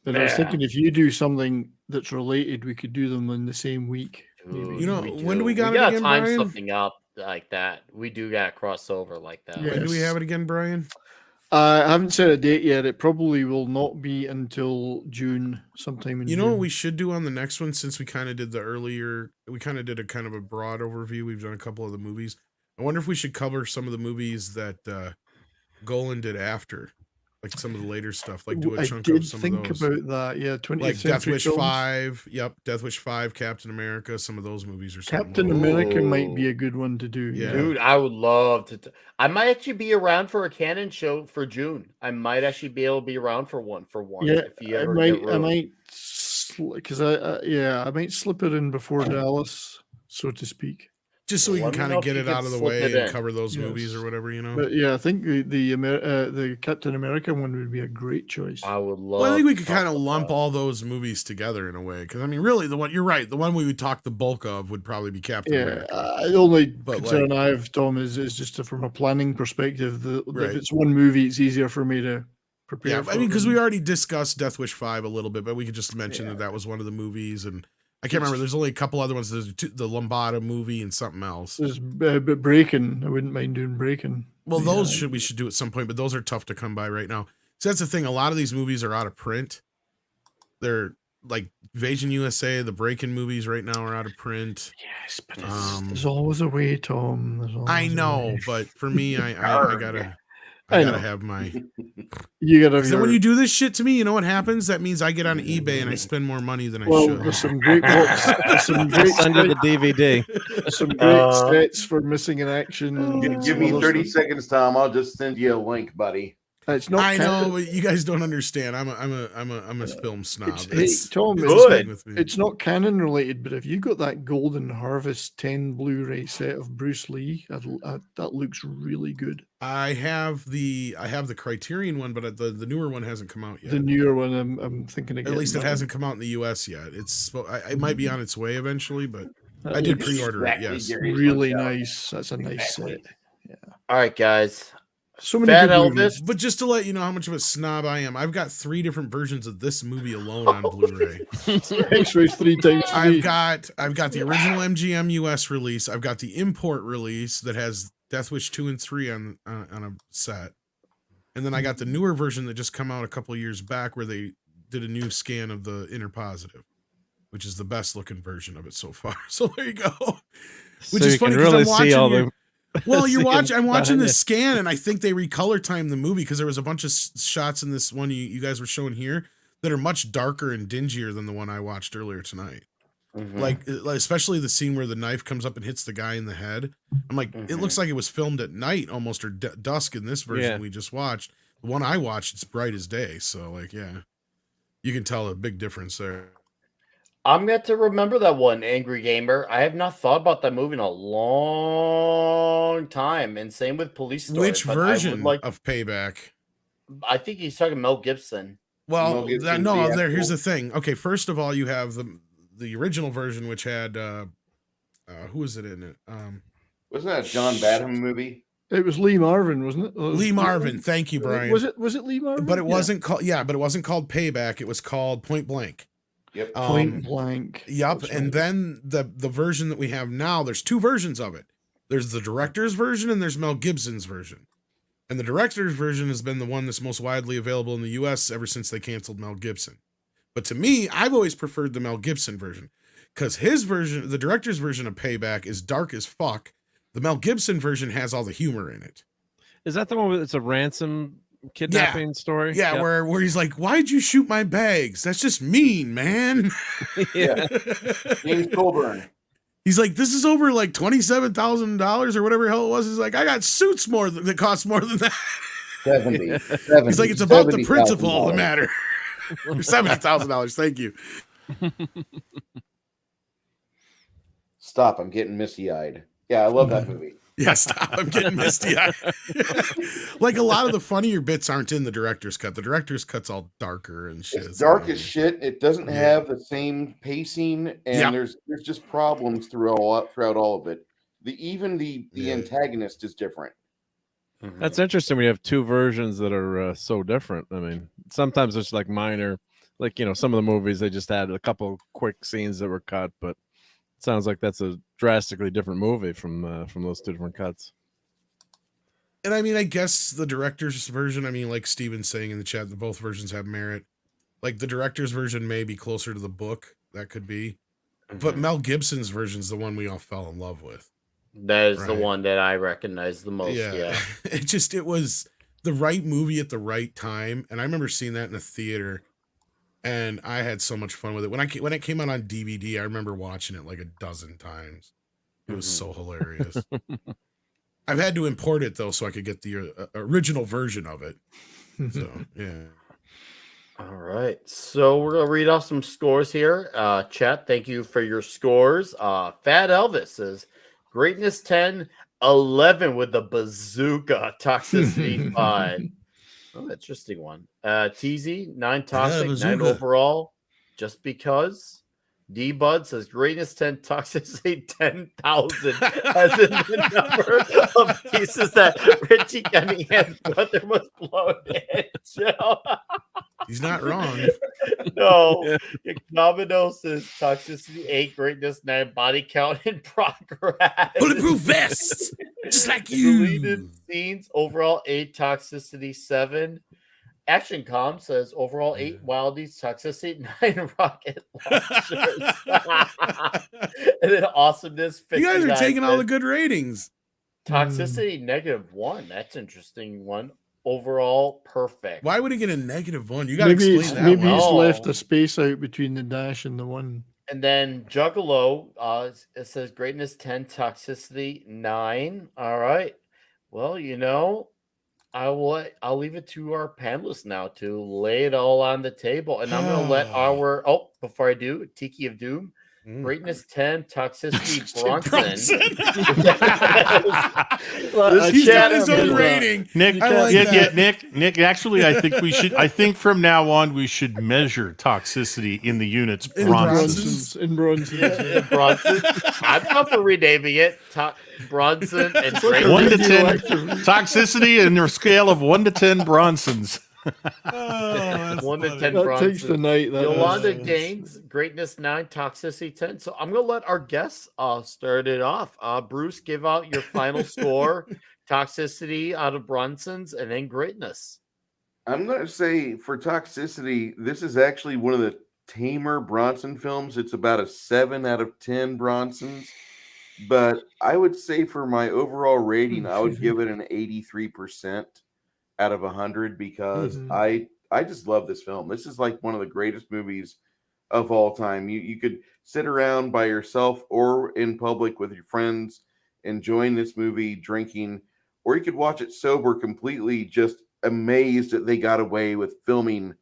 But I was Yeah. thinking if you do something that's related, we could do them in the same week. Dude, You know, when do we got it gotta again, time Brian? something up like that. We do got crossover like that. Yeah. When do we Yes. have it again, Brian? I haven't set a date yet. It probably will not be until June, sometime in You June. know what we should do on the next one, since we kind of did the earlier, we kind of did a kind of a broad overview. We've done a couple of the movies. I wonder if we should cover some of the movies that Golan did after like some of the later stuff, like do a I chunk did of some think of those. about that. Yeah, 20th Like Death century Wish films. 5. Yep, Death Wish 5, Captain America. Some of those movies are something. Captain America might be a good one to do. Yeah. Dude, I would love to. I might actually be around for a canon show for June. I might actually be able to be around for one Yeah, if you I ever might, get I room. might, because I might slip it in before Dallas, so to speak. Just so we can Let me kind know of if get you it can out of the slip way it and in. cover those movies Yes. or whatever, you know. But yeah, I think the Captain America one would be a great choice. I would love. Well, I think we to could talk kind of about lump that. all those movies together in a way, because I mean, really, you're right. The one we would talk the bulk of would probably be Captain Yeah, America. the only But, concern like- I have, Tom, is just from a planning perspective. Right. If it's one movie, it's easier for me to prepare. Yeah, for I mean, because it. we already discussed Death Wish 5 a little bit, but we could just mention that was one of the movies, and I can't remember. There's only a couple other ones. There's the Lombada movie and something else. There's but Breaking. I wouldn't mind doing Breaking. Well, those we should do at some point, but those are tough to come by right now. So that's the thing. A lot of these movies are out of print. They're like Invasion USA, the Breaking movies right now are out of print. Yes, but there's always a way, Tom. There's always I a know, way. but for me, I gotta I know. have my. You gotta. So when you do this shit to me, you know what happens? That means I get on eBay and I spend more money than I Well, should. there's some great books. There's some great Send you the DVD. some great sets for missing in action. And Give some me other 30 stuff. seconds, Tom. I'll just send you a link, buddy. It's not. I canon. know, but you guys don't understand. I'm a film snob. Hey, Tom, it's a thing with me. it's not canon related, but if you got that Golden Harvest 10 Blu-ray set of Bruce Lee, that looks really good. I have the Criterion one, but the newer one hasn't come out yet. The newer one, I'm thinking of At least it getting that hasn't come out in the U.S. yet. It might be on its way eventually, but That I did looks pre-order it. Yes. really nice. That's a nice set. All right, guys. So many Fat good Elvis. movies. But just to let you know how much of a snob I am, I've got 3 different versions of this movie alone on Blu-ray. X-rays 3 times 3. I've got the original MGM US release. I've got the import release that has Death Wish 2 and 3 on a set. And then I got the newer version that just come out a couple of years back where they did a new scan of the Inner Positive, which is the best looking version of it so far. So there you go. Which So is you funny can because really I'm watching see all your, the. well, you're see watching. I'm watching behind the it. scan, and I think they recolor timed the movie because there was a bunch of shots in this one you guys were showing here that are much darker and dingier than the one I watched earlier tonight. Like especially the scene where the knife comes up and hits the guy in the head. I'm like, it looks like it was filmed at night almost, or dusk in this version Yeah. we just watched. The one I watched, it's bright as day. So like, yeah, you can tell a big difference there. I'm going to remember that one, Angry Gamer. I have not thought about that movie in a long time. And same with Police Story. Which but I would version of Payback? I think he's talking Mel Gibson. Well, Mel Gibson's no, the here's actual- the thing. Okay, first of all, you have the original version, which had who was it in it? Wasn't that a John Badham movie? It was Lee Marvin, wasn't it? Lee Marvin. Thank you, Brian. Was it Lee Marvin? But it wasn't called. Yeah, but it wasn't called Payback. It was called Point Blank. Yep. Point Blank. Yep. That's And right. then the version that we have now, there's 2 versions of it. There's the director's version and there's Mel Gibson's version. And the director's version has been the one that's most widely available in the US ever since they canceled Mel Gibson. But to me, I've always preferred the Mel Gibson version because his version, the director's version of Payback, is dark as fuck. The Mel Gibson version has all the humor in it. Is that the one with it's a ransom kidnapping story? Yeah, Yep. where he's like, "Why'd you shoot my bags? That's just mean, man." Yeah. James Colburn. He's like, "This is over like $27,000 or whatever the hell it was." He's like, "I got suits that cost more than that." 70. He's like, "It's about the principle of the $70,000. matter." $70,000. Thank you. Stop. I'm getting misty-eyed. Yeah, I love that movie. Yeah, stop. I'm getting misty eyed. Like a lot of the funnier bits aren't in the director's cut. The director's cut's all darker and shit. It's dark as shit. It doesn't Yeah. have the same pacing, and Yep. there's just problems throughout all of it. The antagonist is different. That's interesting. We have 2 versions that are so different. I mean, sometimes it's like minor, like some of the movies they just had a couple quick scenes that were cut, but it sounds like that's a drastically different movie from those 2 different cuts. And I mean, I guess the director's version, I mean, like Steven's saying in the chat, that both versions have merit. Like the director's version may be closer to the book. That could be. But Mel Gibson's version is the one we all fell in love with. That is the Right. one that I recognize the most. Yeah. It was the right movie at the right time. And I remember seeing that in a theater, and I had so much fun with it. When it came out on DVD, I remember watching it like a dozen times. It was so hilarious. I've had to import it though, so I could get the original version of it. So yeah. All right. So we're gonna read off some scores here. Chat, thank you for your scores. Fat Elvis says greatness 10, 11 with the bazooka, toxicity 5. Oh, interesting one. TZ 9 toxic, 9 overall, just because. D Bud says greatness 10, toxicity 10,000 as in the number of pieces that Richie Cunningham's brother was blown into. He's not wrong. No. Domino says toxicity 8, greatness 9, body count in progress. Bulletproof vest, just like you. Deleted scenes overall 8, toxicity 7. Action Com says overall 8 wildies, toxicity 9 rocket launchers. And then awesomeness. You guys are taking all the says good ratings. toxicity -1. That's interesting one. Overall perfect. Why would he get a -1? You got to Maybe explain that. maybe one. he's left a space out between the dash and the 1. And then Juggalo, it says greatness 10, toxicity 9. All right. Well, I'll leave it to our panelists now to lay it all on the table. And I'm going to let before I do, Tiki of Doom, greatness 10, toxicity Bronson. He's got his own rating. Nick, Nick, actually, I think from now on, we should measure toxicity in the units Bronsons. In Bronson. In Bronson. I'm not for renaming it. Bronson and 1 to 10 toxicity in their scale of 1 to 10 Bronsons. 1 to 10 That Bronson. takes the night. Yolanda Gaines, greatness 9, toxicity 10. So I'm gonna let our guests start it off. Bruce, give out your final score, toxicity out of Bronsons, and then greatness. I'm going to say for toxicity, this is actually one of the tamer Bronson films. It's about a 7 out of 10 Bronsons. But I would say for my overall rating, I would give it an 83% out of 100 because I just love this film. This is like one of the greatest movies of all time. You could sit around by yourself or in public with your friends enjoying this movie, drinking, or you could watch it sober, completely just amazed that they got away with filming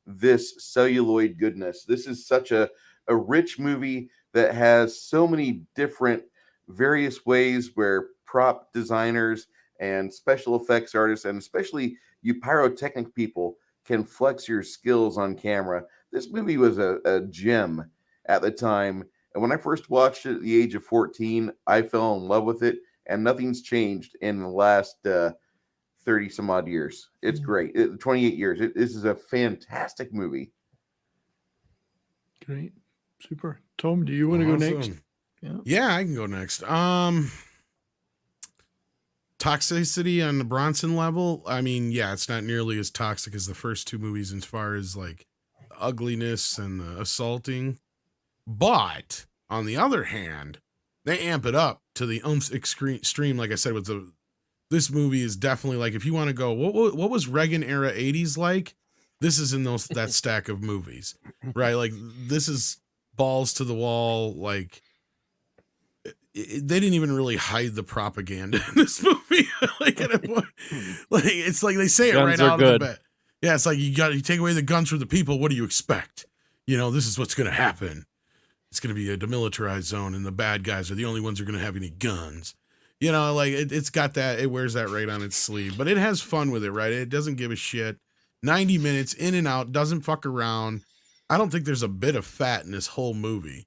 this celluloid goodness. This is such a rich movie that has so many different various ways where prop designers and special effects artists, and especially you pyrotechnic people, can flex your skills on camera. This movie was a gem at the time. And when I first watched it at the age of 14, I fell in love with it, and nothing's changed in the last 30 some odd years. It's great. 28 years. This is a fantastic movie. Great. Super. Tom, do you want to go next? Yeah, I can go next. Toxicity on the Bronson level. I mean, yeah, it's not nearly as toxic as the first two movies as far as like ugliness and the assaulting. But on the other hand, they amp it up to the extreme. Like I said, this movie is definitely like, if you want to go, what was Reagan era 80s like? This is in that stack of movies, right? Like this is balls to the wall. Like they didn't even really hide the propaganda in this movie. Like at a point, like it's like they say it right out of the bat. Yeah, it's like you take away the guns from the people. What do you expect? This is what's going to happen. It's going to be a demilitarized zone, and the bad guys are the only ones who are going to have any guns. Like it's got that. It wears that right on its sleeve, but it has fun with it, right? It doesn't give a shit. 90 minutes in and out, doesn't fuck around. I don't think there's a bit of fat in this whole movie.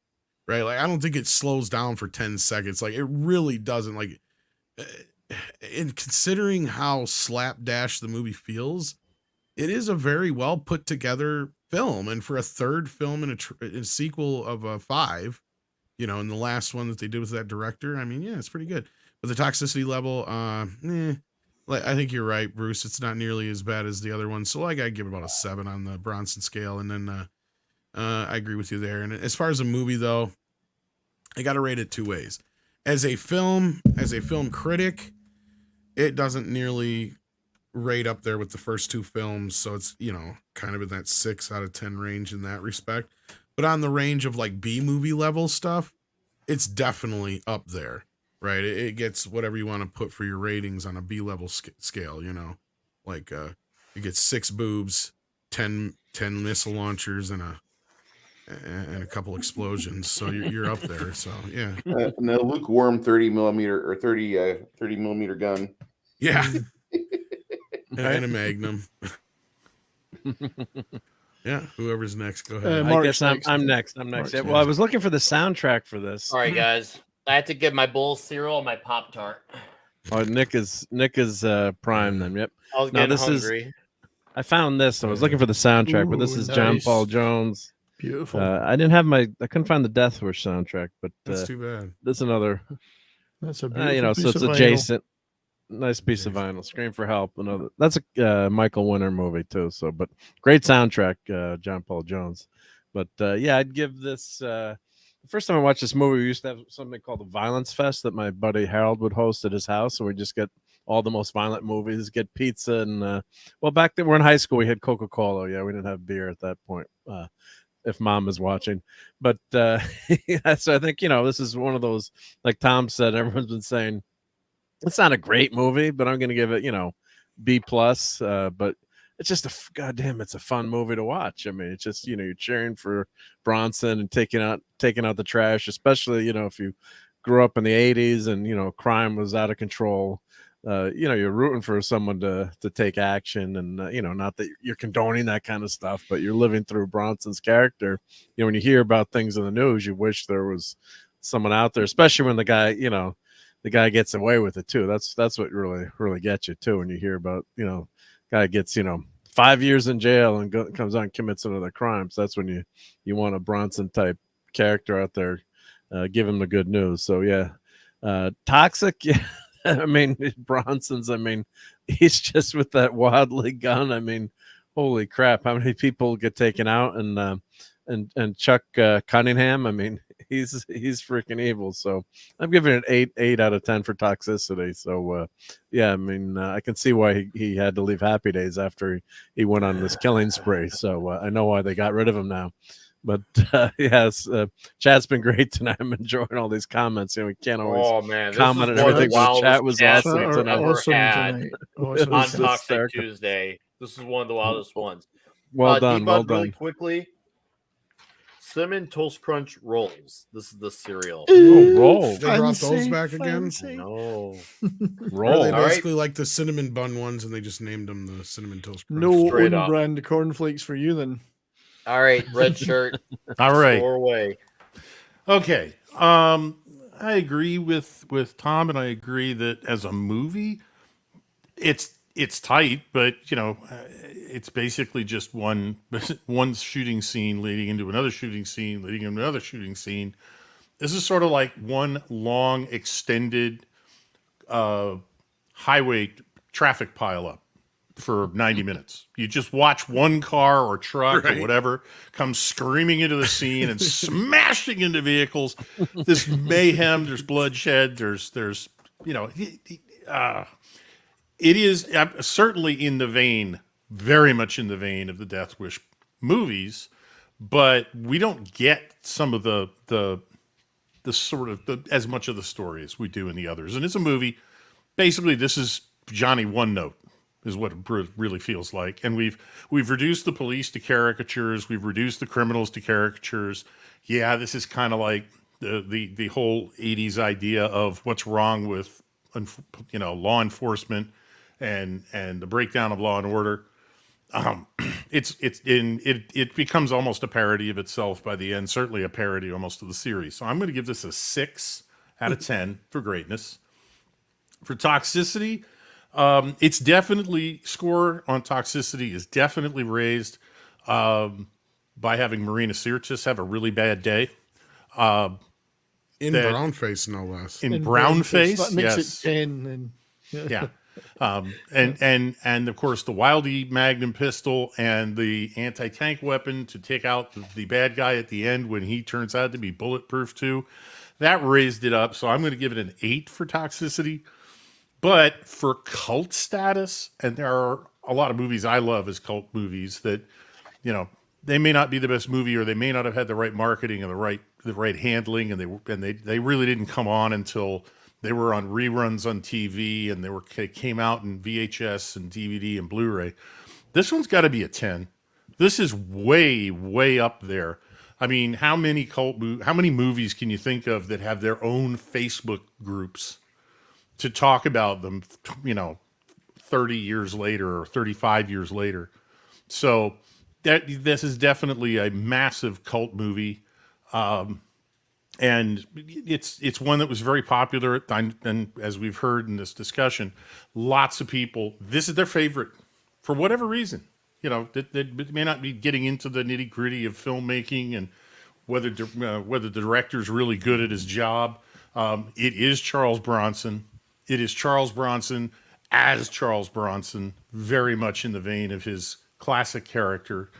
Right? Like, I don't think it slows down for 10 seconds. Like, it really doesn't. Like, in considering how slapdash the movie feels, it is a very well put together film. And for a third film in a sequel of 5, and the last one that they did with that director, I mean, yeah, it's pretty good. But the toxicity level, like, I think you're right, Bruce. It's not nearly as bad as the other one. So, like, I give it about a 7 on the Bronson scale. And then I agree with you there. And as far as a movie, though, I got to rate it 2 ways. As a film critic, it doesn't nearly right up there with the first two films. So it's, you know, kind of in that 6 out of 10 range in that respect. But on the range of like B movie level stuff, it's definitely up there, right? It gets whatever you want to put for your ratings on a B level scale, you know, like it gets 6 boobs, 10 missile launchers, and a couple explosions. So you're up there. So yeah, and a lukewarm 30 millimeter or 30 millimeter gun. Yeah. And a Magnum. Yeah, whoever's next, go ahead. I guess I'm next. Yeah, well, I was looking for the soundtrack for this. All right, guys. I had to get my bowl of cereal and my Pop-Tart. Oh, Nick is prime then. Yep. I was getting hungry. I found this. I was looking for the soundtrack, but this is John nice. Paul Jones. Beautiful. I couldn't find the Death Wish soundtrack, but That's too bad. This is another. That's a beautiful so piece it's of vinyl. adjacent. Nice piece of vinyl. Scream for Help. Another. That's a Michael Winner movie too. So, but great soundtrack, John Paul Jones. But yeah, I'd give this. The first time I watched this movie, we used to have something called the Violence Fest that my buddy Harold would host at his house. So we just get all the most violent movies, get pizza, and well, back then we're in high school, we had Coca-Cola. Yeah, we didn't have beer at that point. If Mom is watching, but yeah, so I think this is one of those, like Tom said, everyone's been saying. It's not a great movie, but I'm going to give it, B plus. But it's just goddamn, it's a fun movie to watch. I mean, it's just, you're cheering for Bronson and taking out the trash, especially, if you grew up in the 80s and, crime was out of control. You're rooting for someone to take action and, not that you're condoning that kind of stuff, but you're living through Bronson's character. When you hear about things in the news, you wish there was someone out there, especially when the guy gets away with it too. That's what really gets you too. When you hear about, guy gets, 5 years in jail and comes out and commits another crime. So that's when you want a Bronson type character out there, give him the good news. So yeah, Toxic. Yeah. I mean, Bronson's, he's just with that wildly gun. I mean, holy crap. How many people get taken out and Chuck Cunningham. He's freaking evil. So I'm giving it 8 out of 10 for Toxicity. So yeah, I can see why he had to leave Happy Days after he went on this killing spree. So I know why they got rid of him now. But yes, chat's been great tonight. I'm enjoying all these comments. We can't always comment on everything, but chat was awesome tonight. On Toxic Tuesday. This is one of the wildest ones. Well done. Well done. Really quickly. Cinnamon Toast Crunch rolls. This is the cereal. Rolls. They brought those back again. No. Roll. They basically like the cinnamon bun ones, and they just named them the Cinnamon Toast Crunch. No own brand cornflakes for you then. All right, red shirt. All right. Score away. Okay. I agree with Tom, and I agree that as a movie, it's tight, but it's basically just one shooting scene leading into another shooting scene, leading into another shooting scene. This is sort of like one long, extended highway traffic pileup for 90 minutes. You just watch one car or truck or whatever come screaming into the scene and smashing into vehicles. This mayhem, there's bloodshed, there's it is certainly in the vein, very much in the vein of the Death Wish movies, but we don't get some of the sort of as much of the story as we do in the others. And it's a movie. Basically, this is Johnny One Note, is what it really feels like. And we've reduced the police to caricatures. We've reduced the criminals to caricatures. Yeah, this is kind of like the whole 80s idea of what's wrong with law enforcement and the breakdown of law and order. It becomes almost a parody of itself by the end, certainly a parody almost of the series. So I'm going to give this a 6 out of 10 for greatness. For Toxicity, it's definitely, score on Toxicity is definitely raised by having Marina Sirtis have a really bad day. In brownface, no less. In brownface, that makes yes. it 10. And, yeah. And of course the Wildy Magnum pistol and the anti-tank weapon to take out the bad guy at the end when he turns out to be bulletproof too. That raised it up. So I'm going to give it an 8 for Toxicity. But for cult status, and there are a lot of movies I love as cult movies that, you know, they may not be the best movie, or they may not have had the right marketing and the right handling, and they really didn't come on until they were on reruns on TV, and they came out in VHS and DVD and Blu-ray. This one's got to be a 10. This is way, way up there. I mean, how many movies can you think of that have their own Facebook groups to talk about them, you know, 30 years later or 35 years later? So this is definitely a massive cult movie. And it's one that was very popular. And as we've heard in this discussion, lots of people, this is their favorite for whatever reason. You know, they may not be getting into the nitty gritty of filmmaking and whether the director's really good at his job. It is Charles Bronson. It is Charles Bronson as Charles Bronson, very much in the vein of his classic character.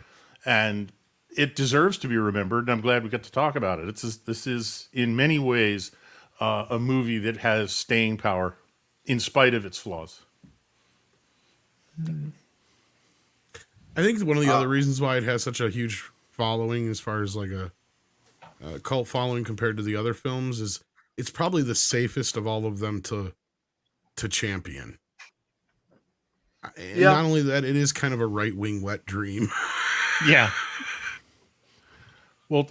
And it deserves to be remembered, and I'm glad we got to talk about it. This is in many ways a movie that has staying power in spite of its flaws. I think one of the other reasons why it has such a huge following, as far as like a cult following compared to the other films, is it's probably the safest of all of them to champion. And not only that, it is kind of a right-wing wet dream. Yeah. Well,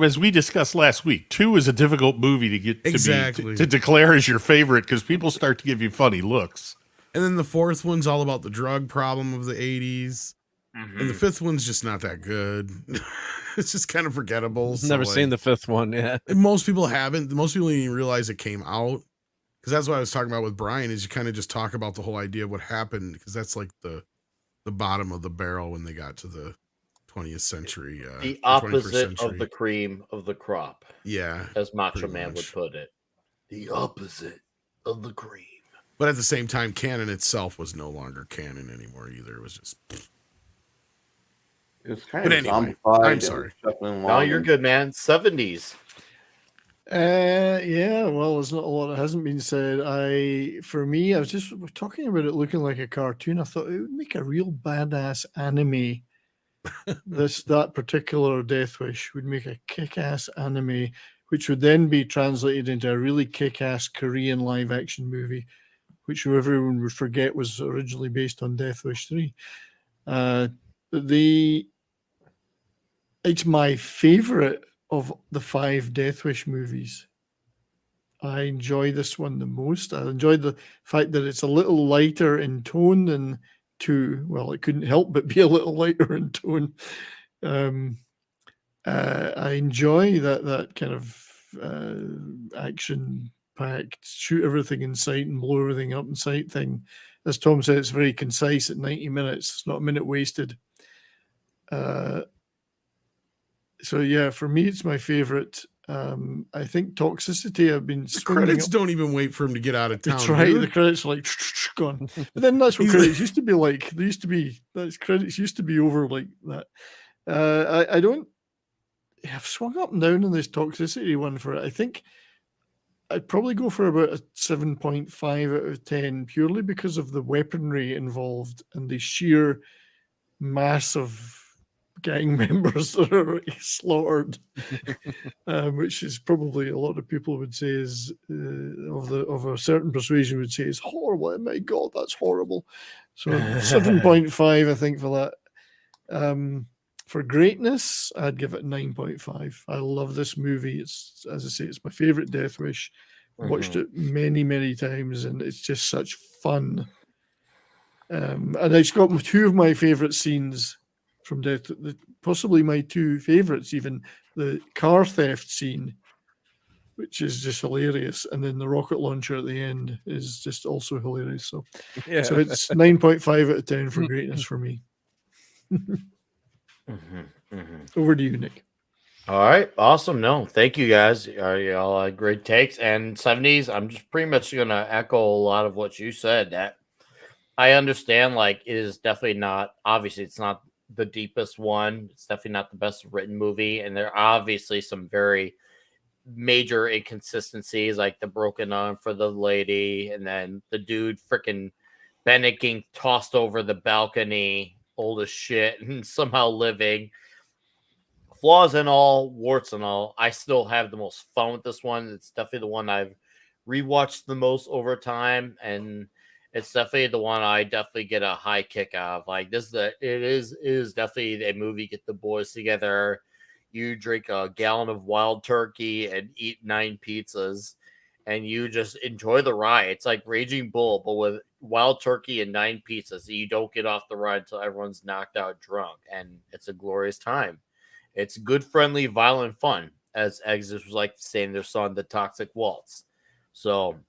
as we discussed last week, 2 is a difficult movie to get to declare as your favorite, because people start to give you funny looks. And then the 4th one's all about the drug problem of the 80s. Mm-hmm. And the 5th one's just not that good. It's just kind of forgettable. Never seen the 5th one yet. Most people haven't. Most people didn't even realize it came out. Because that's what I was talking about with Brian, is you kind of just talk about the whole idea of what happened, because that's like the bottom of the barrel when they got to the 20th century. The opposite of the cream of the crop. Yeah. As Macho Man would put it. The opposite of the cream. But at the same time, canon itself was no longer canon anymore either. It was just... It's kind but of anyway, zombified. I'm sorry. No, you're good, man. 70s. Yeah, well, there's not a lot that hasn't been said. For me, I was just talking about it looking like a cartoon. I thought it would make a real badass anime. That particular Death Wish would make a kick-ass anime, which would then be translated into a really kick-ass Korean live-action movie, which everyone would forget was originally based on Death Wish 3. It's my favorite of the 5 Death Wish movies. I enjoy this one the most. I enjoyed the fact that it's a little lighter in tone than 2. Well, it couldn't help but be a little lighter in tone. I enjoy that kind of action-packed, shoot everything in sight and blow everything up in sight thing. As Tom said, it's very concise at 90 minutes. It's not a minute wasted. So yeah, for me, it's my favorite. I think Toxicity. I've been the credits don't even wait for him to get out of town. That's right. The credits are like gone. But then that's what credits used to be like. They used to be credits used to be over like that. I don't. I've swung up and down on this Toxicity one for it. I think I'd probably go for about a 7.5 out of 10, purely because of the weaponry involved and the sheer mass of gang members that are slaughtered, which is probably a lot of people would say is of a certain persuasion would say is horrible. Oh my God, that's horrible. So 7.5, I think, for that. For greatness, I'd give it 9.5. I love this movie. It's, as I say, it's my favorite Death Wish. Watched it many, many times, and it's just such fun. And it's got 2 of my favorite scenes from Death, possibly my 2 favorites, even the car theft scene, which is just hilarious, and then the rocket launcher at the end is just also hilarious. So, so it's 9.5 out of 10 for greatness for me. Over to you, Nick. All right, awesome. No, thank you guys. You all had great takes. And 70s, I'm just pretty much going to echo a lot of what you said. That I understand, like, it is definitely not, obviously, it's not the deepest one. It's definitely not the best written movie. And there are obviously some very major inconsistencies, like the broken arm for the lady, and then the dude freaking Bennett getting tossed over the balcony, old as shit, and somehow living. Flaws and all, warts and all, I still have the most fun with this one. It's definitely the one I've rewatched the most over time, and it's definitely the one I definitely get a high kick out of. Like this, it is definitely a movie. Get the boys together, you drink a gallon of wild turkey and eat 9 pizzas, and you just enjoy the ride. It's like Raging Bull, but with wild turkey and 9 pizzas. So you don't get off the ride until everyone's knocked out drunk, and it's a glorious time. It's good, friendly, violent fun, as Exodus was like saying their song, The Toxic Waltz. So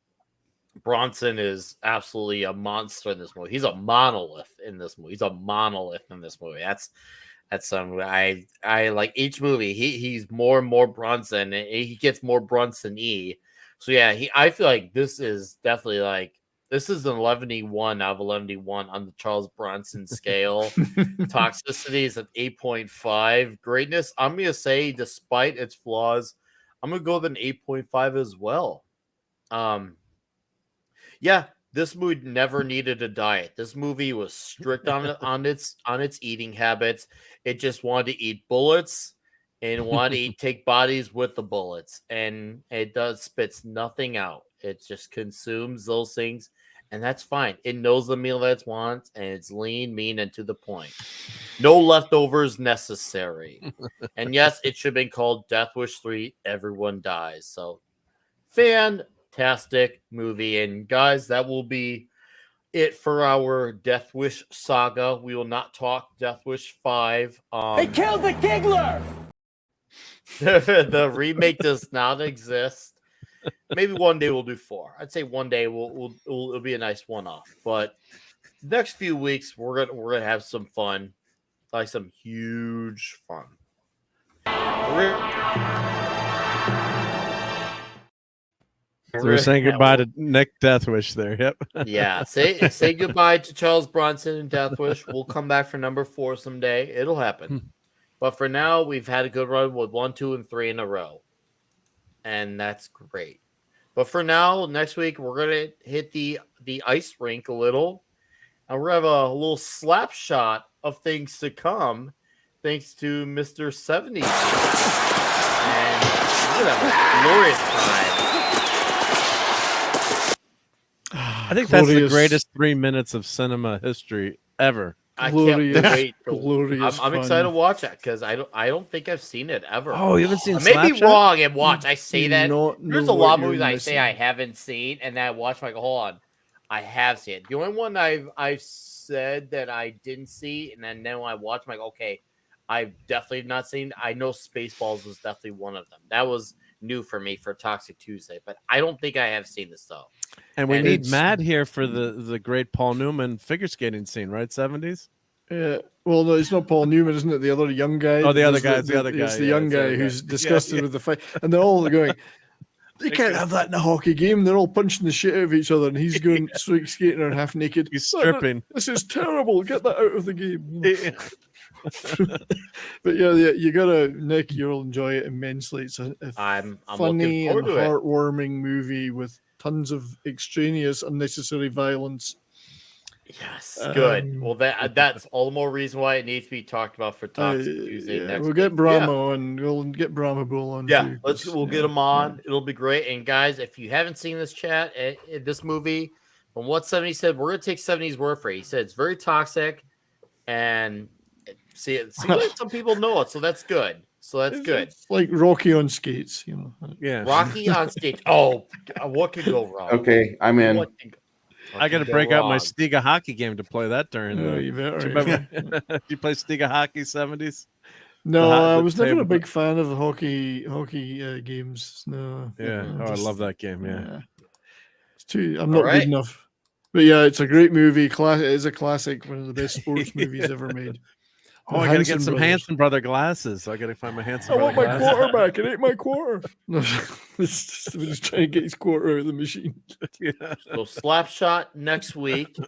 Bronson is absolutely a monster in this movie. He's a monolith in this movie. That's something I like each movie. He's more and more Bronson, and he gets more Bronson-y. So yeah, I feel like this is definitely like this is an 11-1 out of 11-1 on the Charles Bronson scale. Toxicity is at 8.5. Greatness, I'm gonna say, despite its flaws, I'm gonna go with an 8.5 as well. Yeah, this movie never needed a diet. This movie was strict on its eating habits. It just wanted to eat bullets and wanted to take bodies with the bullets, and it spits nothing out. It just consumes those things, and that's fine. It knows the meal that it wants, and it's lean, mean, and to the point. No leftovers necessary. And yes, it should have been called Death Wish 3. Everyone dies. So, fantastic movie. And guys, that will be it for our Death Wish saga. We will not talk Death Wish 5. They killed the Giggler! The remake does not exist. Maybe one day we'll do 4. I'd say one day it'll be a nice one-off. But next few weeks we're gonna have some fun, like some huge fun. So we're saying goodbye to Nick Deathwish there. Yep. Yeah. Say goodbye to Charles Bronson and Deathwish. We'll come back for number 4 someday. It'll happen. But for now, we've had a good run with 1, 2, and 3 in a row. And that's great. But for now, next week, we're going to hit the ice rink a little. And we're going to have a little slap shot of things to come, thanks to Mr. 70s. And we're going to have a glorious time. I think that's the greatest 3 minutes of cinema history ever. I can't wait. I'm excited to watch that because I don't think I've seen it ever. Oh, you haven't seen? I may be Slapshot? wrong and watch. I say that there's a lot of movies I missing. say I haven't seen, and then I watch like, hold on, I have seen it. The only one I've said that I didn't see, and then when I watch, I'm like, okay, I've definitely not seen. I know Spaceballs was definitely one of them. That was new for me for Toxic Tuesday, but I don't think I have seen this though. And we need Matt here for the great Paul Newman figure skating scene, right? 70s? Yeah. Well, no, it's not Paul Newman, isn't it? The other young guy. Oh, the other It's guy. It's the other guy. It's the yeah, young it's the guy other who's guy. disgusted Yeah, with the fight. And they're all going, they can't have that in a hockey game. They're all punching the shit out of each other. And he's going skating around half naked. He's stripping. This is terrible. Get that out of the game. But yeah, you gotta, Nick, you'll enjoy it immensely. It's a I'm funny looking and forward to it. heartwarming movie with tons of extraneous, unnecessary violence. Yes, good. Well, that's all the more reason why it needs to be talked about for Toxic Tuesday Yeah, next we'll get week. Brahma on. We'll get Brahma Bull on. Yeah, too, we'll get them on. It'll be great. And guys, if you haven't seen this this movie, from what 70 said, we're gonna take 70's word for it. He said it's very toxic, and it seems like some people know it, so that's good. It's like Rocky on skates, you know. Yeah, Rocky on stage. Oh, what could go wrong? Okay, I'm in. What I got to could break go out my wrong? Stiga hockey game to play that during. Oh, you better. Do you remember? You play Stiga hockey 70s? No, I the was never a table- big fan of the hockey games. No. Yeah. Oh, I love that game. Yeah. It's too. I'm All not right. good enough. But yeah, it's a great movie. It is a classic. One of the best sports movies ever made. Oh, I got to get some Hanson Brother glasses. I got to find my Hanson I Brother want my glasses. quarter back. It ain't my quarter. No, we're just trying to get his quarter out of the machine. Yeah. So Slapshot next week.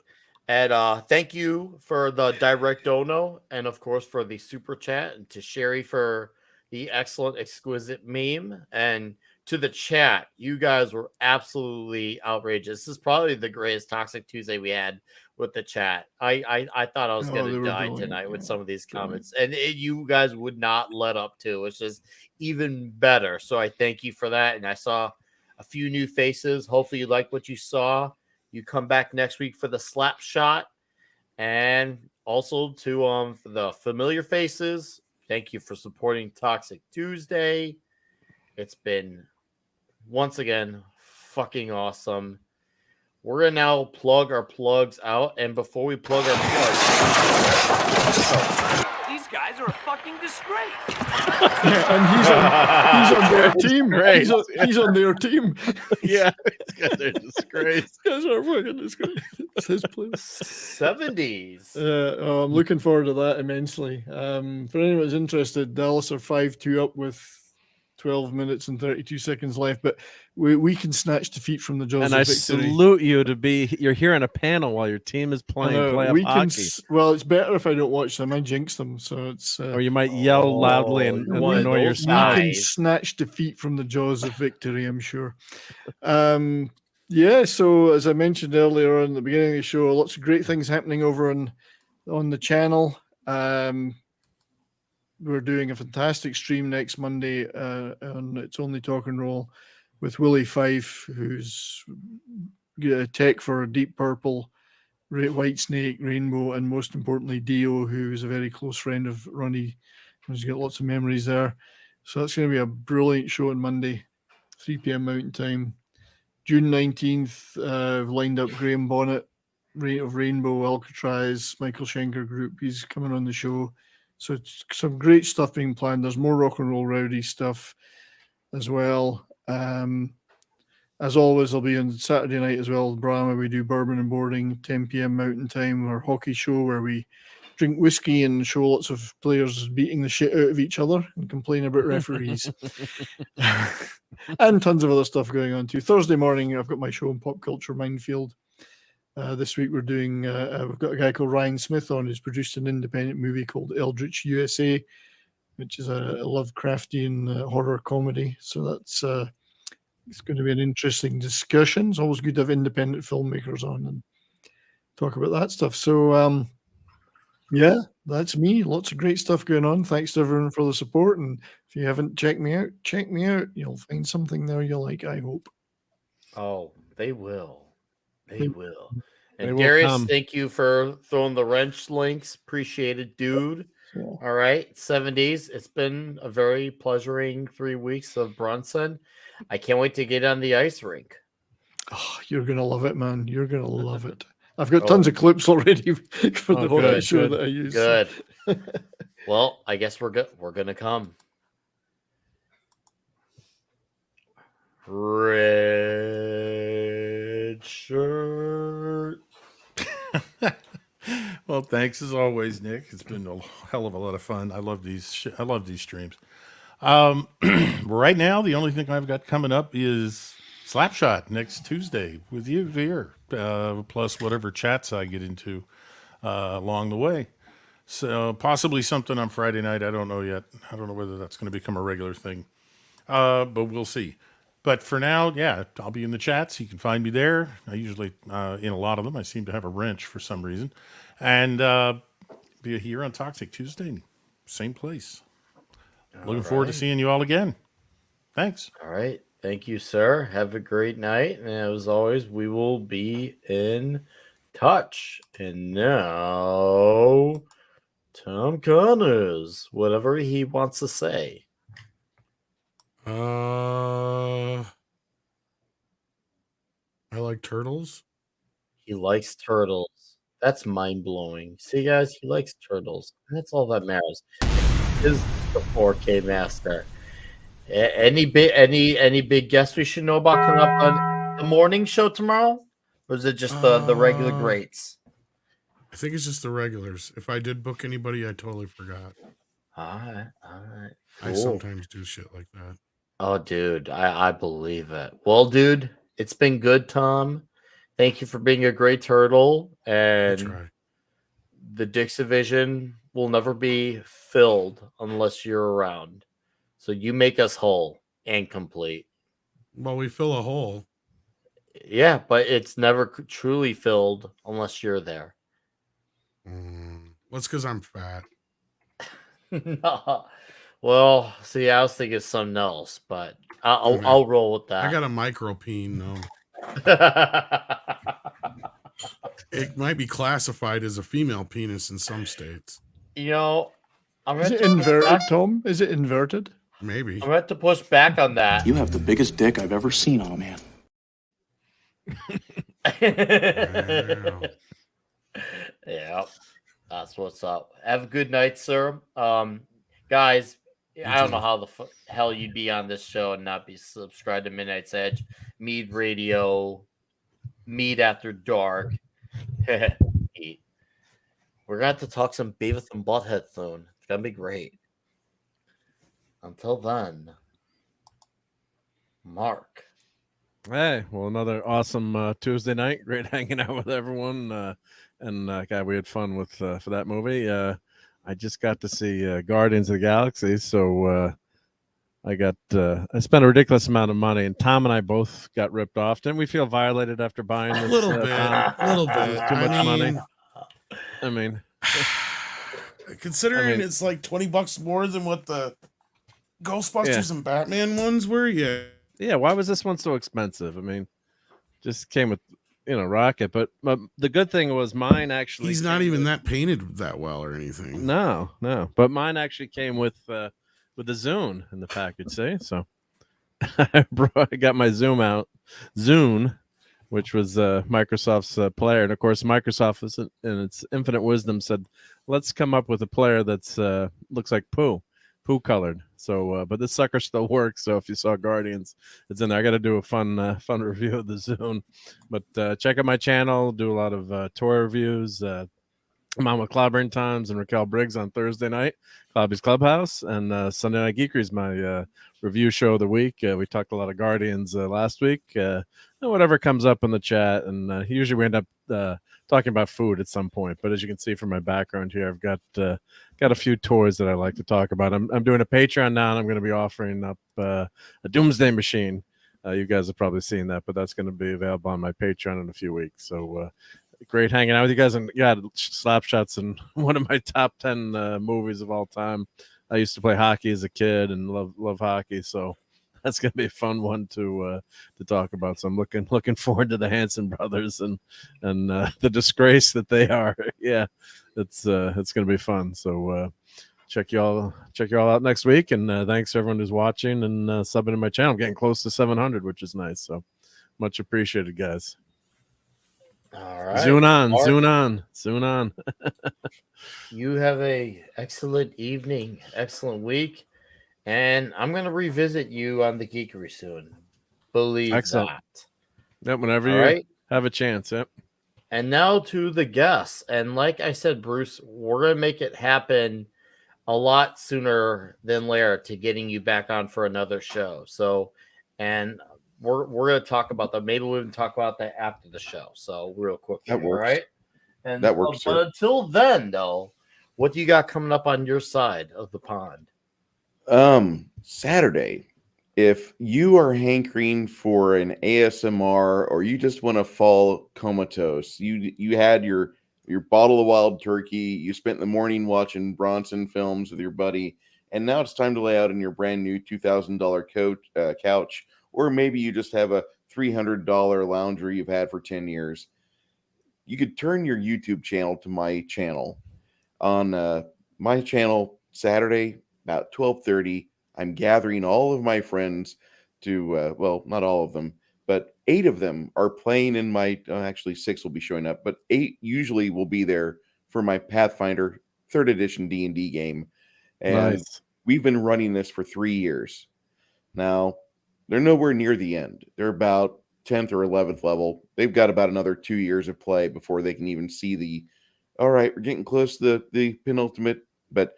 And thank you for the direct dono, and of course for the super chat, and to Sherry for the excellent, exquisite meme. And to the chat, you guys were absolutely outrageous. This is probably the greatest Toxic Tuesday we had with the chat. I thought I was Oh, going they to were die brilliant, tonight with yeah. some of these comments, and you guys would not let up to, which is even better. So I thank you for that. And I saw a few new faces. Hopefully you like what you saw. You come back next week for the slap shot, and also to the familiar faces. Thank you for supporting Toxic Tuesday. It's been, once again, fucking awesome. We're going to now plug our plugs out. And before we plug our plugs... These guys are a fucking disgrace. And he's on their team. Great. He's on their team. Yeah, these guys are disgrace. These guys are fucking disgrace. It's his place. 70s. I'm looking forward to that immensely. For anyone who's interested, Dallas are 5-2 up with 12 minutes and 32 seconds left, but we can snatch defeat from the jaws And of I victory. salute you to be. You're here in a panel while your team is playing playoff hockey. Well, it's better if I don't watch them. I jinx them, so it's. Or you might yell loudly and one of annoy your those We can spouse. snatch defeat from the jaws of victory, I'm sure. Yeah, so as I mentioned earlier on at the beginning of the show, lots of great things happening over on the channel. We're doing a fantastic stream next Monday on It's Only Talk and Roll with Willie Fife, who's tech for Deep Purple, White Snake, Rainbow, and most importantly, Dio, who's a very close friend of Ronnie. He's got lots of memories there. So that's going to be a brilliant show on Monday, 3 p.m. Mountain Time. June 19th, I've lined up Graham Bonnet of Rainbow, Alcatraz, Michael Schenker Group. He's coming on the show. So it's some great stuff being planned. There's more Rock and Roll Rowdy stuff as well. As always, I'll be on Saturday night as well. Brahma, we do Bourbon and Boarding, 10 p.m. Mountain Time, our hockey show where we drink whiskey and show lots of players beating the shit out of each other and complain about referees. And tons of other stuff going on too. Thursday morning, I've got my show on Pop Culture Minefield. This week we're doing, we've got a guy called Ryan Smith on who's produced an independent movie called Eldritch USA, which is a Lovecraftian horror comedy. So that's it's going to be an interesting discussion. It's always good to have independent filmmakers on and talk about that stuff. So yeah, that's me. Lots of great stuff going on. Thanks to everyone for the support. And if you haven't checked me out, check me out. You'll find something there you'll like, I hope. Oh, they will. They will. They And will Darius, come. thank you for throwing the wrench links. Appreciate it, dude. So, All right, 70s. It's been a very pleasuring 3 weeks of Brunson. I can't wait to get on the ice rink. oh, you're going to love it, man. You're going to love it. I've got tons of clips already for the Oh, hockey good, show good, that I use. Good. Well, I guess we're good. We're gonna come. Red shirt. Well, thanks as always, Nick. It's been a hell of a lot of fun. I love these. I love these streams. Right now, the only thing I've got coming up is Slapshot next Tuesday with you here, plus whatever chats I get into along the way. So possibly something on Friday night. I don't know yet. I don't know whether that's going to become a regular thing, but we'll see. But for now, yeah, I'll be in the chats. You can find me there. I usually, in a lot of them, I seem to have a wrench for some reason. And be here on Toxic Tuesday, same place. Looking forward to seeing you all again. Thanks. All right. Thank you, sir. Have a great night. And as always, we will be in touch. And now, Tom Connors, whatever he wants to say. I like turtles. He likes turtles. That's mind blowing. See, guys, he likes turtles. And that's all that matters. Is the 4K master. Any big guests we should know about coming up on the morning show tomorrow? Or is it just the regular greats? I think it's just the regulars. If I did book anybody, I totally forgot. All right. I Cool. sometimes do shit like that. Oh, dude, I believe it. Well, dude, it's been good, Tom. Thank you for being a great turtle. And the Dix Division will never be filled unless you're around. So you make us whole and complete. Well, we fill a hole. Yeah, but it's never truly filled unless you're there. Well, it's because I'm fat. No. Well, see, I was thinking something else, but I'll roll with that. I got a micropene though. It might be classified as a female penis in some states. You know, Is it inverted, Tom? Is it inverted? Maybe. I'm gonna have to push back on that. You have the biggest dick I've ever seen on a man. Yeah, that's what's up. Have a good night, sir. Guys, I don't know how the hell you'd be on this show and not be subscribed to Midnight's Edge, Mead Radio, Mead After Dark. We're gonna have to talk some Beavis and Butthead soon. It's gonna be great. Until then, Mark. Hey, well, another awesome Tuesday night. Great hanging out with everyone, and God, we had fun with for that movie. I just got to see Guardians of the Galaxy, so I spent a ridiculous amount of money, and Tom and I both got ripped off. Didn't we feel violated after buying this? A little bit. Too much money. I mean, considering it's like $20 more than what the Ghostbusters and Batman ones were, yeah. Why was this one so expensive? I mean, just came with Rocket, but the good thing was mine actually. He's not even that painted that well or anything. No, but mine actually came with the Zune in the package. See, so I got my Zune, which was Microsoft's player, and of course Microsoft in its infinite wisdom said, let's come up with a player that's looks like poo colored. So but this sucker still works, so if you saw Guardians, it's in there. I got to do a fun review of the Zune, but check out my channel, do a lot of toy reviews. I'm on with Clobberin Times and Raquel Briggs on Thursday night, Clobby's Clubhouse, and Sunday Night Geekery is my review show of the week. We talked a lot of Guardians last week. Whatever comes up in the chat, and usually we end up talking about food at some point. But as you can see from my background here, I've got a few toys that I like to talk about. I'm doing a Patreon now, and I'm going to be offering up a Doomsday Machine. You guys have probably seen that, but that's going to be available on my Patreon in a few weeks. So great hanging out with you guys, and Slapshot's in one of my top 10 movies of all time. I used to play hockey as a kid and love hockey, so that's gonna be a fun one to talk about. So I'm looking forward to the Hanson brothers and the disgrace that they are. Yeah, it's gonna be fun. So check you all out next week, and thanks to everyone who's watching and subbing to my channel. I'm getting close to 700, which is nice. So much appreciated, guys. All right. Zoom on. You have a excellent evening, excellent week, and I'm going to revisit you on the Geekery soon. Believe Excellent. that. Yep, whenever All you right. have a chance. Yep. And now to the guests. And like I said, Bruce, we're going to make it happen a lot sooner than later to getting you back on for another show. So, and we're going to talk about that. Maybe we'll even talk about that after the show. So real quick. That works. All right. And That works, But sir. until then, though, what do you got coming up on your side of the pond? Saturday, if you are hankering for an ASMR or you just want to fall comatose, you had your bottle of wild turkey, you spent the morning watching Bronson films with your buddy, and now it's time to lay out in your brand new $2,000 couch, or maybe you just have a $300 lounger you've had for 10 years. You could turn your YouTube channel to my channel. On my channel Saturday about 12:30, I'm gathering all of my friends to well, not all of them, but 8 of them are playing in my actually 6 will be showing up, but 8 usually will be there for my Pathfinder 3rd edition D&D game. And Nice. we've been running this for 3 years. Now, they're nowhere near the end. They're about 10th or 11th level. They've got about another 2 years of play before they can even see all right, we're getting close to the penultimate, but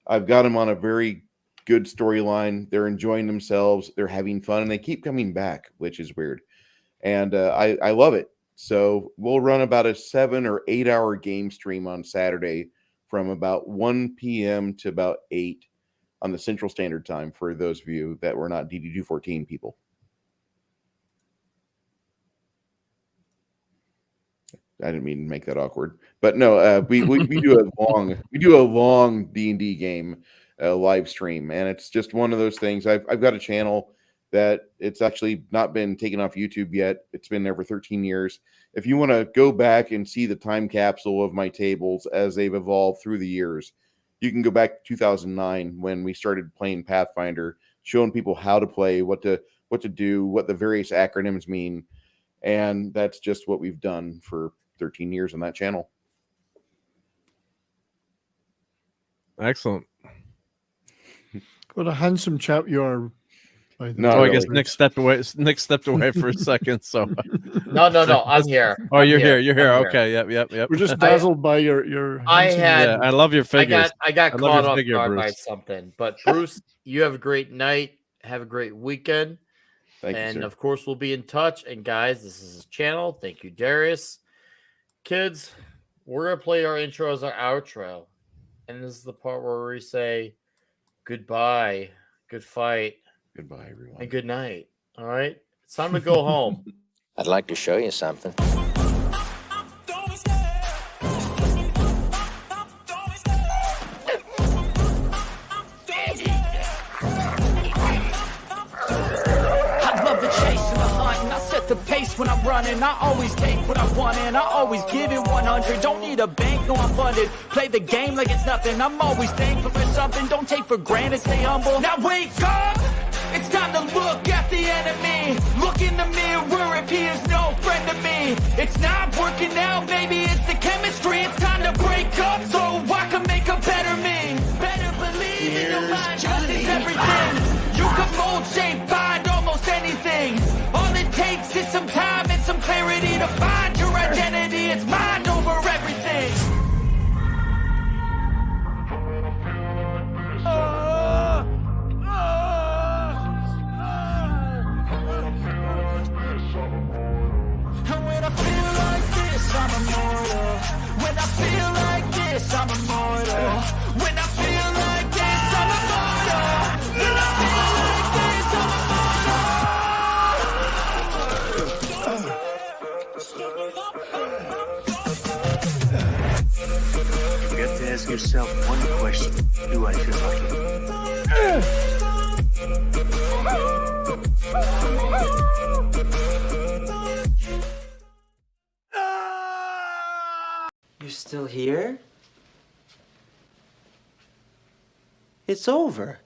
I've got them on a very good storyline. They're enjoying themselves. They're having fun, and they keep coming back, which is weird. And I love it. So we'll run about a 7 or 8 hour game stream on Saturday from about 1 p.m. to about 8. on the Central Standard Time for those of you that were not DD214 people. I didn't mean to make that awkward, but no, we do a long D&D game live stream, and it's just one of those things. I've got a channel that it's actually not been taken off YouTube yet. It's been there for 13 years. If you want to go back and see the time capsule of my tables as they've evolved through the years, you can go back to 2009 when we started playing Pathfinder, showing people how to play, what to do, what the various acronyms mean, and that's just what we've done for 13 years on that channel. Excellent. What a handsome chap you are. No, I guess Nick stepped away. Nick stepped away for a second. So no, I'm here. Oh, I'm you're here. You're here. I'm Okay. Yep. We're just dazzled by your. I love your figures. I got I love caught your off figure, guard by Bruce. something. But Bruce, you have a great night. Have a great weekend. Thank you, and sir. of course, we'll be in touch. And guys, this is his channel. Thank you, Darius. Kids, we're gonna play our intro as our outro, and this is the part where we say goodbye, good fight. Goodbye, everyone. And good night. All right. It's time to go home. I'd like to show you something. I love the chase and the hunt, and I set the pace when I'm running. I always take what I want, and I always give it 100. Don't need a bank, no, I'm funded. Play the game like it's nothing. I'm always thankful for something. Don't take for granted, stay humble. Now wake up! It's time to look at the enemy. Look in the mirror if he is no friend to me. It's not working out, maybe it's the chemistry. It's time to break up so I can make a better me. Better believe in your mind, cause it's everything. You can mold, shape, find almost anything. All it takes is some time and some clarity to find your identity. It's mind over everything. And when I feel like this, I'm immortal. When I feel like this, I'm immortal. When I feel like this, I'm immortal. When I feel like this, You forget to ask yourself one question. Do I feel lucky? You're still here? It's over.